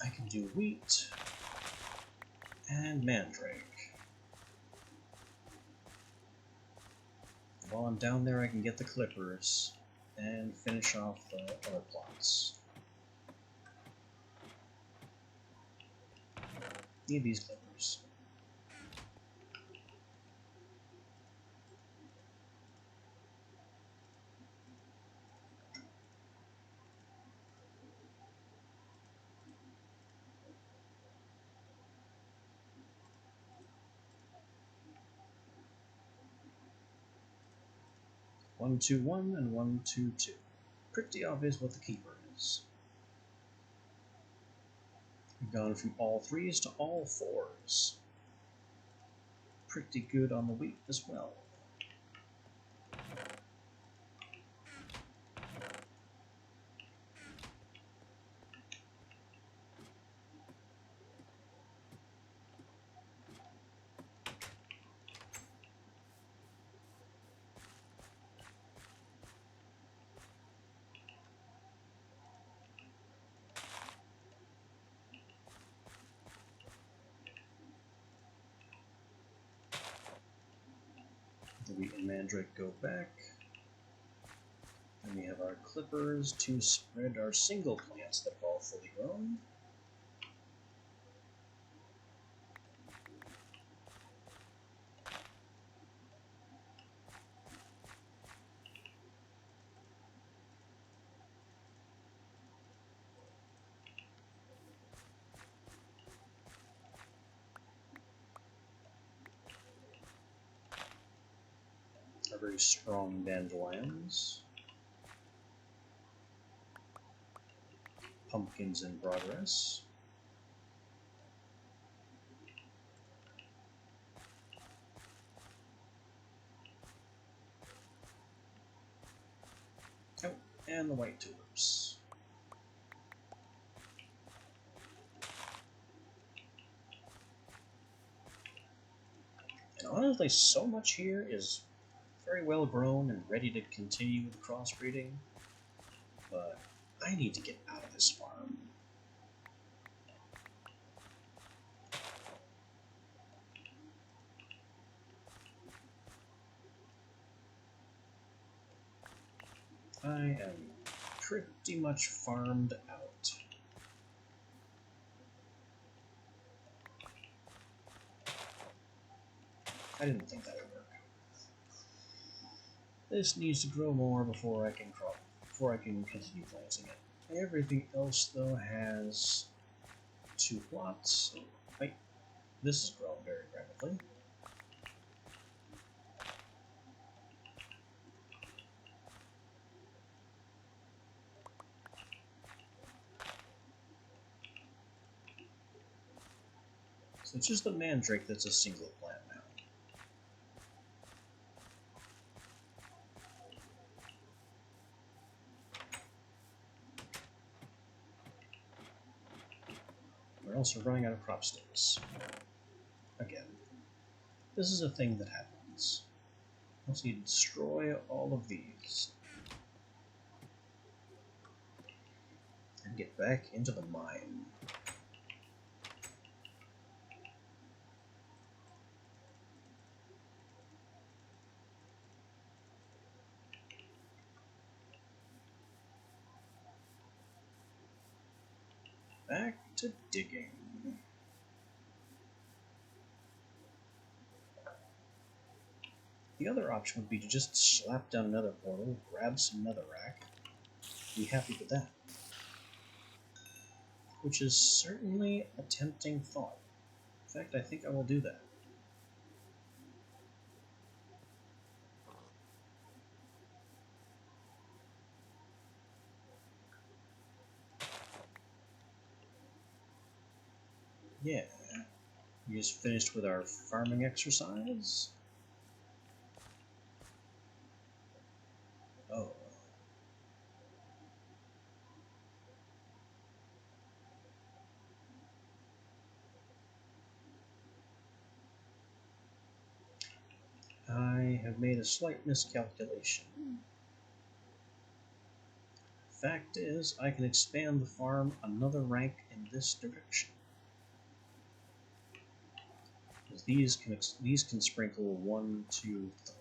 I can do wheat and mandrake. While I'm down there, I can get the clippers and finish off the other plots. Need these clippers. One, two, one, and 1, 2, 2. Pretty obvious what the keeper is. We've gone from all threes to all fours. Pretty good on the wheat as well. The wheat and mandrake go back. And we have our clippers to spread our single plants that are all fully grown. Our very strong dandelions. Pumpkins in progress. Oh, and the white tulips. And honestly, so much here is very well grown and ready to continue with crossbreeding, but I need to get out of this farm. I am pretty much farmed out. I didn't think that would work. This needs to grow more before I can continue planting it. Everything else though has 2 plots. Wait, this is growing very rapidly. So it's just the mandrake that's a single plant now. We're also running out of crop stakes. Again, this is a thing that happens. Also, you destroy all of these. And get back into the mine. Back to digging. The other option would be to just slap down another portal, grab some netherrack, be happy with that. Which is certainly a tempting thought. In fact, I think I will do that. Yeah. We just finished with our farming exercise. Oh. I have made a slight miscalculation. Fact is, I can expand the farm another rank in this direction. Because these can sprinkle 1, 2, 3.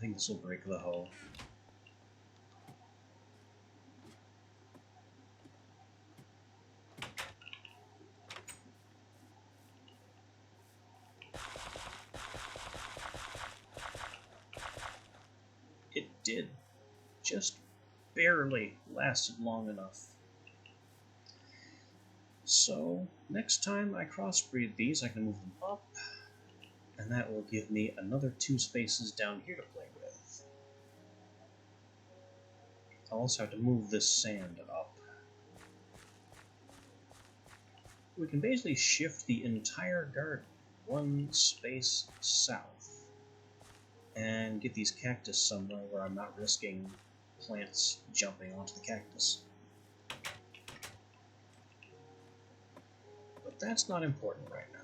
think this will break the hull. It did. Just barely lasted long enough. So, next time I crossbreed these, I can move them up, and that will give me another 2 spaces down here to play with. I'll also have to move this sand up. We can basically shift the entire garden 1 space south and get these cactus somewhere where I'm not risking plants jumping onto the cactus. But that's not important right now.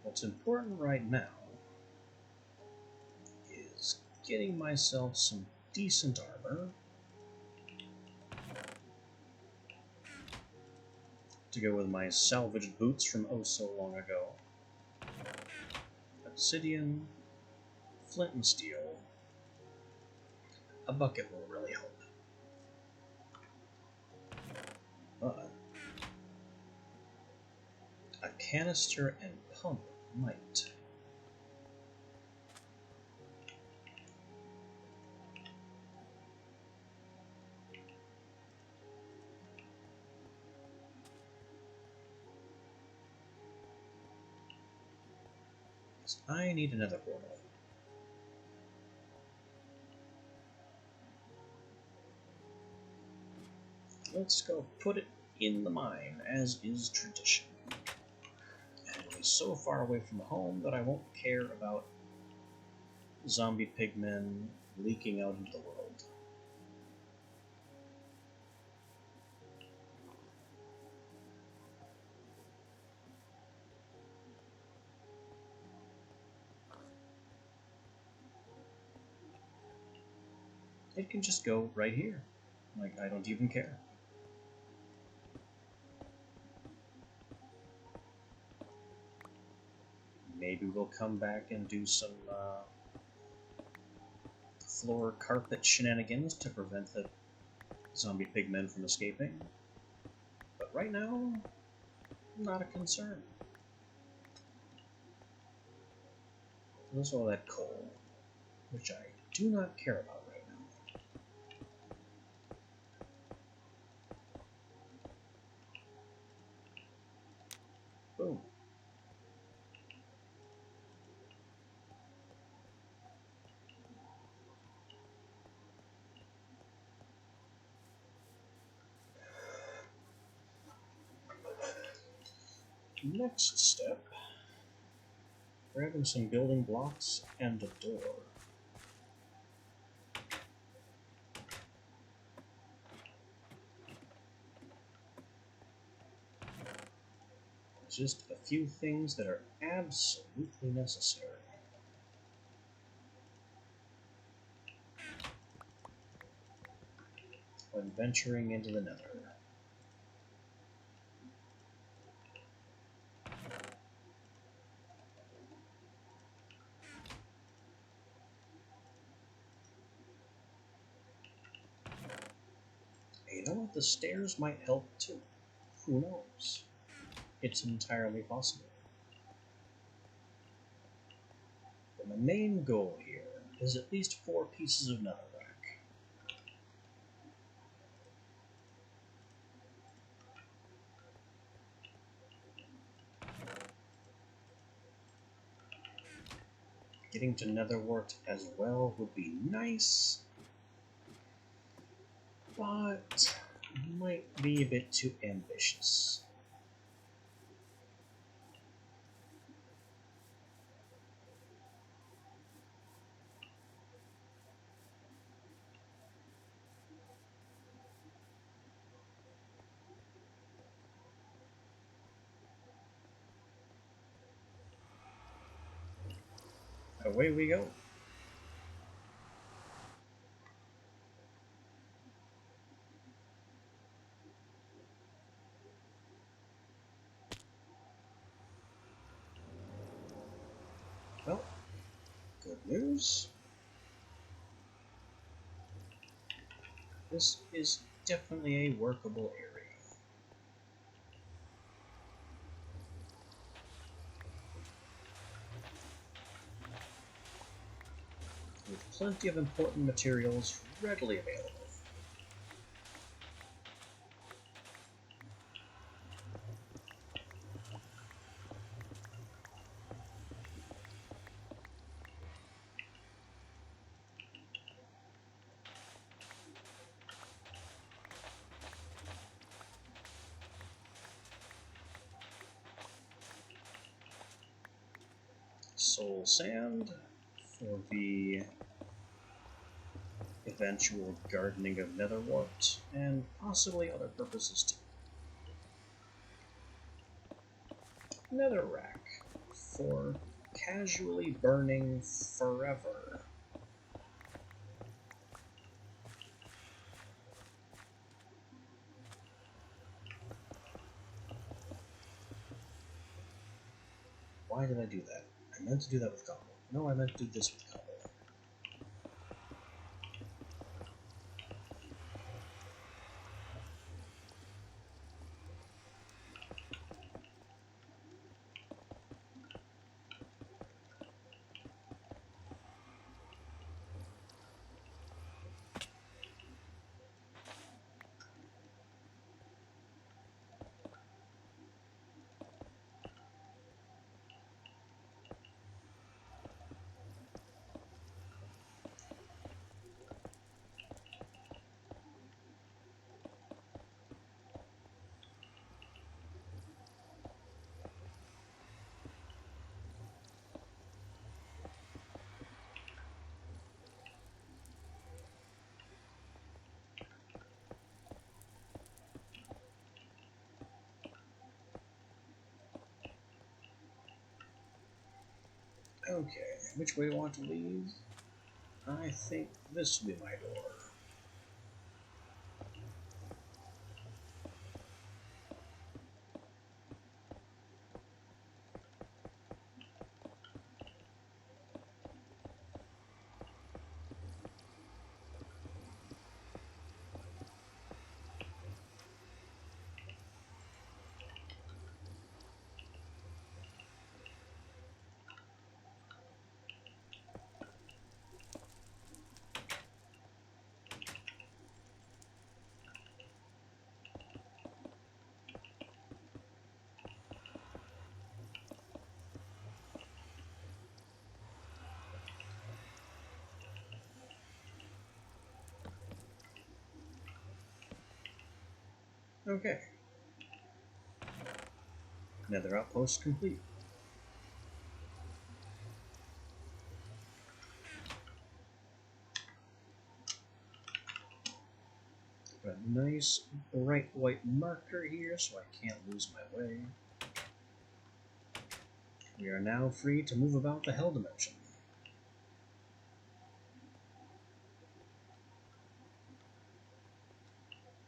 What's important right now is getting myself some decent armor to go with my salvaged boots from oh so long ago. Obsidian, flint and steel. A bucket will really help. But a canister and pump might. I need another portal. Let's go put it in the mine, as is tradition. And it'll be so far away from home that I won't care about zombie pigmen leaking out into the world. It can just go right here. Like, I don't even care. Maybe we'll come back and do some floor carpet shenanigans to prevent the zombie pigmen from escaping. But right now, not a concern. There's all that coal, which I do not care about right now. Boom. Next step, grabbing some building blocks and a door. Just a few things that are absolutely necessary. When venturing into the Nether. You know what? The stairs might help too. Who knows? It's entirely possible. But my main goal here is at least 4 pieces of netherrack. Getting to netherwort as well would be nice, but might be a bit too ambitious. away we go. Well, good news. This is definitely a workable area. With plenty of important materials readily available. Soul sand for the eventual gardening of netherwort, and possibly other purposes too. Netherrack for casually burning forever. Why did I do that? I meant to do that with cobble. No, I meant to do this with cobble. Okay, which way do I want to leave? I think this will be my door. Okay. Nether outpost complete. Got a nice bright white marker here so I can't lose my way. We are now free to move about the Hell Dimension.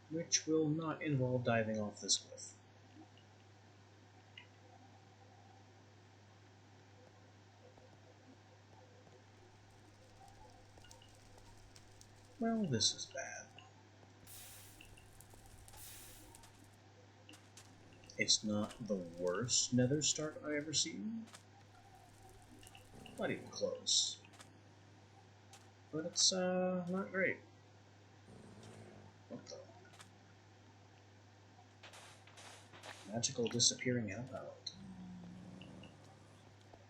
Which will not involve diving off this cliff. Well, this is bad. It's not the worst nether start I ever seen. Not even close. But it's, not great. What the? Magical disappearing hellhound.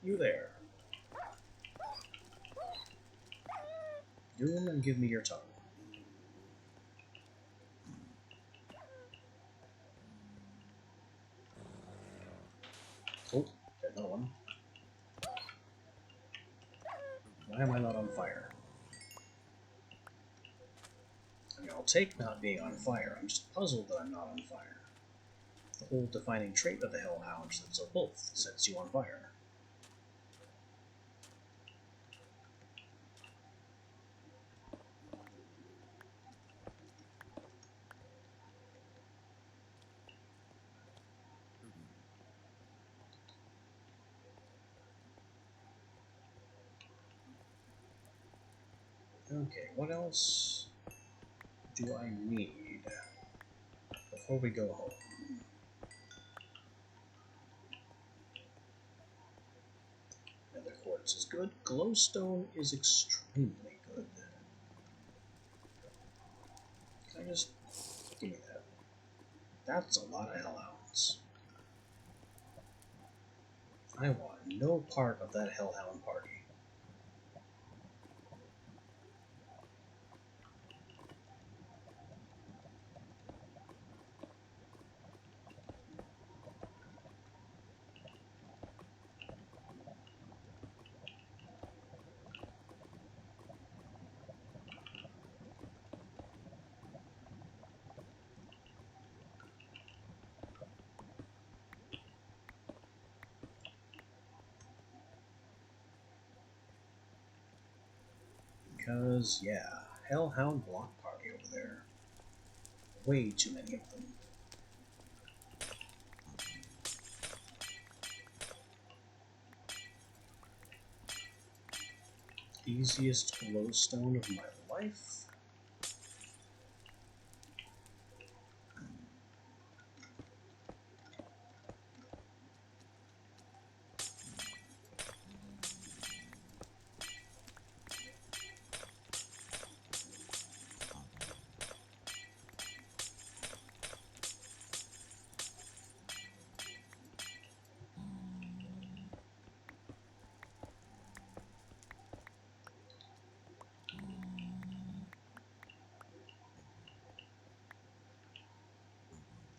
You there. Doom and give me your tongue. Oh, there's another one. Why am I not on fire? I mean, I'll take not being on fire. I'm just puzzled that I'm not on fire. The whole defining trait of the Hellhound is that both sets you on fire. Okay, what else do I need before we go home? Nether quartz is good. Glowstone is extremely good. Can I just give me that? That's a lot of hellhounds. I want no part of that hellhound party. Because, yeah, hellhound block party over there. Way too many of them. Easiest glowstone of my life.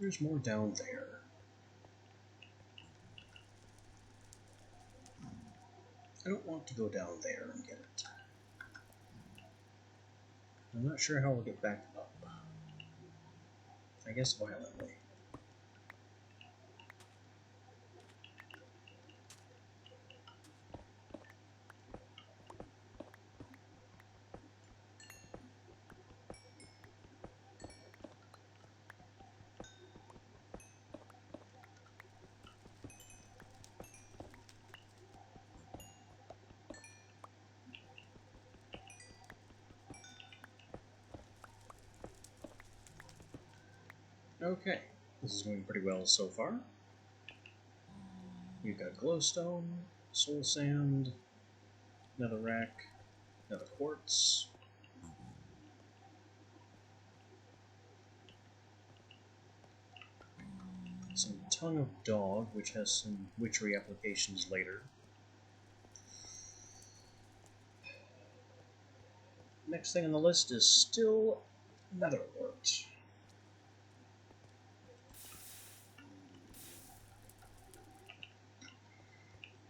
There's more down there. I don't want to go down there and get it. I'm not sure how we'll get back up. I guess violently. Okay, this is going pretty well so far. We've got glowstone, soul sand, netherrack, nether quartz. Some tongue of dog, which has some witchery applications later. Next thing on the list is still netherwort.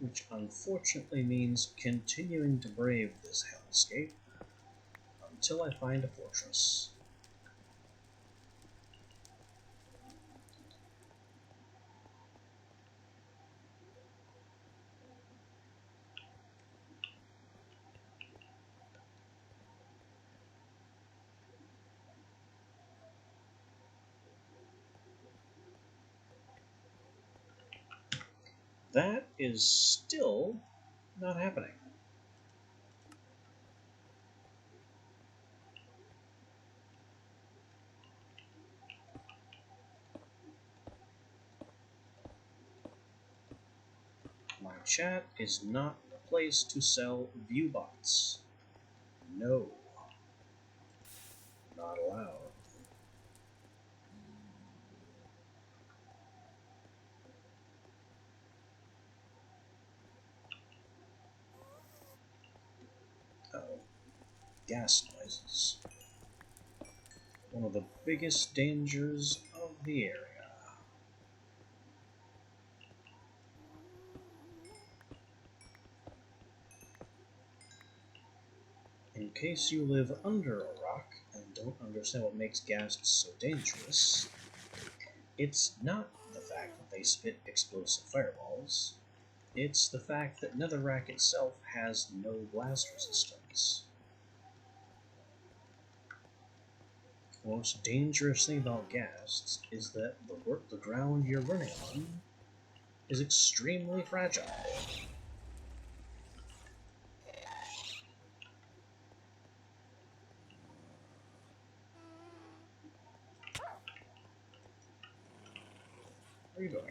Which unfortunately means continuing to brave this hellscape until I find a fortress. That is still not happening. My chat is not a place to sell viewbots. No. Not allowed. Uh-oh. Gas noises. One of the biggest dangers of the area. In case you live under a rock and don't understand what makes ghasts so dangerous, it's not the fact that they spit explosive fireballs, it's the fact that netherrack itself has no blast resistance. The most dangerous thing about ghasts is that the ground you're running on is extremely fragile. are you going?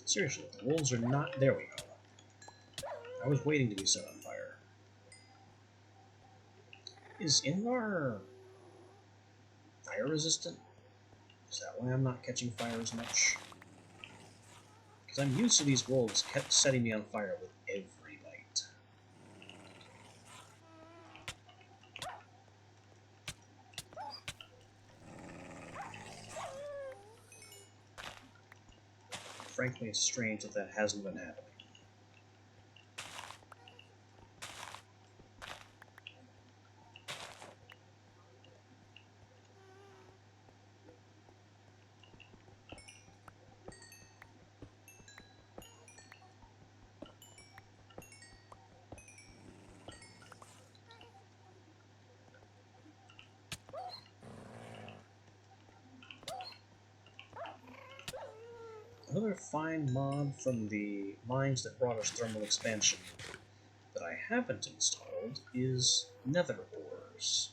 Seriously, the wolves are not... There we go. I was waiting to be set on fire. Is Invar fire resistant? Is that why I'm not catching fire as much? Because I'm used to these wolves kept setting me on fire with every bite. Frankly, it's strange that that hasn't been happening. Another fine mod from the mines that brought us thermal expansion that I haven't installed is nether ores.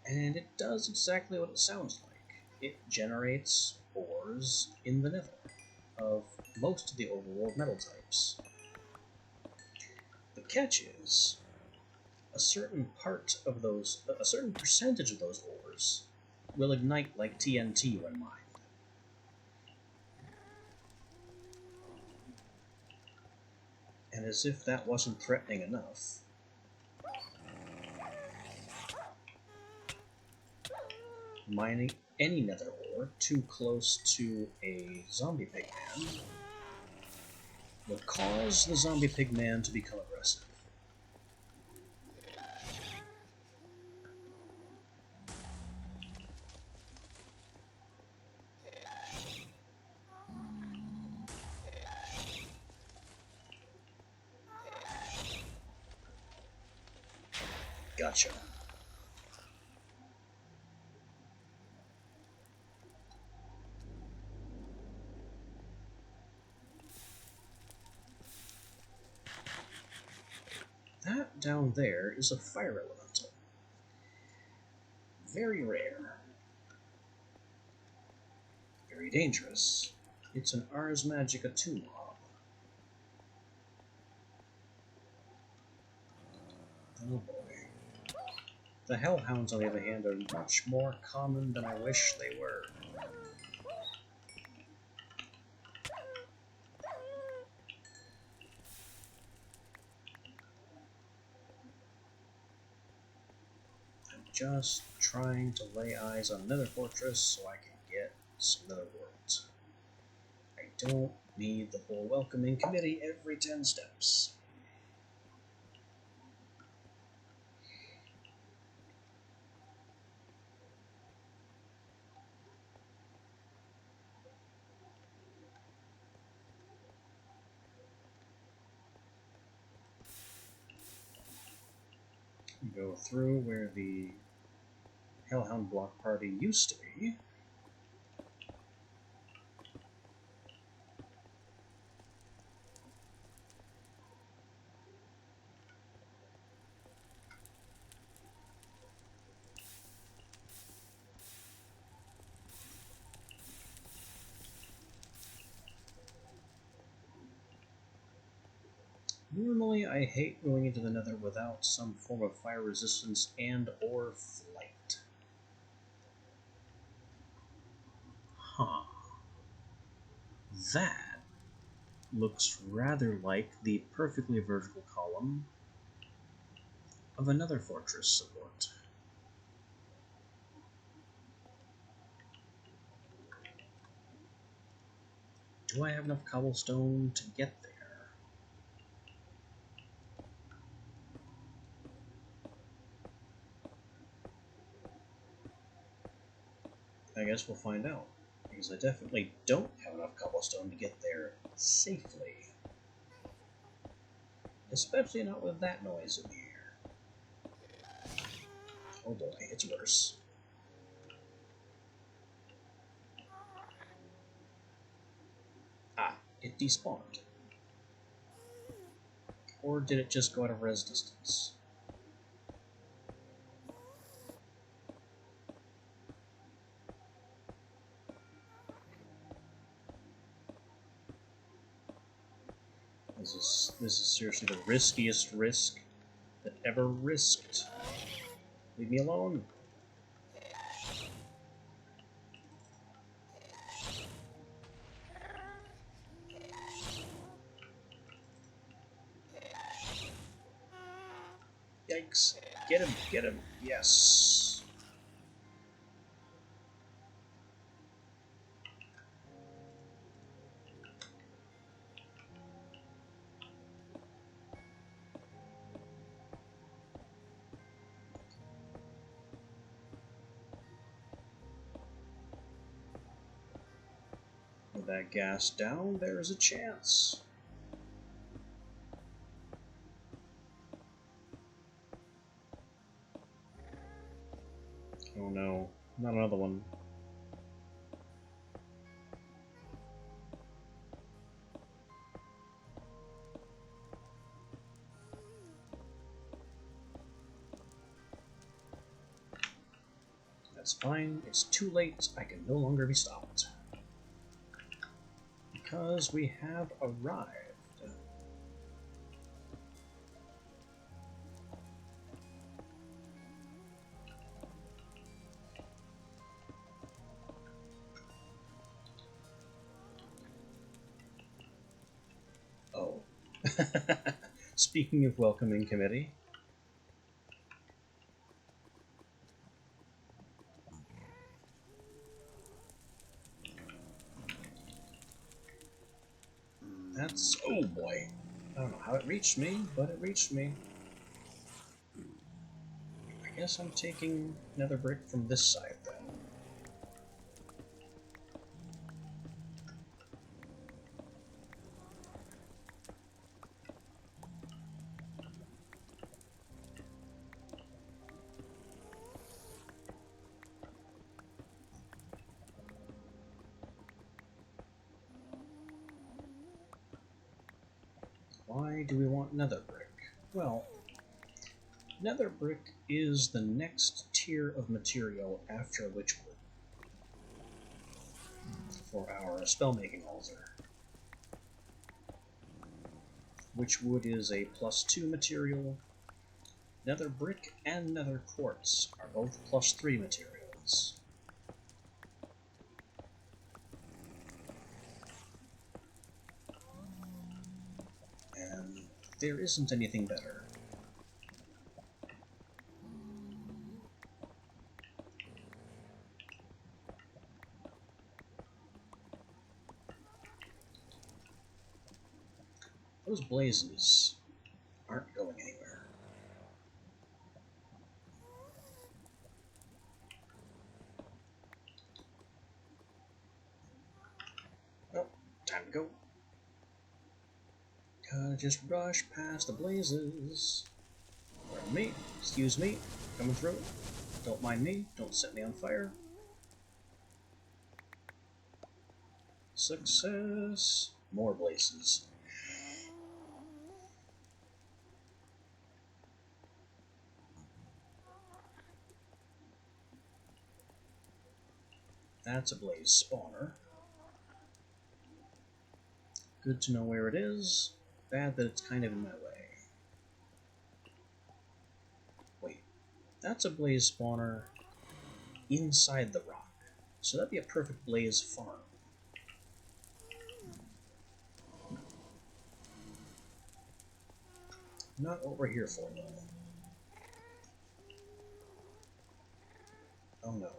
And it does exactly what it sounds like. It generates ores in the nether of most of the overworld metal types. The catch is, a certain percentage of those ores will ignite like TNT when mined. And as if that wasn't threatening enough, mining any nether ore too close to a zombie pigman will cause the zombie pigman to become aggressive. Gotcha. That down there is a fire elemental. Very rare. Very dangerous. It's an Ars Magica 2 mob. Oh boy. The Hellhounds, on the other hand, are much more common than I wish they were. I'm just trying to lay eyes on Nether Fortress so I can get some Nether Worlds. I don't need the whole welcoming committee every 10 steps. Go through where the Hellhound block party used to be. Normally, I hate going into the Nether without some form of fire resistance and or flight. Huh. That looks rather like the perfectly vertical column of another fortress support. Do I have enough cobblestone to get there? I guess we'll find out, because I definitely don't have enough cobblestone to get there safely. Especially not with that noise in the air. Oh boy, it's worse. Ah, it despawned. Or did it just go out of res distance? This is seriously the riskiest risk that ever risked. Leave me alone. Yikes. Get him, get him. Yes. With that gas down, there is a chance. Oh no, not another one. That's fine, it's too late, I can no longer be stopped. Because we have arrived. Oh. Speaking of welcoming committee. That's... oh boy. I don't know how it reached me, but it reached me. I guess I'm taking another brick from this side then. Why do we want nether brick? Well, nether brick is the next tier of material after witchwood for our spellmaking altar. Witchwood is a +2 material. Nether brick and nether quartz are both +3 materials. And there isn't anything better. Those blazes aren't going anywhere. Well, time to go. Gotta just rush past the blazes. Pardon me, excuse me, coming through. Don't mind me, don't set me on fire. Success! More blazes. That's a blaze spawner. Good to know where it is. Bad that it's kind of in my way. Wait, that's a blaze spawner inside the rock. So that'd be a perfect blaze farm. Not what we're here for, though. Oh no.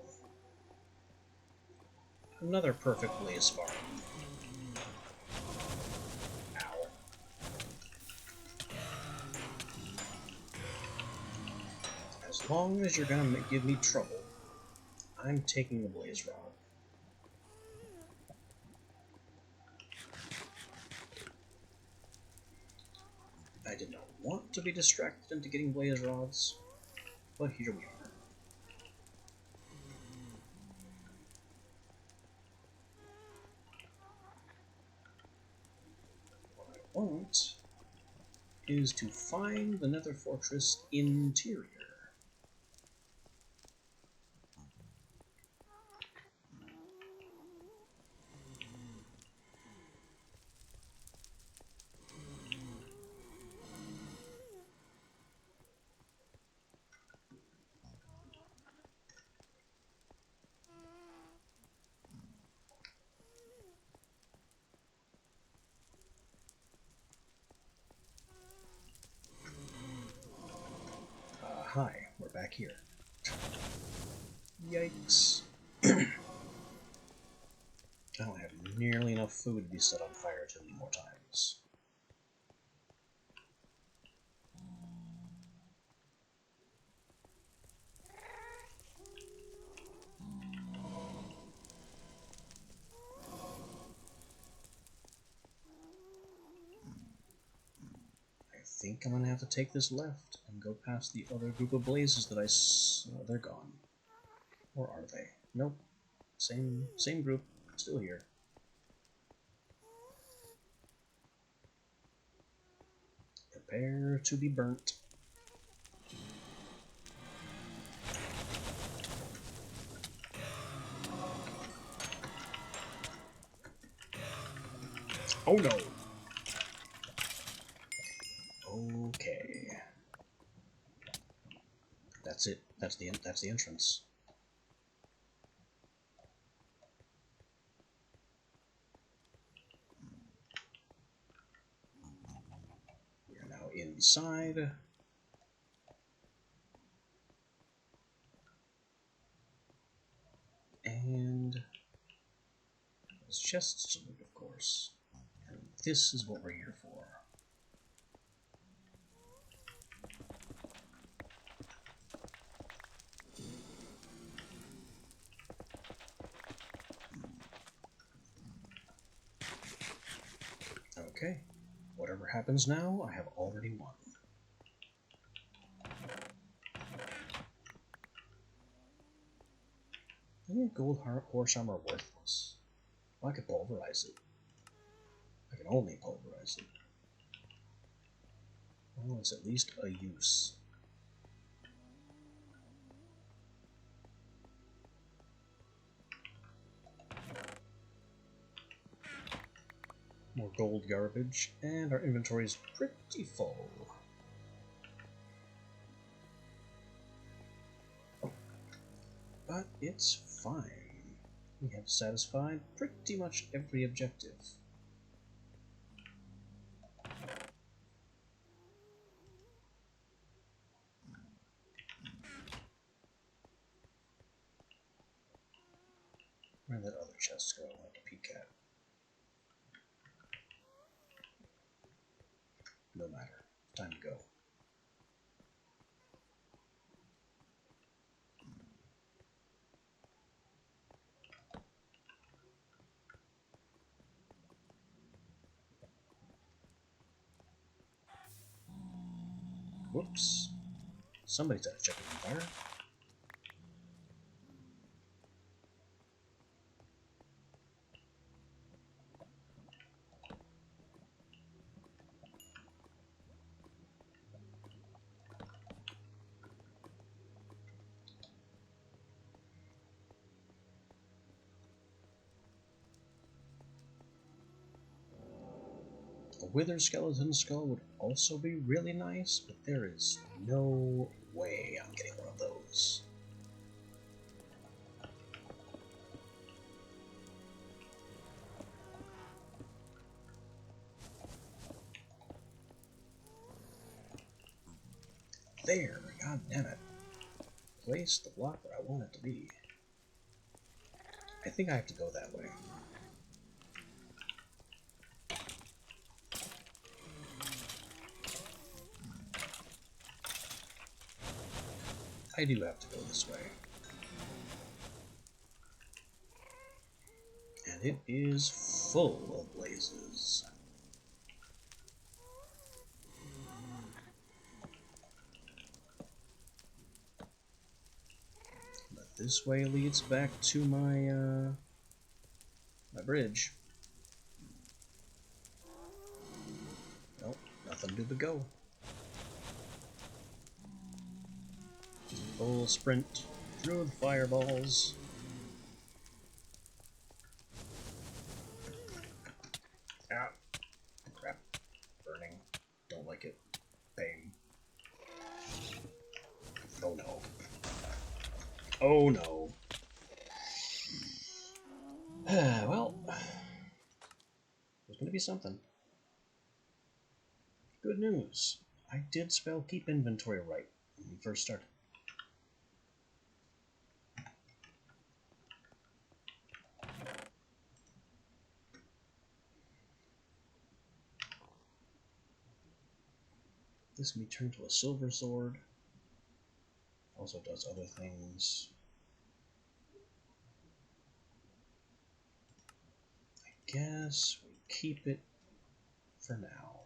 Another perfect blaze farm. Ow. As long as you're gonna give me trouble, I'm taking the blaze rod. I did not want to be distracted into getting blaze rods, but here we are. What I want is to find the Nether Fortress interior. we're back here. Yikes. I don't have nearly enough food to be set on fire too many more times. I think I'm gonna have to take this left and go past the other group of blazes that I saw. They're gone. Or are they? Nope. Same group. Still here. Prepare to be burnt. Oh no! Okay. That's it. That's the entrance. We are now inside. And there's chests to loot, of course. And this is what we're here for. Okay. Whatever happens now, I have already won. I think gold horse armor worthless. Well, I could pulverize it. I can only pulverize it. Well, it's at least a use. More gold garbage, and our inventory is pretty full. But it's fine. We have satisfied pretty much every objective. Where did that other chest go? I want to peek at. No matter. Time to go. Whoops. Somebody's had a check on fire. A wither skeleton skull would also be really nice, but there is no way I'm getting one of those. There, god damn it. Place the block where I want it to be. I think I have to go that way. I do have to go this way. And it is full of blazes. But this way leads back to my, my bridge. Nope, nothing to do but go. Full sprint through the fireballs. Ah, crap. Burning. Don't like it. Pain. Oh no. Oh no. Well, there's gonna be something. Good news. I did spell keep inventory right when we first started. This can be turned to a silver sword. Also does other things. I guess we keep it for now.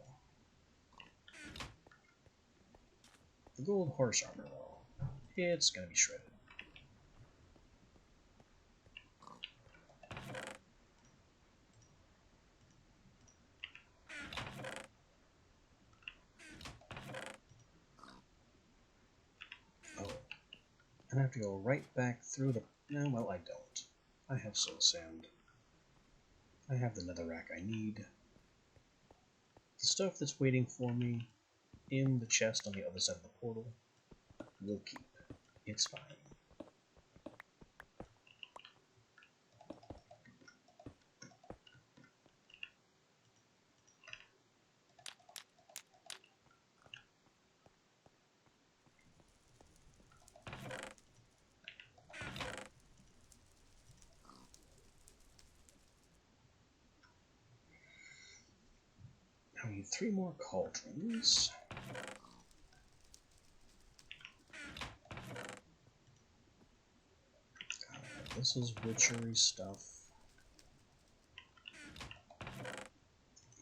The gold horse armor, though, it's gonna be shredded. Oh, and I have to go right back through the... No, well, I don't. I have soul sand. I have the netherrack I need. The stuff that's waiting for me in the chest on the other side of the portal will keep. It's fine. Now we need 3 more cauldrons. This is witchery stuff.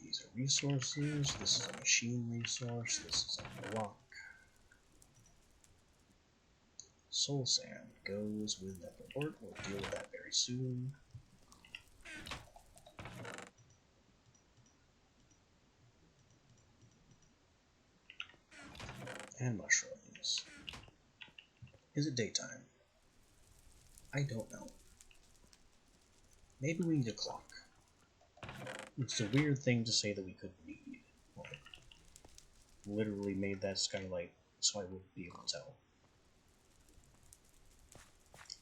These are resources. This is a machine resource. This is a block. Soul sand goes with Netherport. We'll deal with that very soon. And mushrooms. Is it daytime? I don't know. Maybe we need a clock. It's a weird thing to say that we could need. Well, literally made that skylight so I would be able to tell.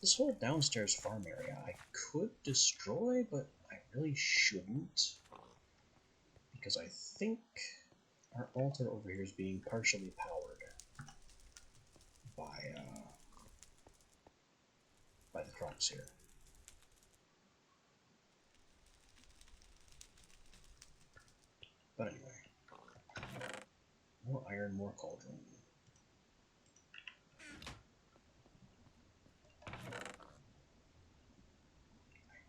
This whole downstairs farm area I could destroy, but I really shouldn't. Because I think our altar over here is being partially powered by the crops here. But anyway, more iron, more cauldron. I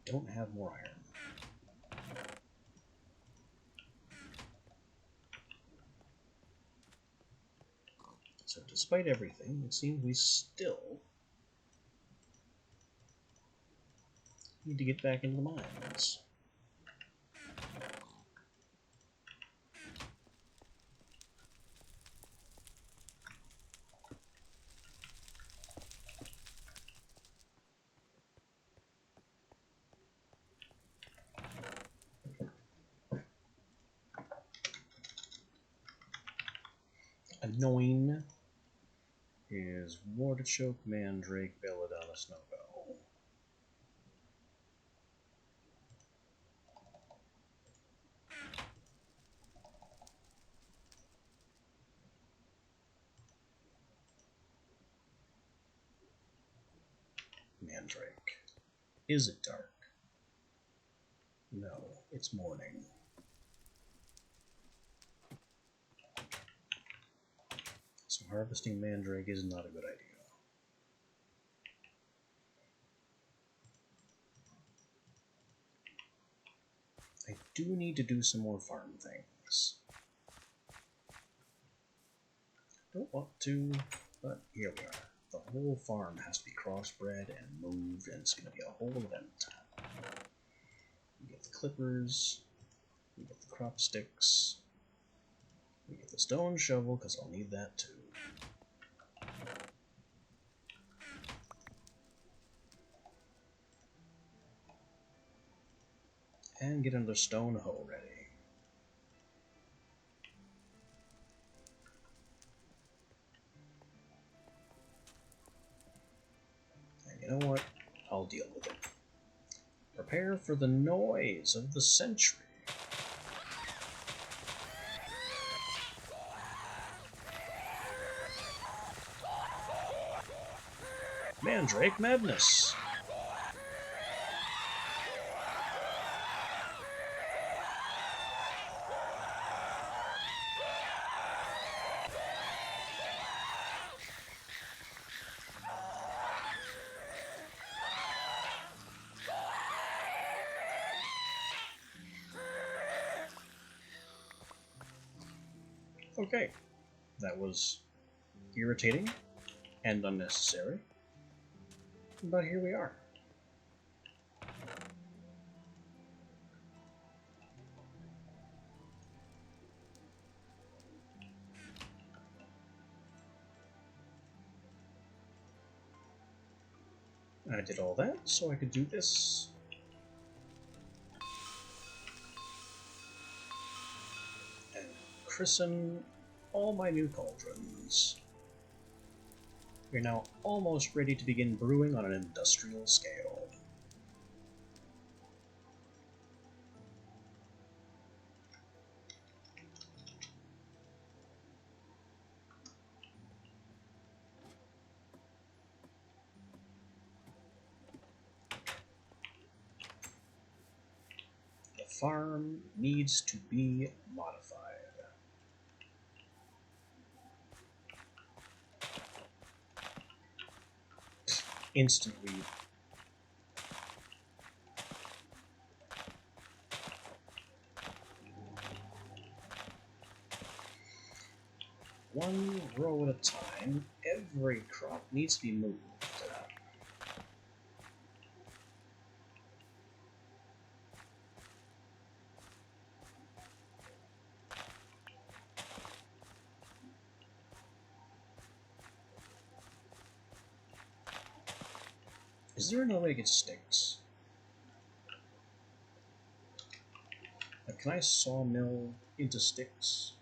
don't have more iron. So despite everything, it seems we still need to get back into the mines. Annoying is Wartichoke, Mandrake, Belladonna, Snowbell. Mandrake. Is it dark? No, it's morning. So harvesting Mandrake is not a good idea. I do need to do some more farm things. Don't want to, but here we are. The whole farm has to be crossbred and moved, and it's going to be a whole event. We get the clippers, we get the crop sticks, we get the stone shovel, because I'll need that too. And get another stone hoe ready. And you know what? I'll deal with it. Prepare for the noise of the century. Mandrake Madness! Okay, that was irritating and unnecessary, but here we are. I did all that so I could do this. And christen all my new cauldrons. We're now almost ready to begin brewing on an industrial scale. The farm needs to be modified. Instantly. One row at a time, every crop needs to be moved. Is there another way to get sticks? Like, can I sawmill into sticks?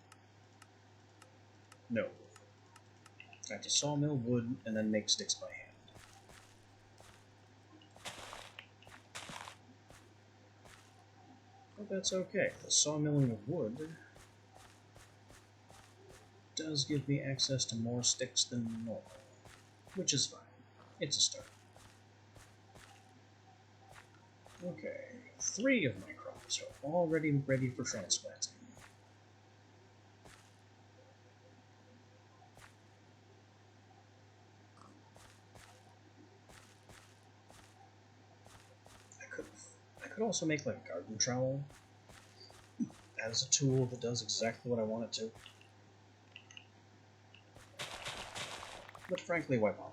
No. I have to sawmill wood and then make sticks by hand. But that's okay. The sawmilling of wood does give me access to more sticks than normal, which is fine. It's a start. Okay, 3 of my crops are already ready for transplanting. I could also make like a garden trowel. That is a tool that does exactly what I want it to. But frankly, why bother?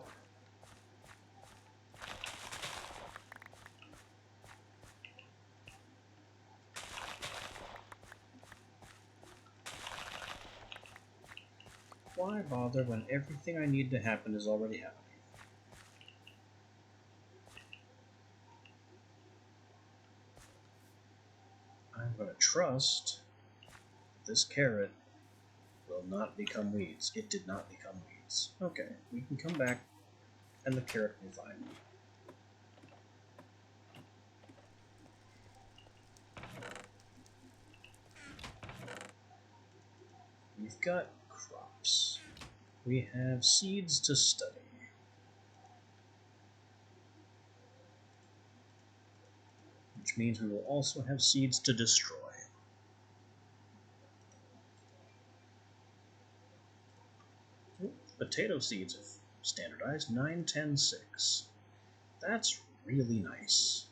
Why bother when everything I need to happen is already happening? I'm going to trust this carrot will not become weeds. It did not become weeds. Okay, we can come back and the carrot will be fine. We've got crops. We have seeds to study. Which means we will also have seeds to destroy. Potato seeds have standardized 9, 10, 6. That's really nice.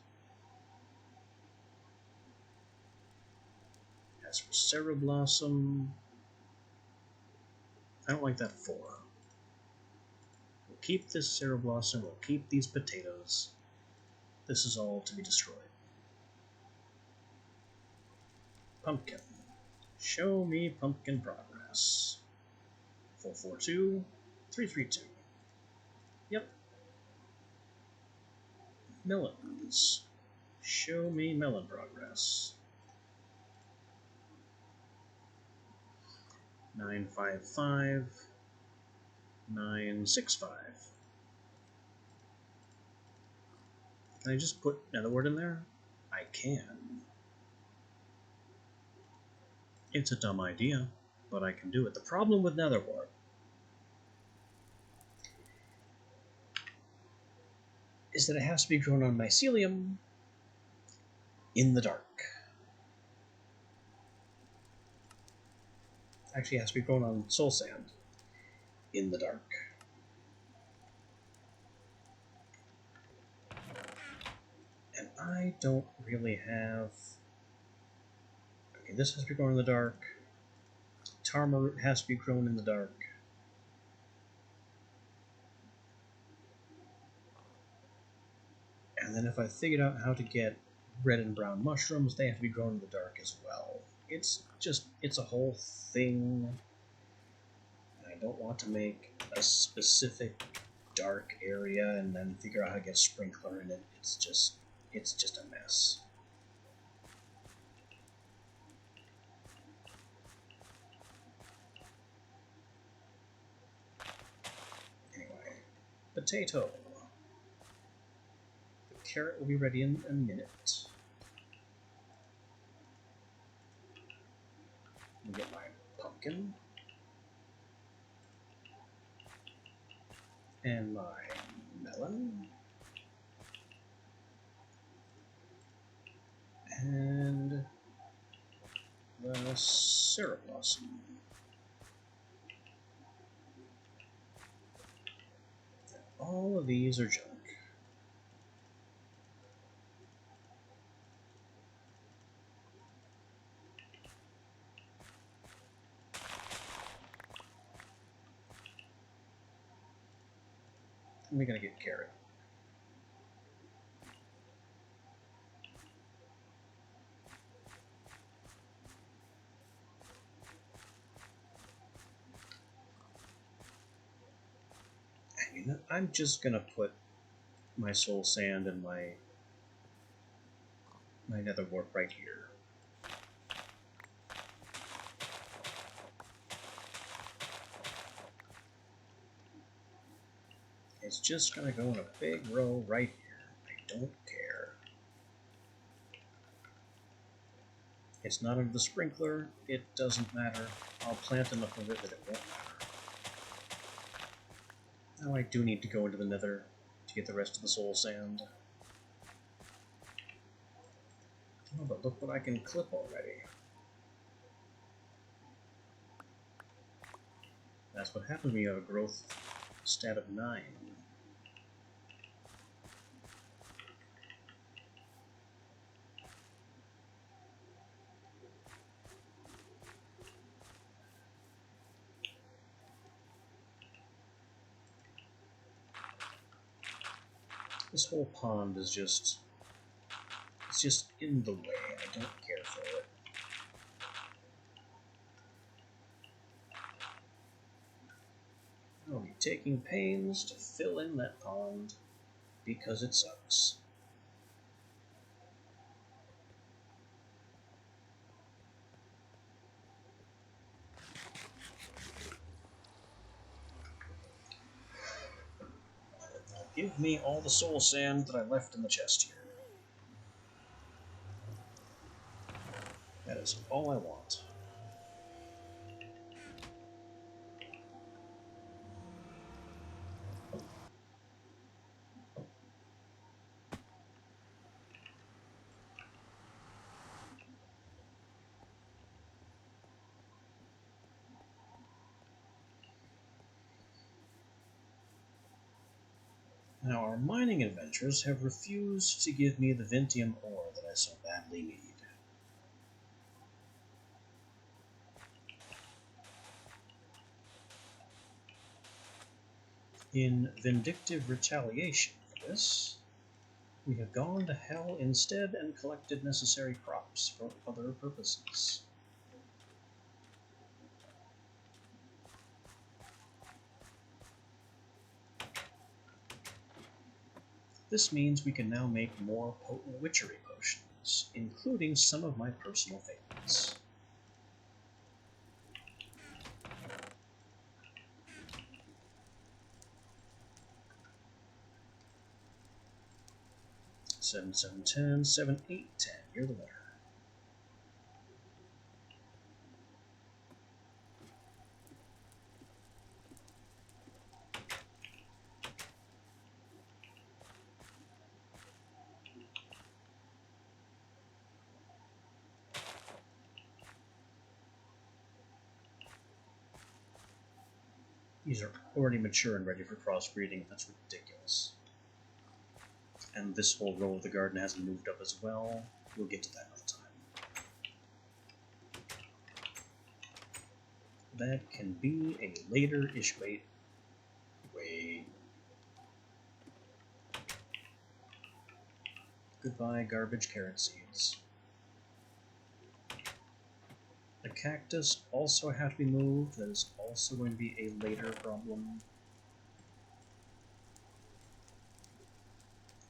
As for Cereblossom, I don't like that 4. We'll keep this Cereblossom, we'll keep these potatoes. This is all to be destroyed. Pumpkin. Show me pumpkin progress. 442, 332. Yep. Melons. Show me melon progress. 955, 965. Can I just put another word in there? I can. It's a dumb idea, but I can do it. The problem with netherwort is that it has to be grown on mycelium in the dark. Actually, it has to be grown on soul sand in the dark. And I don't really have... Okay, this has to be grown in the dark. Tarma root has to be grown in the dark. And then if I figured out how to get red and brown mushrooms, they have to be grown in the dark as well. It's a whole thing. I don't want to make a specific dark area and then figure out how to get a sprinkler in it. It's just a mess. Anyway, potato. The carrot will be ready in a minute. I'll get my pumpkin. And my melon. And the syrup blossom. All of these are junk. We're gonna get carrot. And you know, I'm just gonna put my soul sand and my nether wart right here. It's just gonna go in a big row right here. I don't care. It's not under the sprinkler. It doesn't matter. I'll plant enough of it that it won't matter. Now I do need to go into the nether to get the rest of the soul sand. Oh, but look what I can clip already. That's what happens when you have a growth stat of 9. This whole pond is just... it's just in the way. I don't care for it. I'll be taking pains to fill in that pond because it sucks. Give me all the soul sand that I left in the chest here. That is all I want. Now, our mining adventures have refused to give me the Vintium ore that I so badly need. In vindictive retaliation for this, we have gone to hell instead and collected necessary crops for other purposes. This means we can now make more potent witchery potions, including some of my personal favorites. Seven, 7, 10, 7, 8, 10. You're the winner. These are already mature and ready for crossbreeding. That's ridiculous. And this whole row of the garden hasn't moved up as well. We'll get to that another time. that can be a later issue. Wait. Goodbye, garbage carrot seeds. The cactus also have to be moved. That is also going to be a later problem.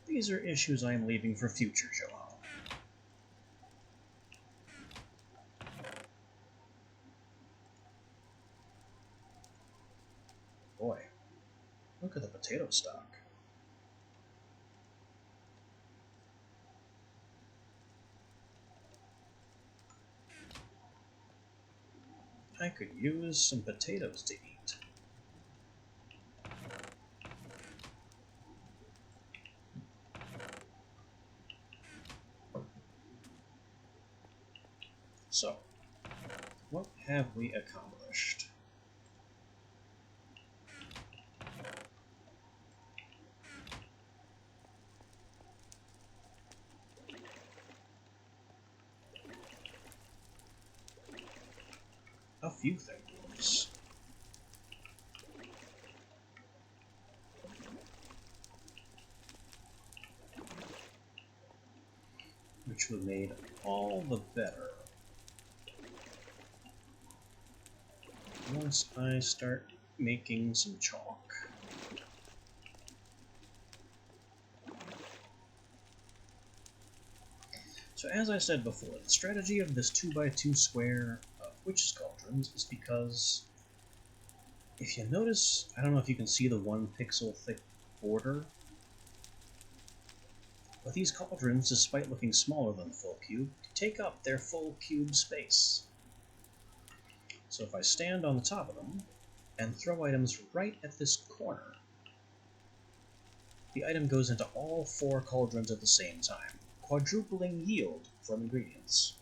These are issues I am leaving for future Joao. Boy, look at the potato stock. I could use some potatoes to eat. So, what have we accomplished? A few things. Which would have made all the better once I start making some chalk. So as I said before, the strategy of this 2x2 square of Witch's Cauldrons is because if you notice, I don't know if you can see the 1 pixel thick border, but these cauldrons, despite looking smaller than the full cube, take up their full cube space. So if I stand on the top of them and throw items right at this corner, the item goes into all 4 cauldrons at the same time, quadrupling yield from ingredients.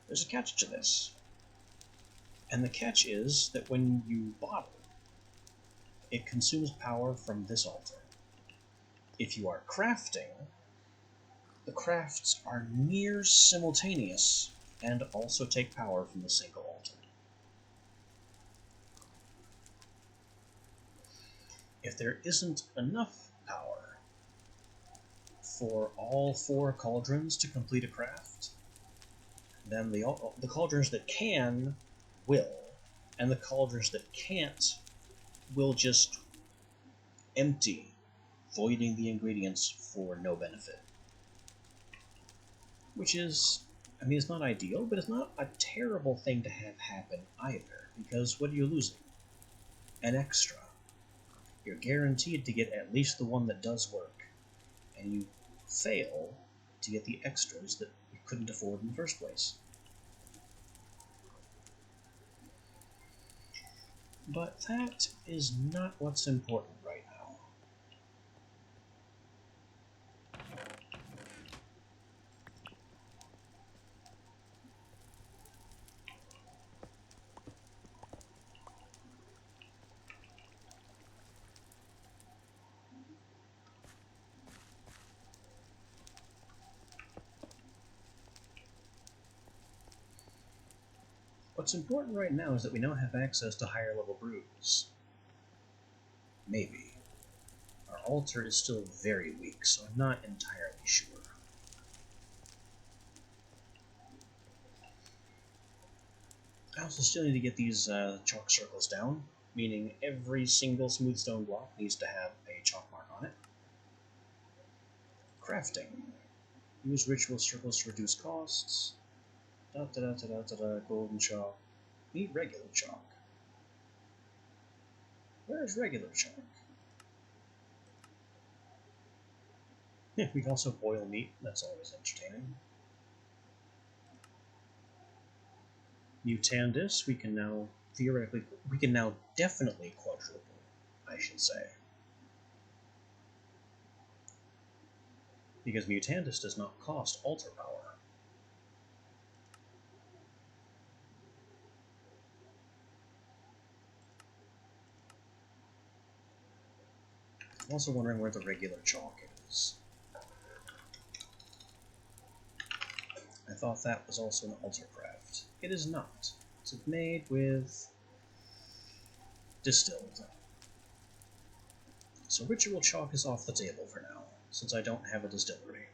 There's a catch to this, and the catch is that when you bottle, it consumes power from this altar. If you are crafting, the crafts are near simultaneous and also take power from the single altar. If there isn't enough power for all 4 cauldrons to complete a craft, then the cauldrons that can will, and the cauldrons that can't will just empty, voiding the ingredients for no benefit. Which is, I mean, it's not ideal, but it's not a terrible thing to have happen either, because what are you losing? An extra. You're guaranteed to get at least the one that does work, and you fail to get the extras that you couldn't afford in the first place. But that is not what's important right now. What's important right now is that we now have access to higher level brews. Maybe. Our altar is still very weak, so I'm not entirely sure. I also still need to get these chalk circles down, meaning every single smooth stone block needs to have a chalk mark on it. Crafting. Use ritual circles to reduce costs. Golden chalk. Need regular chalk. Where is regular chalk? We can also boil meat. That's always entertaining. Mutandis, we can now definitely quadruple, I should say. Because Mutandis does not cost altar power. I'm also wondering where the regular chalk is. I thought that was also an altar craft. It is not. It's made with distilled. So ritual chalk is off the table for now, since I don't have a distillery.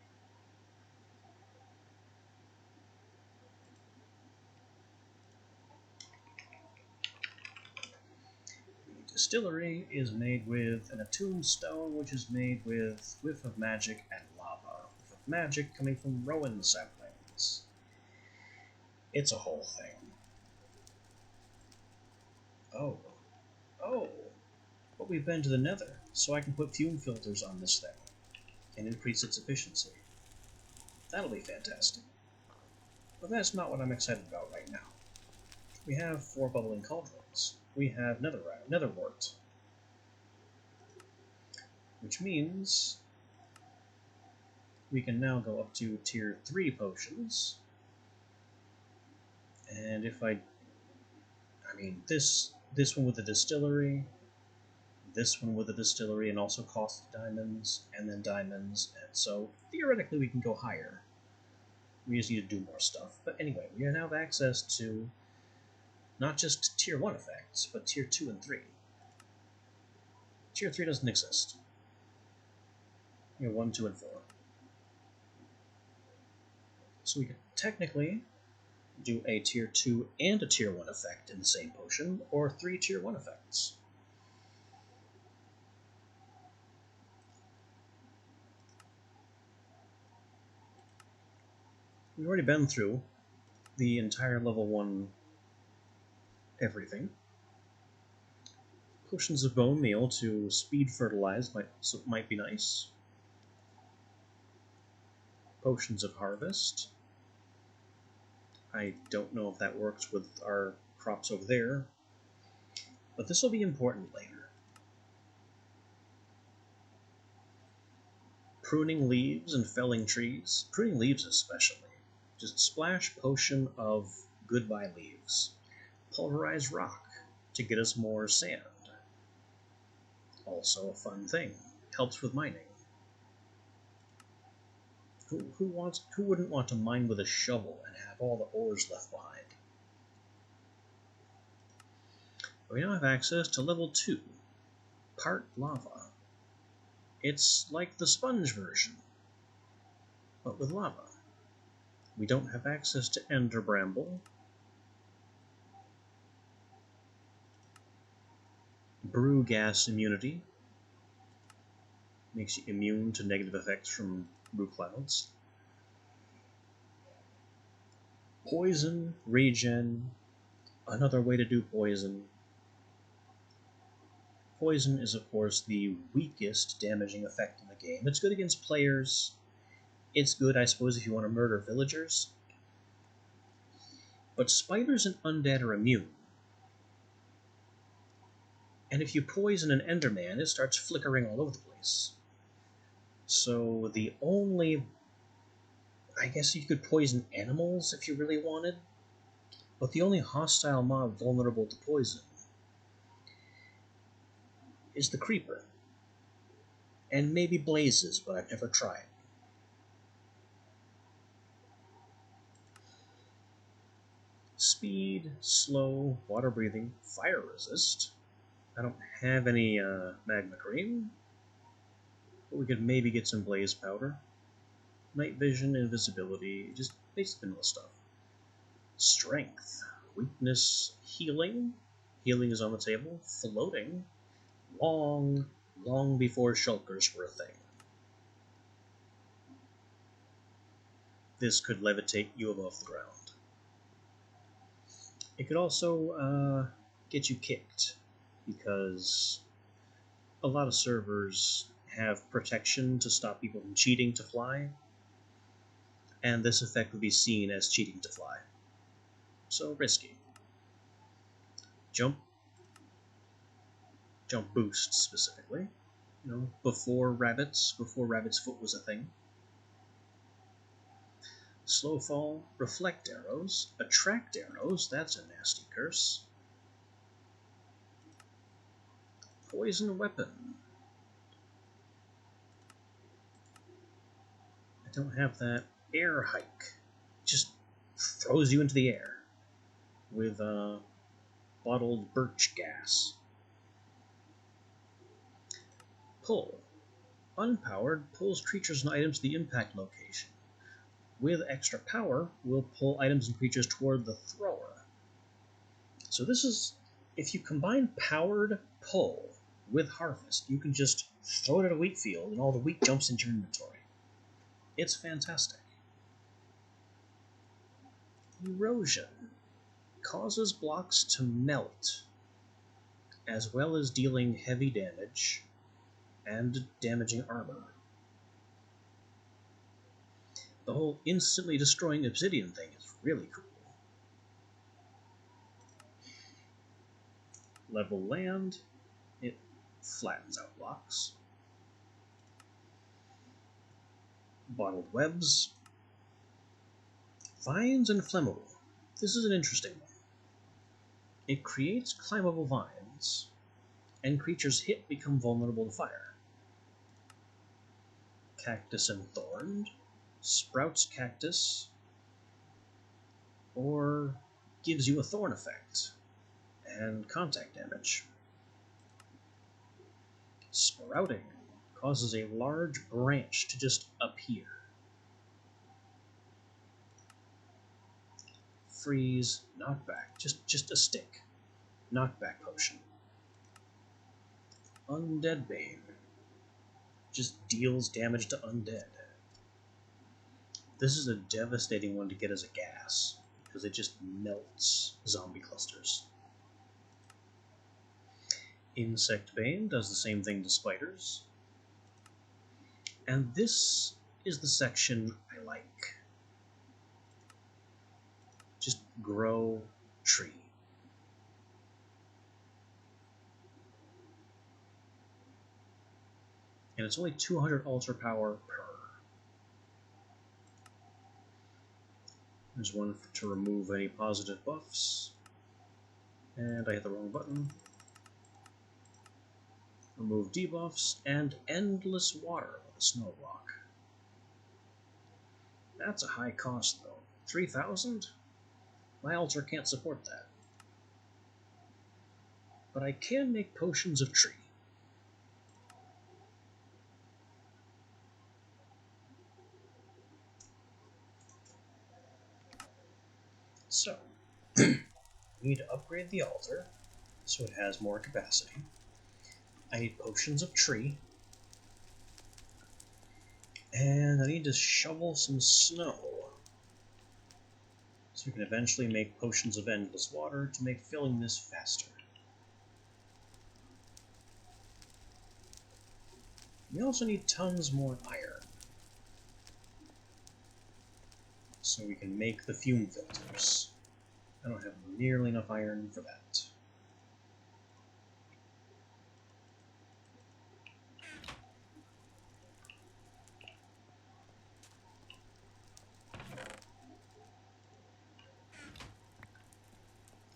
The distillery is made with an attuned stone, which is made with whiff of magic and lava. Whiff of magic coming from Rowan saplings. It's a whole thing. Oh. Oh! But we've been to the Nether, so I can put fume filters on this thing and increase its efficiency. That'll be fantastic. But that's not what I'm excited about right now. We have 4 bubbling cauldrons. We have netherwort. Which means we can now go up to tier 3 potions. And if I mean, this one with the distillery, this one with the distillery, and also costs diamonds, and then diamonds, and so theoretically we can go higher. We just need to do more stuff. But anyway, we now have access to not just tier 1 effects, but tier 2 and 3. Tier 3 doesn't exist. We have 1, 2, and 4. So we can technically do a tier 2 and a tier 1 effect in the same potion, or 3 tier 1 effects. We've already been through the entire level 1 everything. Potions of bone meal to speed fertilize might be nice. Potions of harvest. I don't know if that works with our crops over there, but this will be important later. Pruning leaves and felling trees. Pruning leaves especially. Just splash potion of goodbye leaves. Pulverized rock to get us more sand. Also a fun thing. Helps with mining. Who wouldn't want to mine with a shovel and have all the ores left behind? We now have access to level 2, part lava. It's like the sponge version, but with lava. We don't have access to ender bramble. Brew gas immunity. Makes you immune to negative effects from brew clouds. Poison, regen, another way to do poison. Poison is, of course, the weakest damaging effect in the game. It's good against players. It's good, I suppose, if you want to murder villagers. But spiders and undead are immune. And if you poison an enderman, it starts flickering all over the place. So the only... I guess you could poison animals if you really wanted. But the only hostile mob vulnerable to poison is the creeper. And maybe blazes, but I've never tried. Speed, slow, water breathing, fire resist. I don't have any magma cream, but we could maybe get some blaze powder. Night vision, invisibility, just basic vanilla stuff. Strength, weakness, healing. Healing is on the table. Floating, long before shulkers were a thing. This could levitate you above the ground. It could also get you kicked, because a lot of servers have protection to stop people from cheating to fly, and this effect would be seen as cheating to fly. So risky. Jump boost specifically, before Rabbit's foot was a thing. Slow fall, reflect arrows, attract arrows, that's a nasty curse. Poison weapon. I don't have that. Air hike. Just throws you into the air. with bottled birch gas. Pull. Unpowered pulls creatures and items to the impact location. With extra power, will pull items and creatures toward the thrower. So this is, if you combine powered pull with harvest, you can just throw it at a wheat field and all the wheat jumps into your inventory. It's fantastic. Erosion causes blocks to melt, as well as dealing heavy damage and damaging armor. The whole instantly destroying obsidian thing is really cool. Level land, it flattens out blocks. Bottled webs. Vines and flammable. This is an interesting one. It creates climbable vines, and creatures hit become vulnerable to fire. Cactus and thorned. Sprouts cactus, or gives you a thorn effect and contact damage. Sprouting causes a large branch to just appear. Freeze, knockback, just a stick. Knockback potion. Undead Bane just deals damage to undead. This is a devastating one to get as a gas, because it just melts zombie clusters. Insect Bane does the same thing to spiders. And this is the section I like. Just grow tree. And it's only 200 altar power per. There's one to remove any positive buffs. And I hit the wrong button. Remove debuffs, and endless water with a snow block. That's a high cost though. 3,000? My altar can't support that. But I can make potions of tree. So, we need to upgrade the altar so it has more capacity. I need potions of tree. And I need to shovel some snow. So we can eventually make potions of endless water to make filling this faster. We also need tons more iron. So we can make the fume filters. I don't have nearly enough iron for that.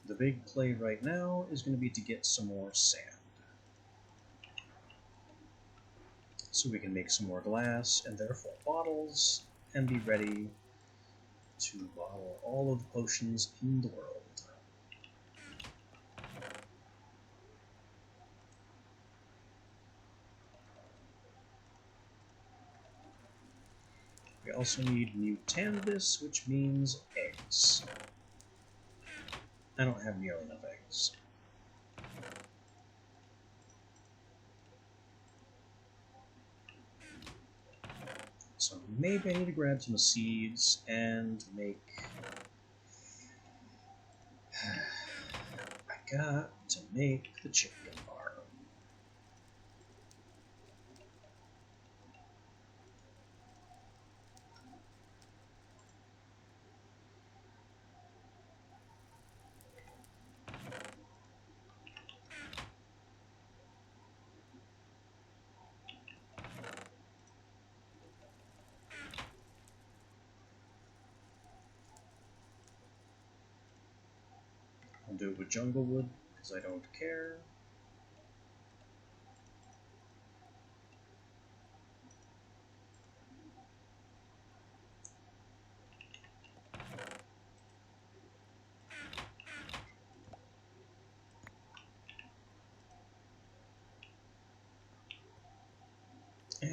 The big play right now is going to be to get some more sand. So we can make some more glass, and therefore bottles, and be ready to bottle all of the potions in the world. We also need Mutandis, which means eggs. I don't have nearly enough eggs. So maybe I need to grab some seeds and make... I got to make the chicken farm. I'll do it with jungle wood, because I don't care.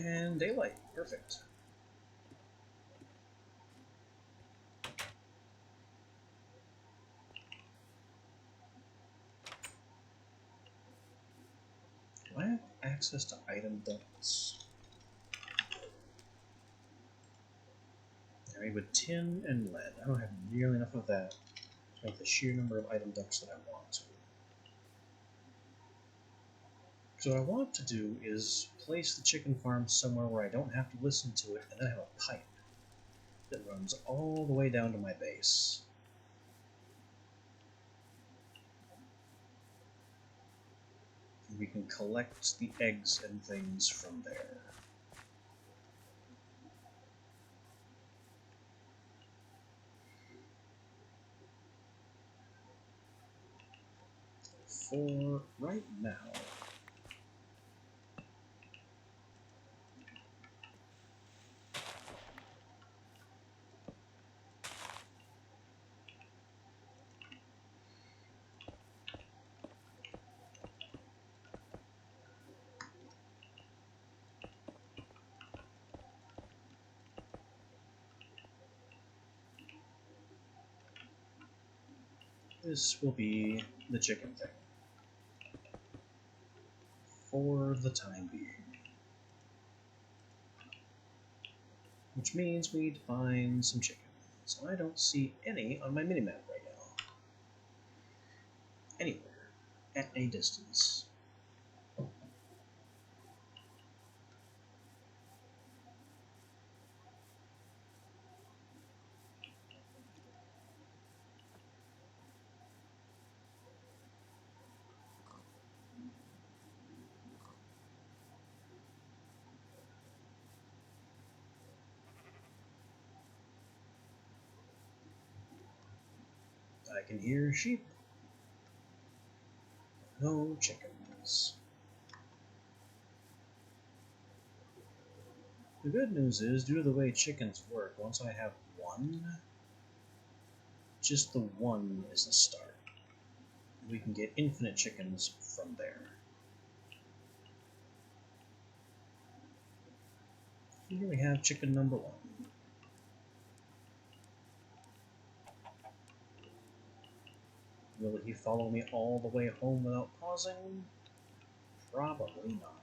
And daylight. Perfect. Do I have access to item ducts? I mean, with tin and lead, I don't have nearly enough of that to make the sheer number of item ducts that I want to. So what I want to do is place the chicken farm somewhere where I don't have to listen to it, and then have a pipe that runs all the way down to my base. And we can collect the eggs and things from there. For right now, this will be the chicken thing. For the time being. Which means we need to find some chickens. I don't see any on my minimap right now. Anywhere. At a distance. I can hear sheep. No chickens. The good news is, due to the way chickens work, once I have one, just the one is a start. We can get infinite chickens from there. Here we have chicken number 1. Will he follow me all the way home without pausing? Probably not.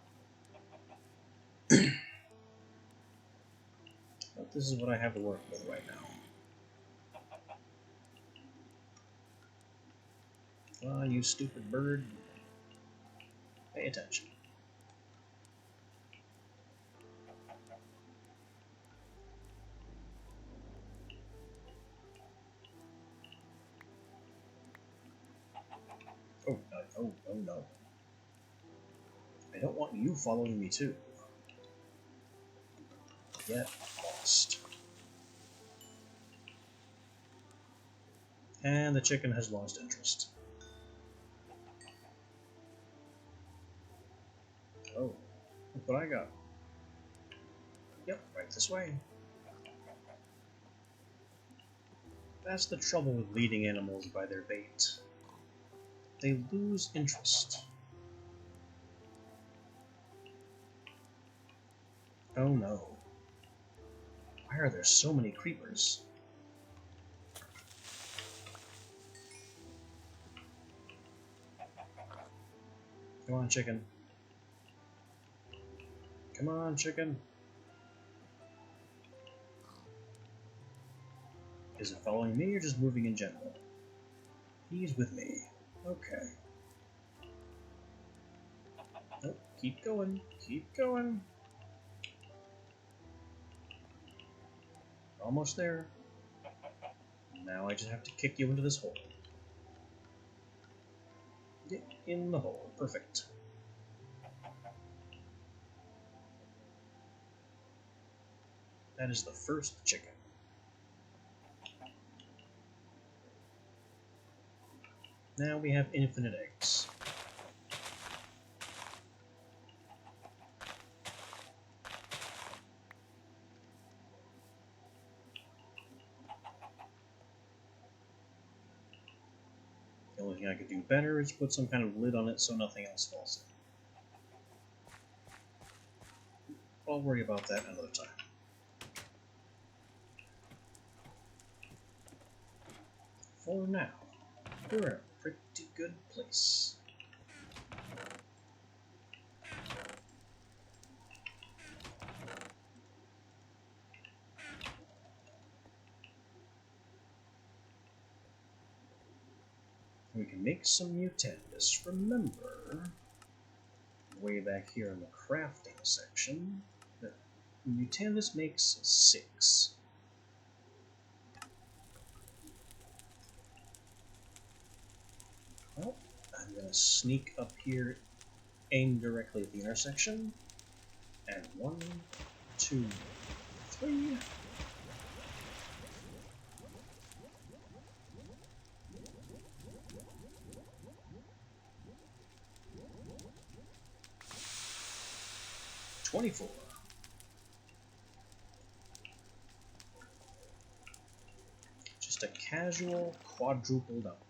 But this is what I have to work with right now. Ah, you stupid bird. Pay attention. Oh, no, oh, oh no. I don't want you following me too. Get lost. And the chicken has lost interest. Oh, look what I got. Yep, right this way. That's the trouble with leading animals by their bait. They lose interest. Oh no. Why are there so many creepers? Come on, chicken. Come on, chicken. Is it following me or just moving in general? He's with me. Okay. Nope, keep going. Keep going. Almost there. Now I just have to kick you into this hole. Get in the hole. Perfect. That is the first chicken. Now we have infinite eggs. The only thing I could do better is put some kind of lid on it so nothing else falls I'll worry about that another time. For now, we're in a pretty good place. We can make some mutandis. Remember, way back here in the crafting section, that mutandis makes 6. Well, I'm going to sneak up here, aim directly at the intersection, and 1, 2, 3. $24. Just a casual quadrupled output.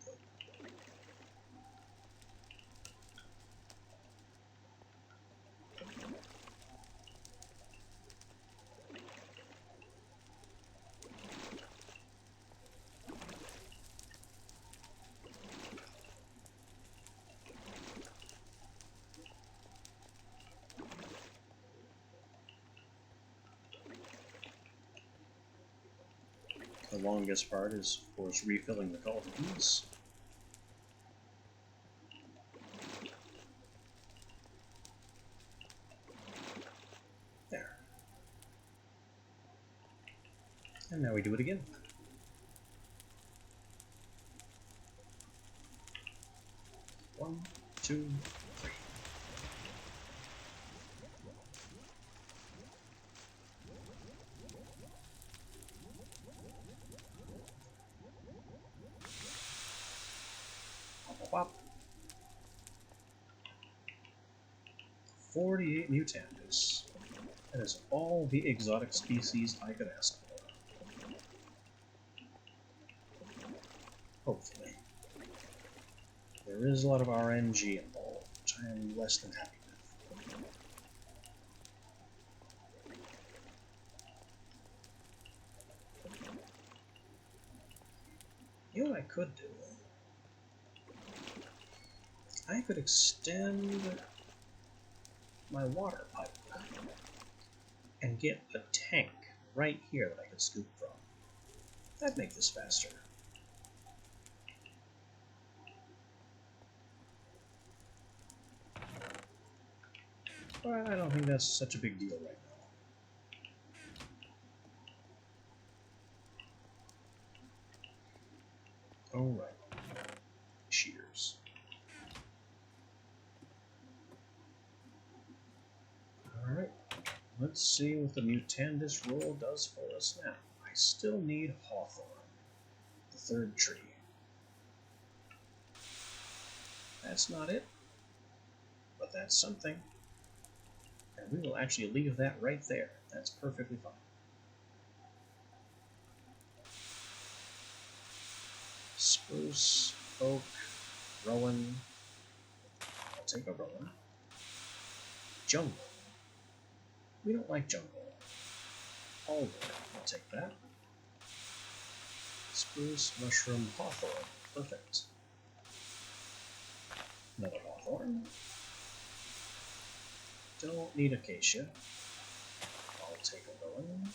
The longest part is, of course, refilling the cauldrons. There. And now we do it again. One, two, three. Whop. 48 mutandis. That is all the exotic species I could ask for. Hopefully. There is a lot of RNG involved, which I am less than happy with. You know what I could do? I could extend my water pipe and get a tank right here that I could scoop from. That'd make this faster. But I don't think that's such a big deal right now. Alright. Shears. Alright. Let's see what the mutandis roll does for us now. I still need Hawthorn, the third tree. That's not it, but that's something. And we will actually leave that right there. That's perfectly fine. Spruce, oak, rowan. I'll take a rowan. Jungle. We don't like jungle. Alder. I'll take that. Spruce, mushroom, hawthorn. Perfect. Another hawthorn. Don't need acacia. I'll take a rowan.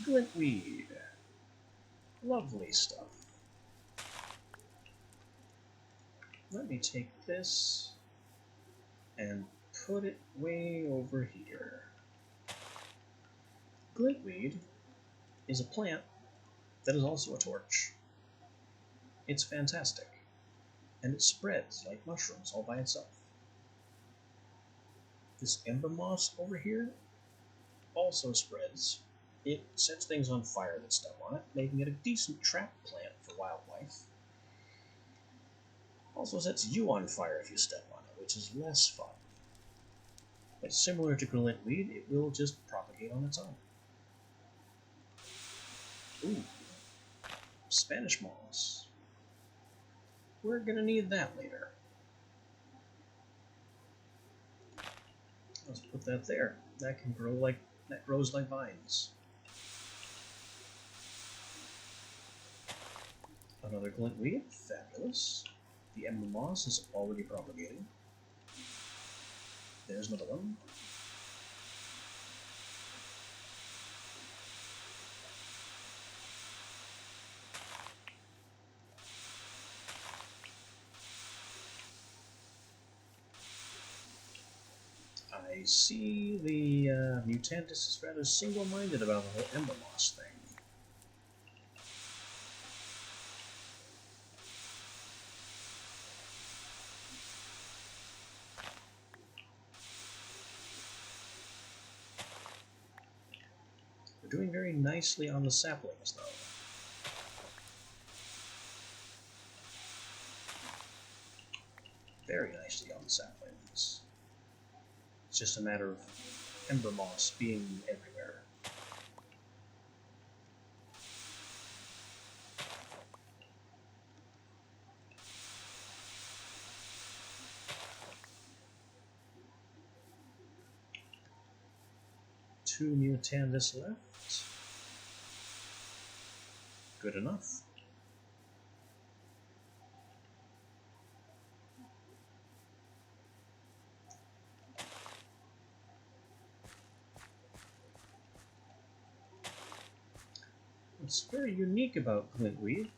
Glintweed. Lovely stuff. Let me take this and put it way over here. Glintweed is a plant that is also a torch. It's fantastic, and it spreads like mushrooms all by itself. This ember moss over here also spreads. It sets things on fire that step on it, making it a decent trap plant for wildlife. Also sets you on fire if you step on it, which is less fun. But similar to glintweed, it will just propagate on its own. Ooh, Spanish moss. We're gonna need that later. Let's put that there. That can grow like that grows like vines. Another glintweed, fabulous. The ember moss is already propagating. There's another one. I see the Mutantis is rather single-minded about the whole ember moss thing. We're doing very nicely on the saplings, though. Very nicely on the saplings. It's just a matter of ember moss being everywhere. Two Mutantis left. Good enough. What's very unique about glintweed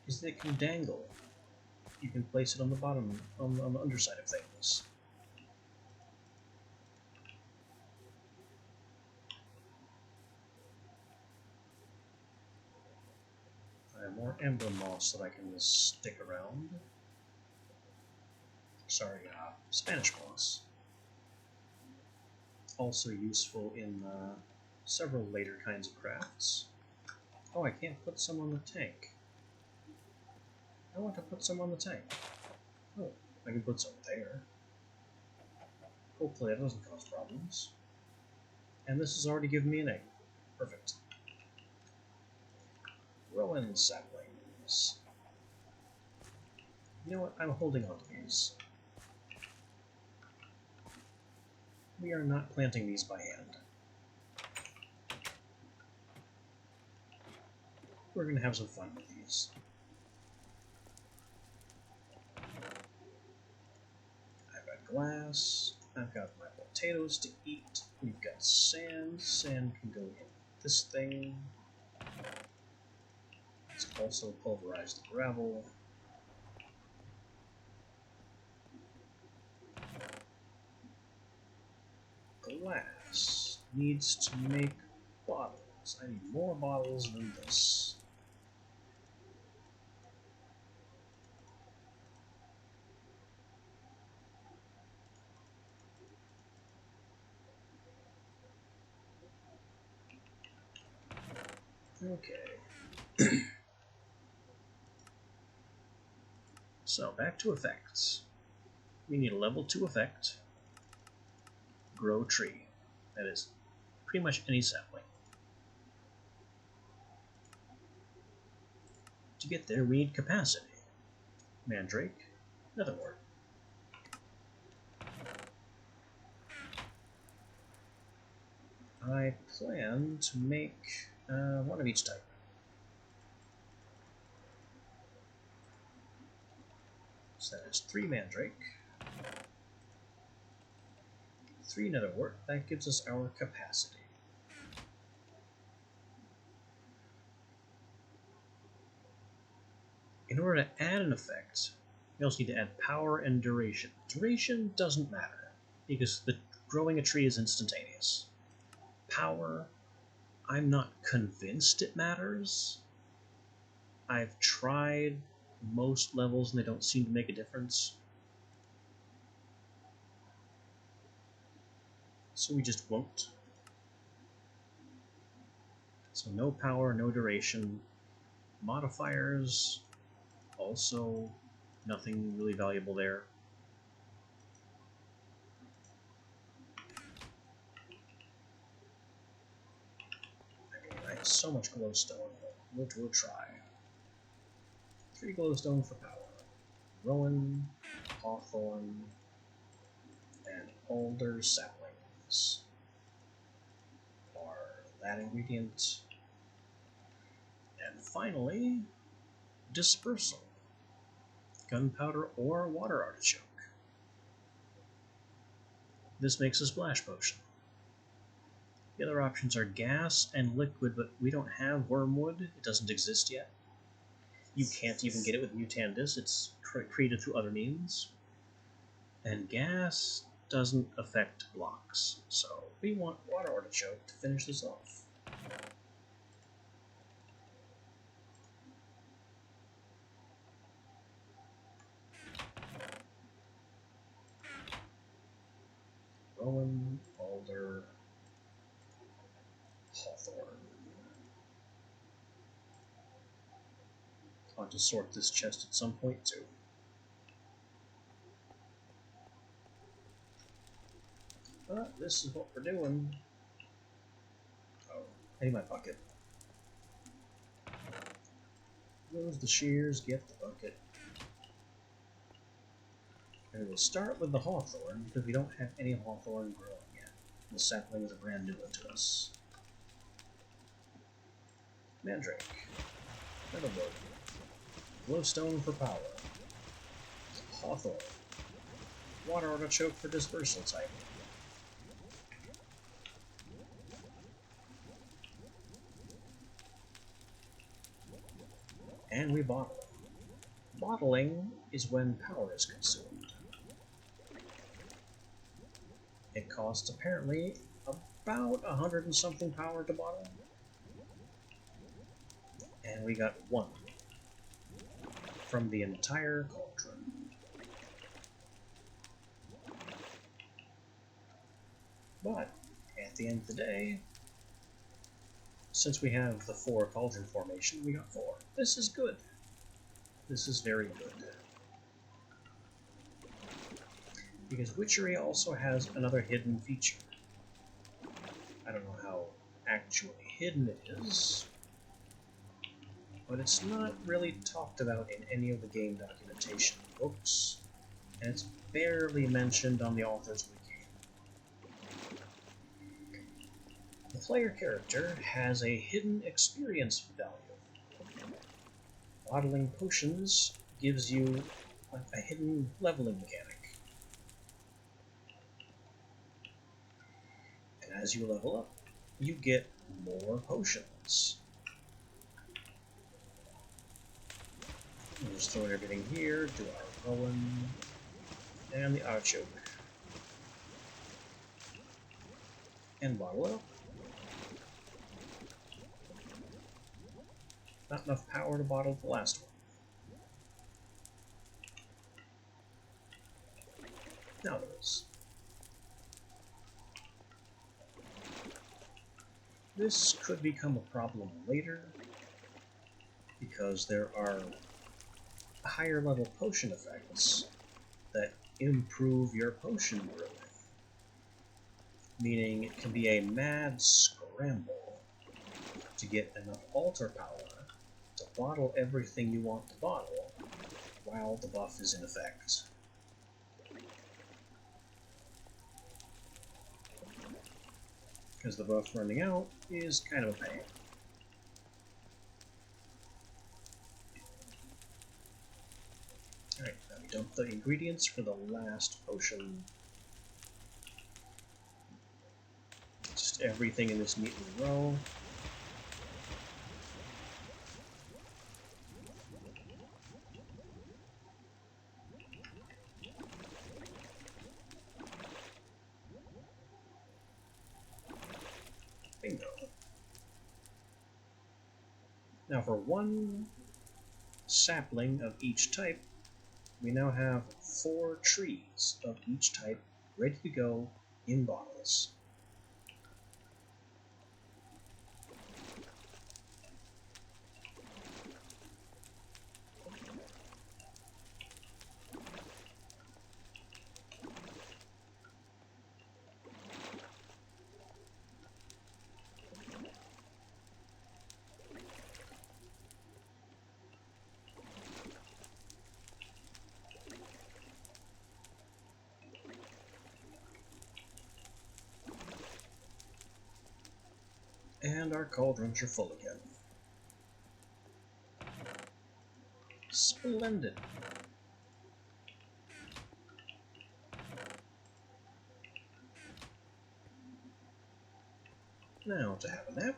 is that it can dangle. You can place it on the bottom, on the underside of things. I have more ember moss that I can just stick around. Sorry, Spanish moss. Also useful in several later kinds of crafts. Oh, I can't put some on the tank. I want to put some on the tank. Oh, I can put some there. Hopefully that doesn't cause problems. And this has already given me an egg. Perfect. Rowan saplings. You know what? I'm holding on to these. We are not planting these by hand. We're going to have some fun with these. I've got glass. I've got my potatoes to eat. We've got sand. Sand can go in this thing. Let's also pulverize the gravel. Glass needs to make bottles. I need more bottles than this. Okay. So, back to effects. We need a level 2 effect. Grow tree. That is pretty much any sapling. To get there, we need capacity. Mandrake, netherwort. I plan to make one of each type. So that is 3 mandrake, 3 netherwort. That gives us our capacity. In order to add an effect, we also need to add power and duration. Duration doesn't matter, because growing a tree is instantaneous. Power, I'm not convinced it matters. I've tried most levels and they don't seem to make a difference. So we just won't. So no power, no duration. Modifiers, also nothing really valuable there. I mean, I have so much glowstone. We'll try. 3 glowstone for power. Rowan, Hawthorn, and alder saplings are that ingredient. And finally, dispersal, gunpowder or water artichoke. This makes a splash potion. The other options are gas and liquid, but we don't have wormwood. It doesn't exist yet. You can't even get it with Mutandis. It's created through other means. And gas doesn't affect blocks, so we want water artichoke to finish this off. Rowan, alder, hawthorn. I'll have to sort this chest at some point too. But this is what we're doing. Oh, I need my bucket. Goes the shears, get the bucket. And we'll start with the hawthorn because we don't have any hawthorn growing yet. The saplings are brand new to us. Mandrake. Metalwood. Glowstone for power. Hawthorn. Water artichoke for dispersal type. And we bottle it. Bottling is when power is consumed. It costs apparently about 100 and something power to bottle. And we got 1 from the entire cauldron. But at the end of the day, since we have the 4 cauldron formation, we got 4. This is good. This is very good. Because Witchery also has another hidden feature. I don't know how actually hidden it is, but it's not really talked about in any of the game documentation books, and it's barely mentioned on the author's wiki. The player character has a hidden experience value. Bottling potions gives you a hidden leveling mechanic. And as you level up, you get more potions. We'll just throw everything here, do our Rowan, and the artichoke. And bottle it up. Not enough power to bottle the last one. Now there is. This could become a problem later, because there are higher level potion effects that improve your potion brewing. Meaning it can be a mad scramble to get enough altar power to bottle everything you want to bottle while the buff is in effect. Because the buff running out is kind of a pain. Alright, now we dump the ingredients for the last potion. Just everything in this neatly row. Bingo. Now for 1 sapling of each type, we now have 4 trees of each type ready to go in bottles. And our cauldrons are full again. Splendid. Now to have a nap.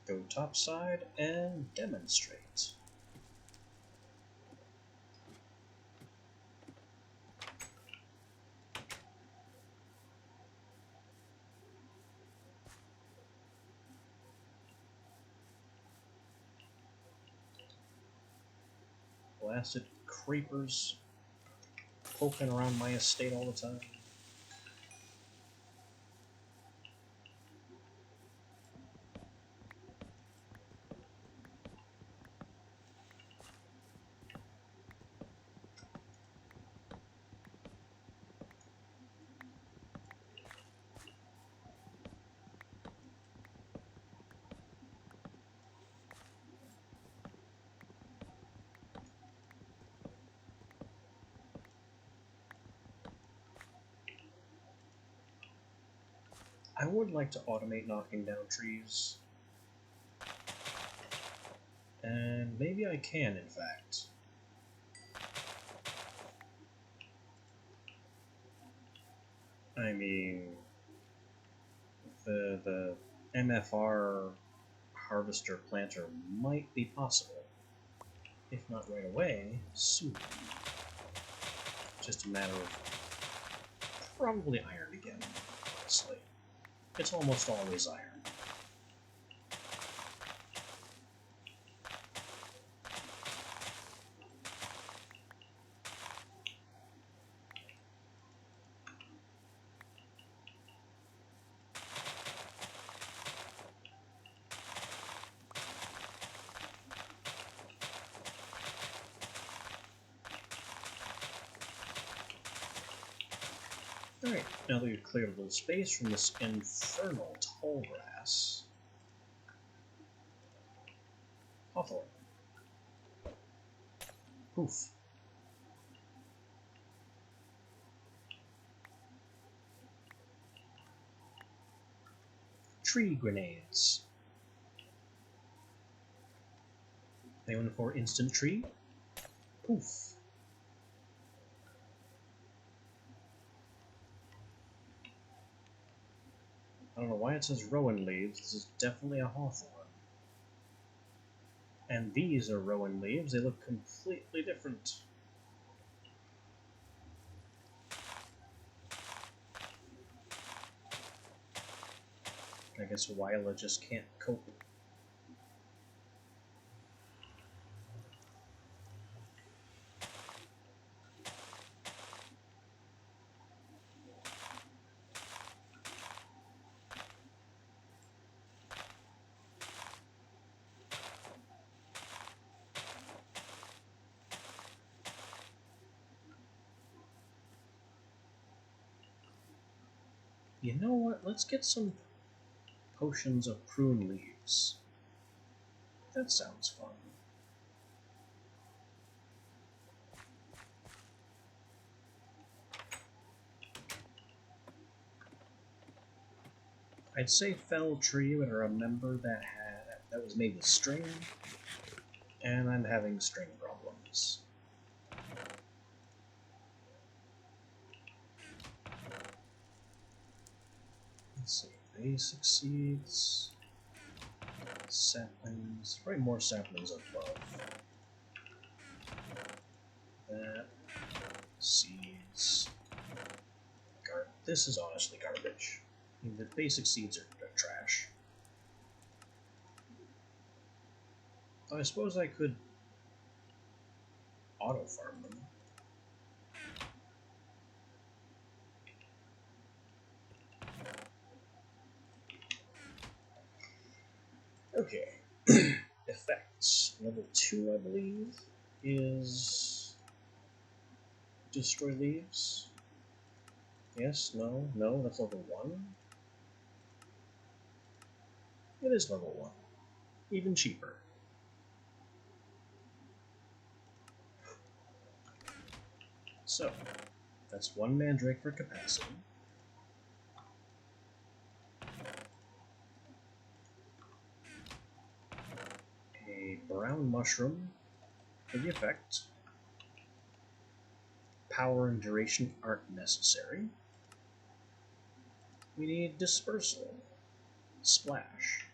Go topside and demonstrate. Blasted creepers poking around my estate all the time. I would like to automate knocking down trees. And maybe I can, in fact. I mean, the MFR harvester planter might be possible. If not right away, soon. Just a matter of probably iron again, honestly. It's almost always iron. Alright, now that we've cleared a little space from this infernal tall grass. Hawthorn. Poof. Tree grenades. Anyone for instant tree? Poof. I don't know why it says rowan leaves. This is definitely a hawthorn. And these are rowan leaves. They look completely different. I guess Wyla just can't cope. You know what? Let's get some potions of prune leaves. That sounds fun. I'd say fell tree, but I remember that was made with string, and I'm having string problems. Let's see, basic seeds, saplings, probably more saplings above. That, seeds, this is honestly garbage. I mean, the basic seeds are trash. I suppose I could auto-farm them. Okay. Effects. Level 2, I believe, is destroy leaves. Yes, no, no, that's level 1. It is level 1. Even cheaper. So, that's one mandrake for capacity. A brown mushroom for the effect. Power and duration aren't necessary. We need dispersal. Splash.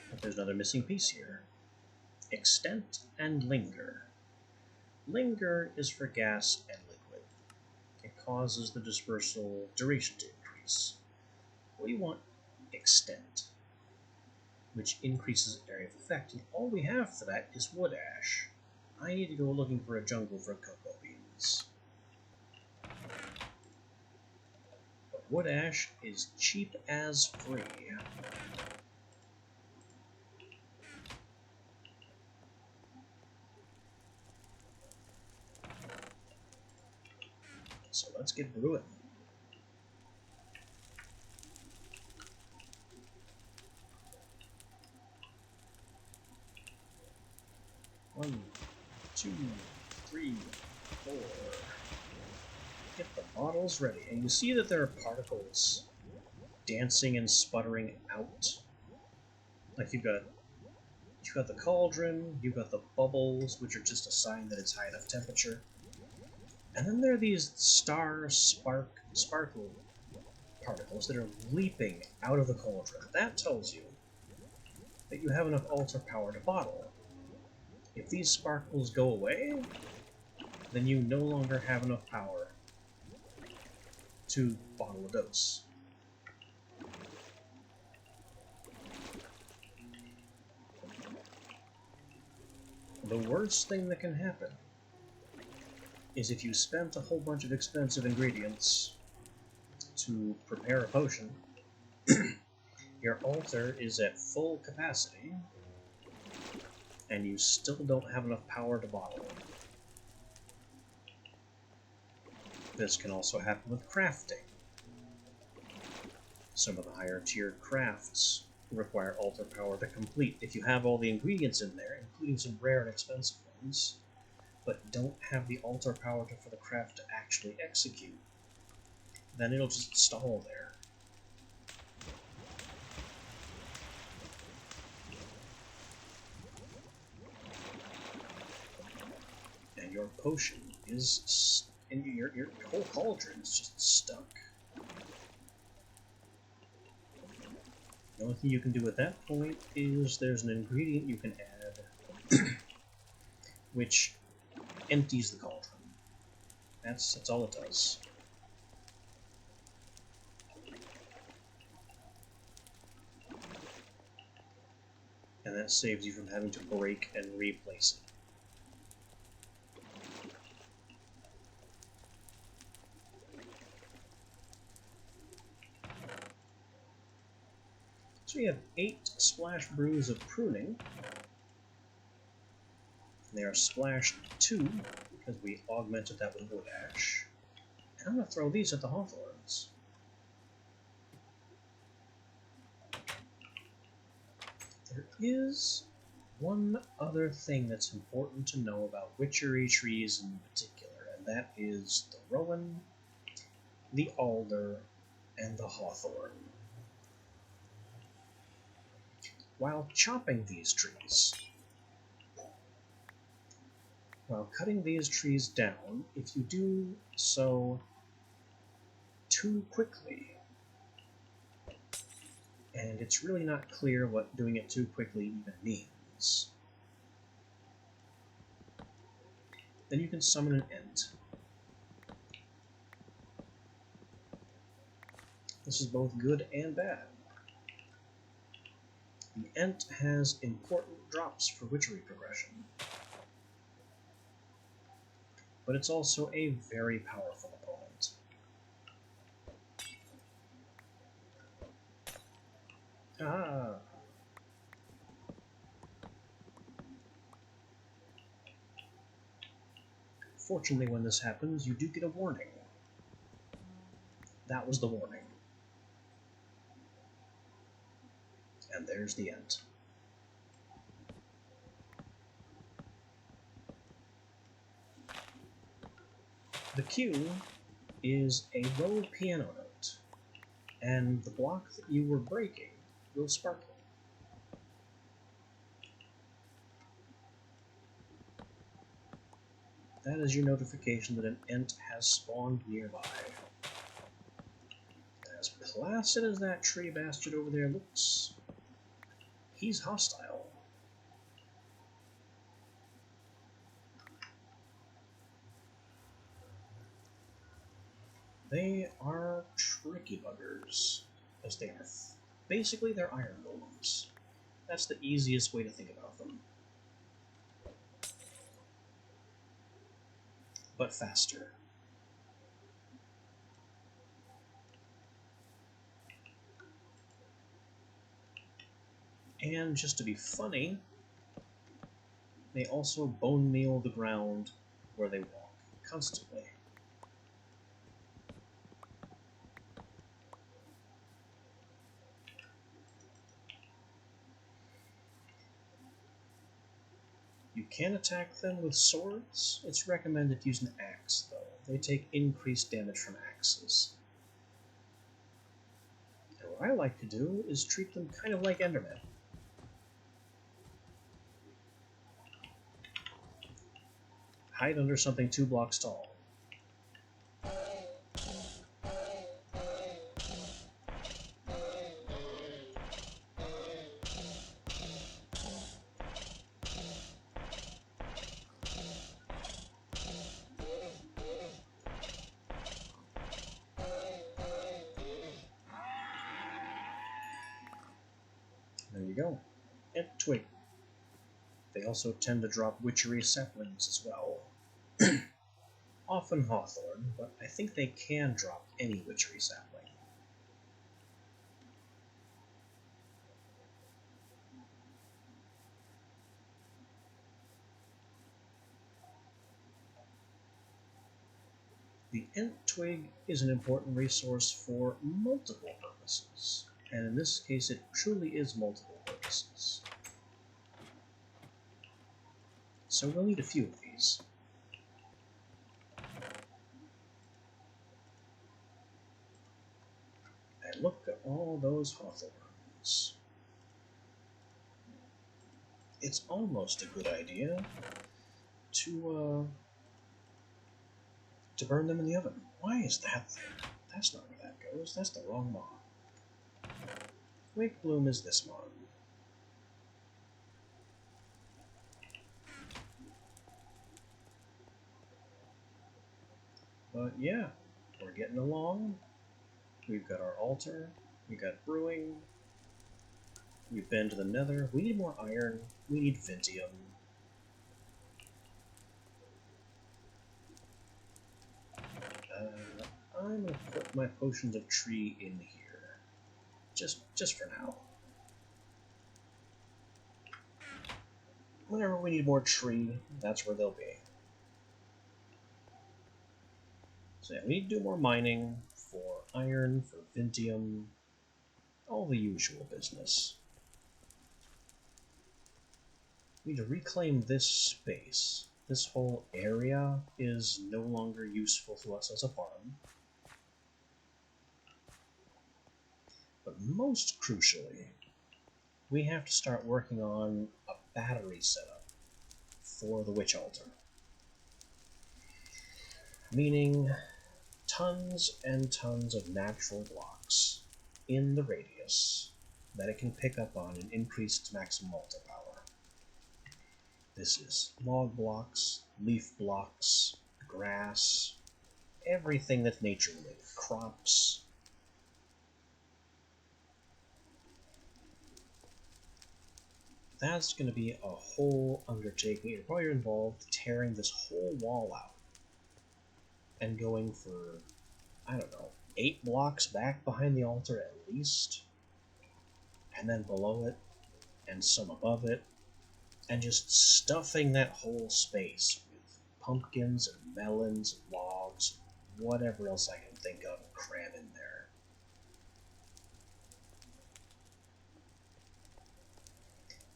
But there's another missing piece here. Extent and linger. Linger is for gas and liquid. It causes the dispersal duration to increase. We want extent, which increases area of effect, and all we have for that is wood ash. I need to go looking for a jungle for cocoa beans. But wood ash is cheap as free. So let's get brewing. One, 2, 3, 4. Get the bottles ready. And you see that there are particles dancing and sputtering out. Like you've got the cauldron, you've got the bubbles, which are just a sign that it's high enough temperature. And then there are these sparkle particles that are leaping out of the cauldron. That tells you that you have enough altar power to bottle. If these sparkles go away, then you no longer have enough power to bottle a dose. The worst thing that can happen is if you spent a whole bunch of expensive ingredients to prepare a potion, your altar is at full capacity, and you still don't have enough power to bottle. This can also happen with crafting. Some of the higher tier crafts require altar power to complete. If you have all the ingredients in there, including some rare and expensive ones, but don't have the altar power for the craft to actually execute, then it'll just stall there. And your potion is, and your whole cauldron is just stuck. The only thing you can do at that point is there's an ingredient you can add which empties the cauldron. That's all it does. And that saves you from having to break and replace it. So we have 8 splash brews of pruning. They are splashed 2 because we augmented that with wood ash. And I'm going to throw these at the hawthorns. There is one other thing that's important to know about witchery trees in particular, and that is the rowan, the alder, and the hawthorn. While chopping these trees, while cutting these trees down, if you do so too quickly, and it's really not clear what doing it too quickly even means, then you can summon an Ent. This is both good and bad. The Ent has important drops for witchery progression, but it's also a very powerful opponent. Ah! Fortunately, when this happens, you do get a warning. That was the warning. And there's the Ent. The Q is a low piano note, and the block that you were breaking will sparkle. That is your notification that an Ent has spawned nearby. As placid as that tree bastard over there looks, he's hostile. They are tricky buggers, as they are. Basically, they're iron golems. That's the easiest way to think about them. But faster. And just to be funny, they also bone meal the ground where they walk, constantly. You can attack them with swords. It's recommended use an axe, though. They take increased damage from axes. And what I like to do is treat them kind of like Endermen. Hide under something 2 blocks tall. There you go. And twig. They also tend to drop witchery saplings as well. Often hawthorn, but I think they can drop any witchery sapling. The Ent twig is an important resource for multiple purposes, and in this case it truly is multiple purposes. So we'll need a few of these. And look at all those hawthorns. It's almost a good idea to burn them in the oven. Why is that there? That's not where that goes. That's the wrong mod. Wake Bloom is this mod. But yeah, we're getting along. We've got our altar. We got brewing. We've been to the nether. We need more iron. We need Vintium. I'm going to put my potions of tree in here. Just for now. Whenever we need more tree, that's where they'll be. So yeah, we need to do more mining for iron, for Vintium, all the usual business. We need to reclaim this space. This whole area is no longer useful to us as a farm. But most crucially, we have to start working on a battery setup for the Witch Altar. Meaning tons and tons of natural blocks in the radius that it can pick up on and increase its maximum altar power. This is log blocks, leaf blocks, grass, everything that's nature related, crops. That's going to be a whole undertaking. You're probably involved tearing this whole wall out and going for, I don't know, 8 blocks back behind the altar at least, and then below it, and some above it, and just stuffing that whole space with pumpkins and melons and logs, whatever else I can think of and cram in there.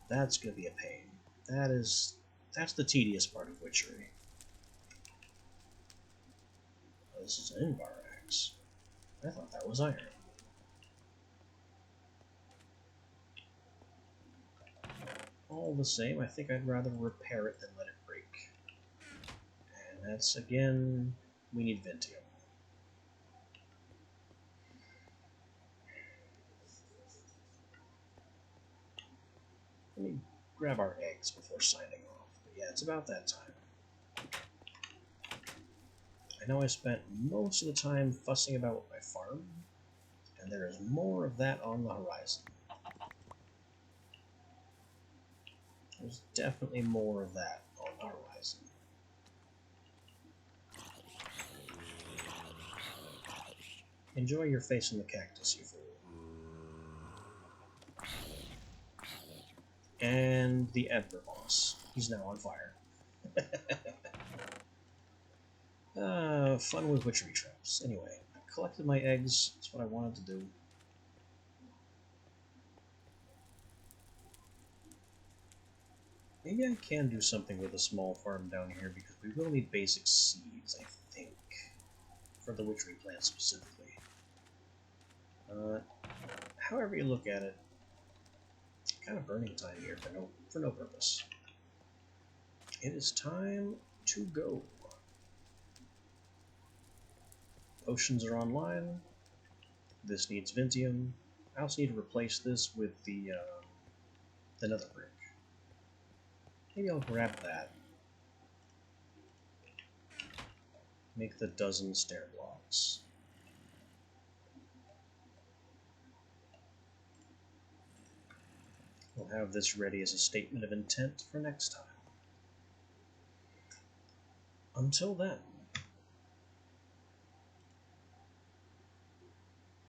That's going to be a pain. That's the tedious part of witchery. this is an Invar axe. I thought that was iron. All the same, I think I'd rather repair it than let it break. And that's, again, we need Vintium. Let me grab our eggs before signing off. But yeah, it's about that time. I know I spent most of the time fussing about my farm, and there is more of that on the horizon. There's definitely more of that on the horizon. Enjoy your face in the cactus, you fool. And the Emperor boss. He's now on fire. Fun with witchery traps. Anyway, I collected my eggs. That's what I wanted to do. Maybe I can do something with a small farm down here, because we will need basic seeds, I think, for the witchery plant specifically. However you look at it, kind of burning time here for no purpose. It is time to go. Potions are online. This needs Vintium. I also need to replace this with the nether brick. Maybe I'll grab that. Make the dozen stair blocks. We'll have this ready as a statement of intent for next time. Until then.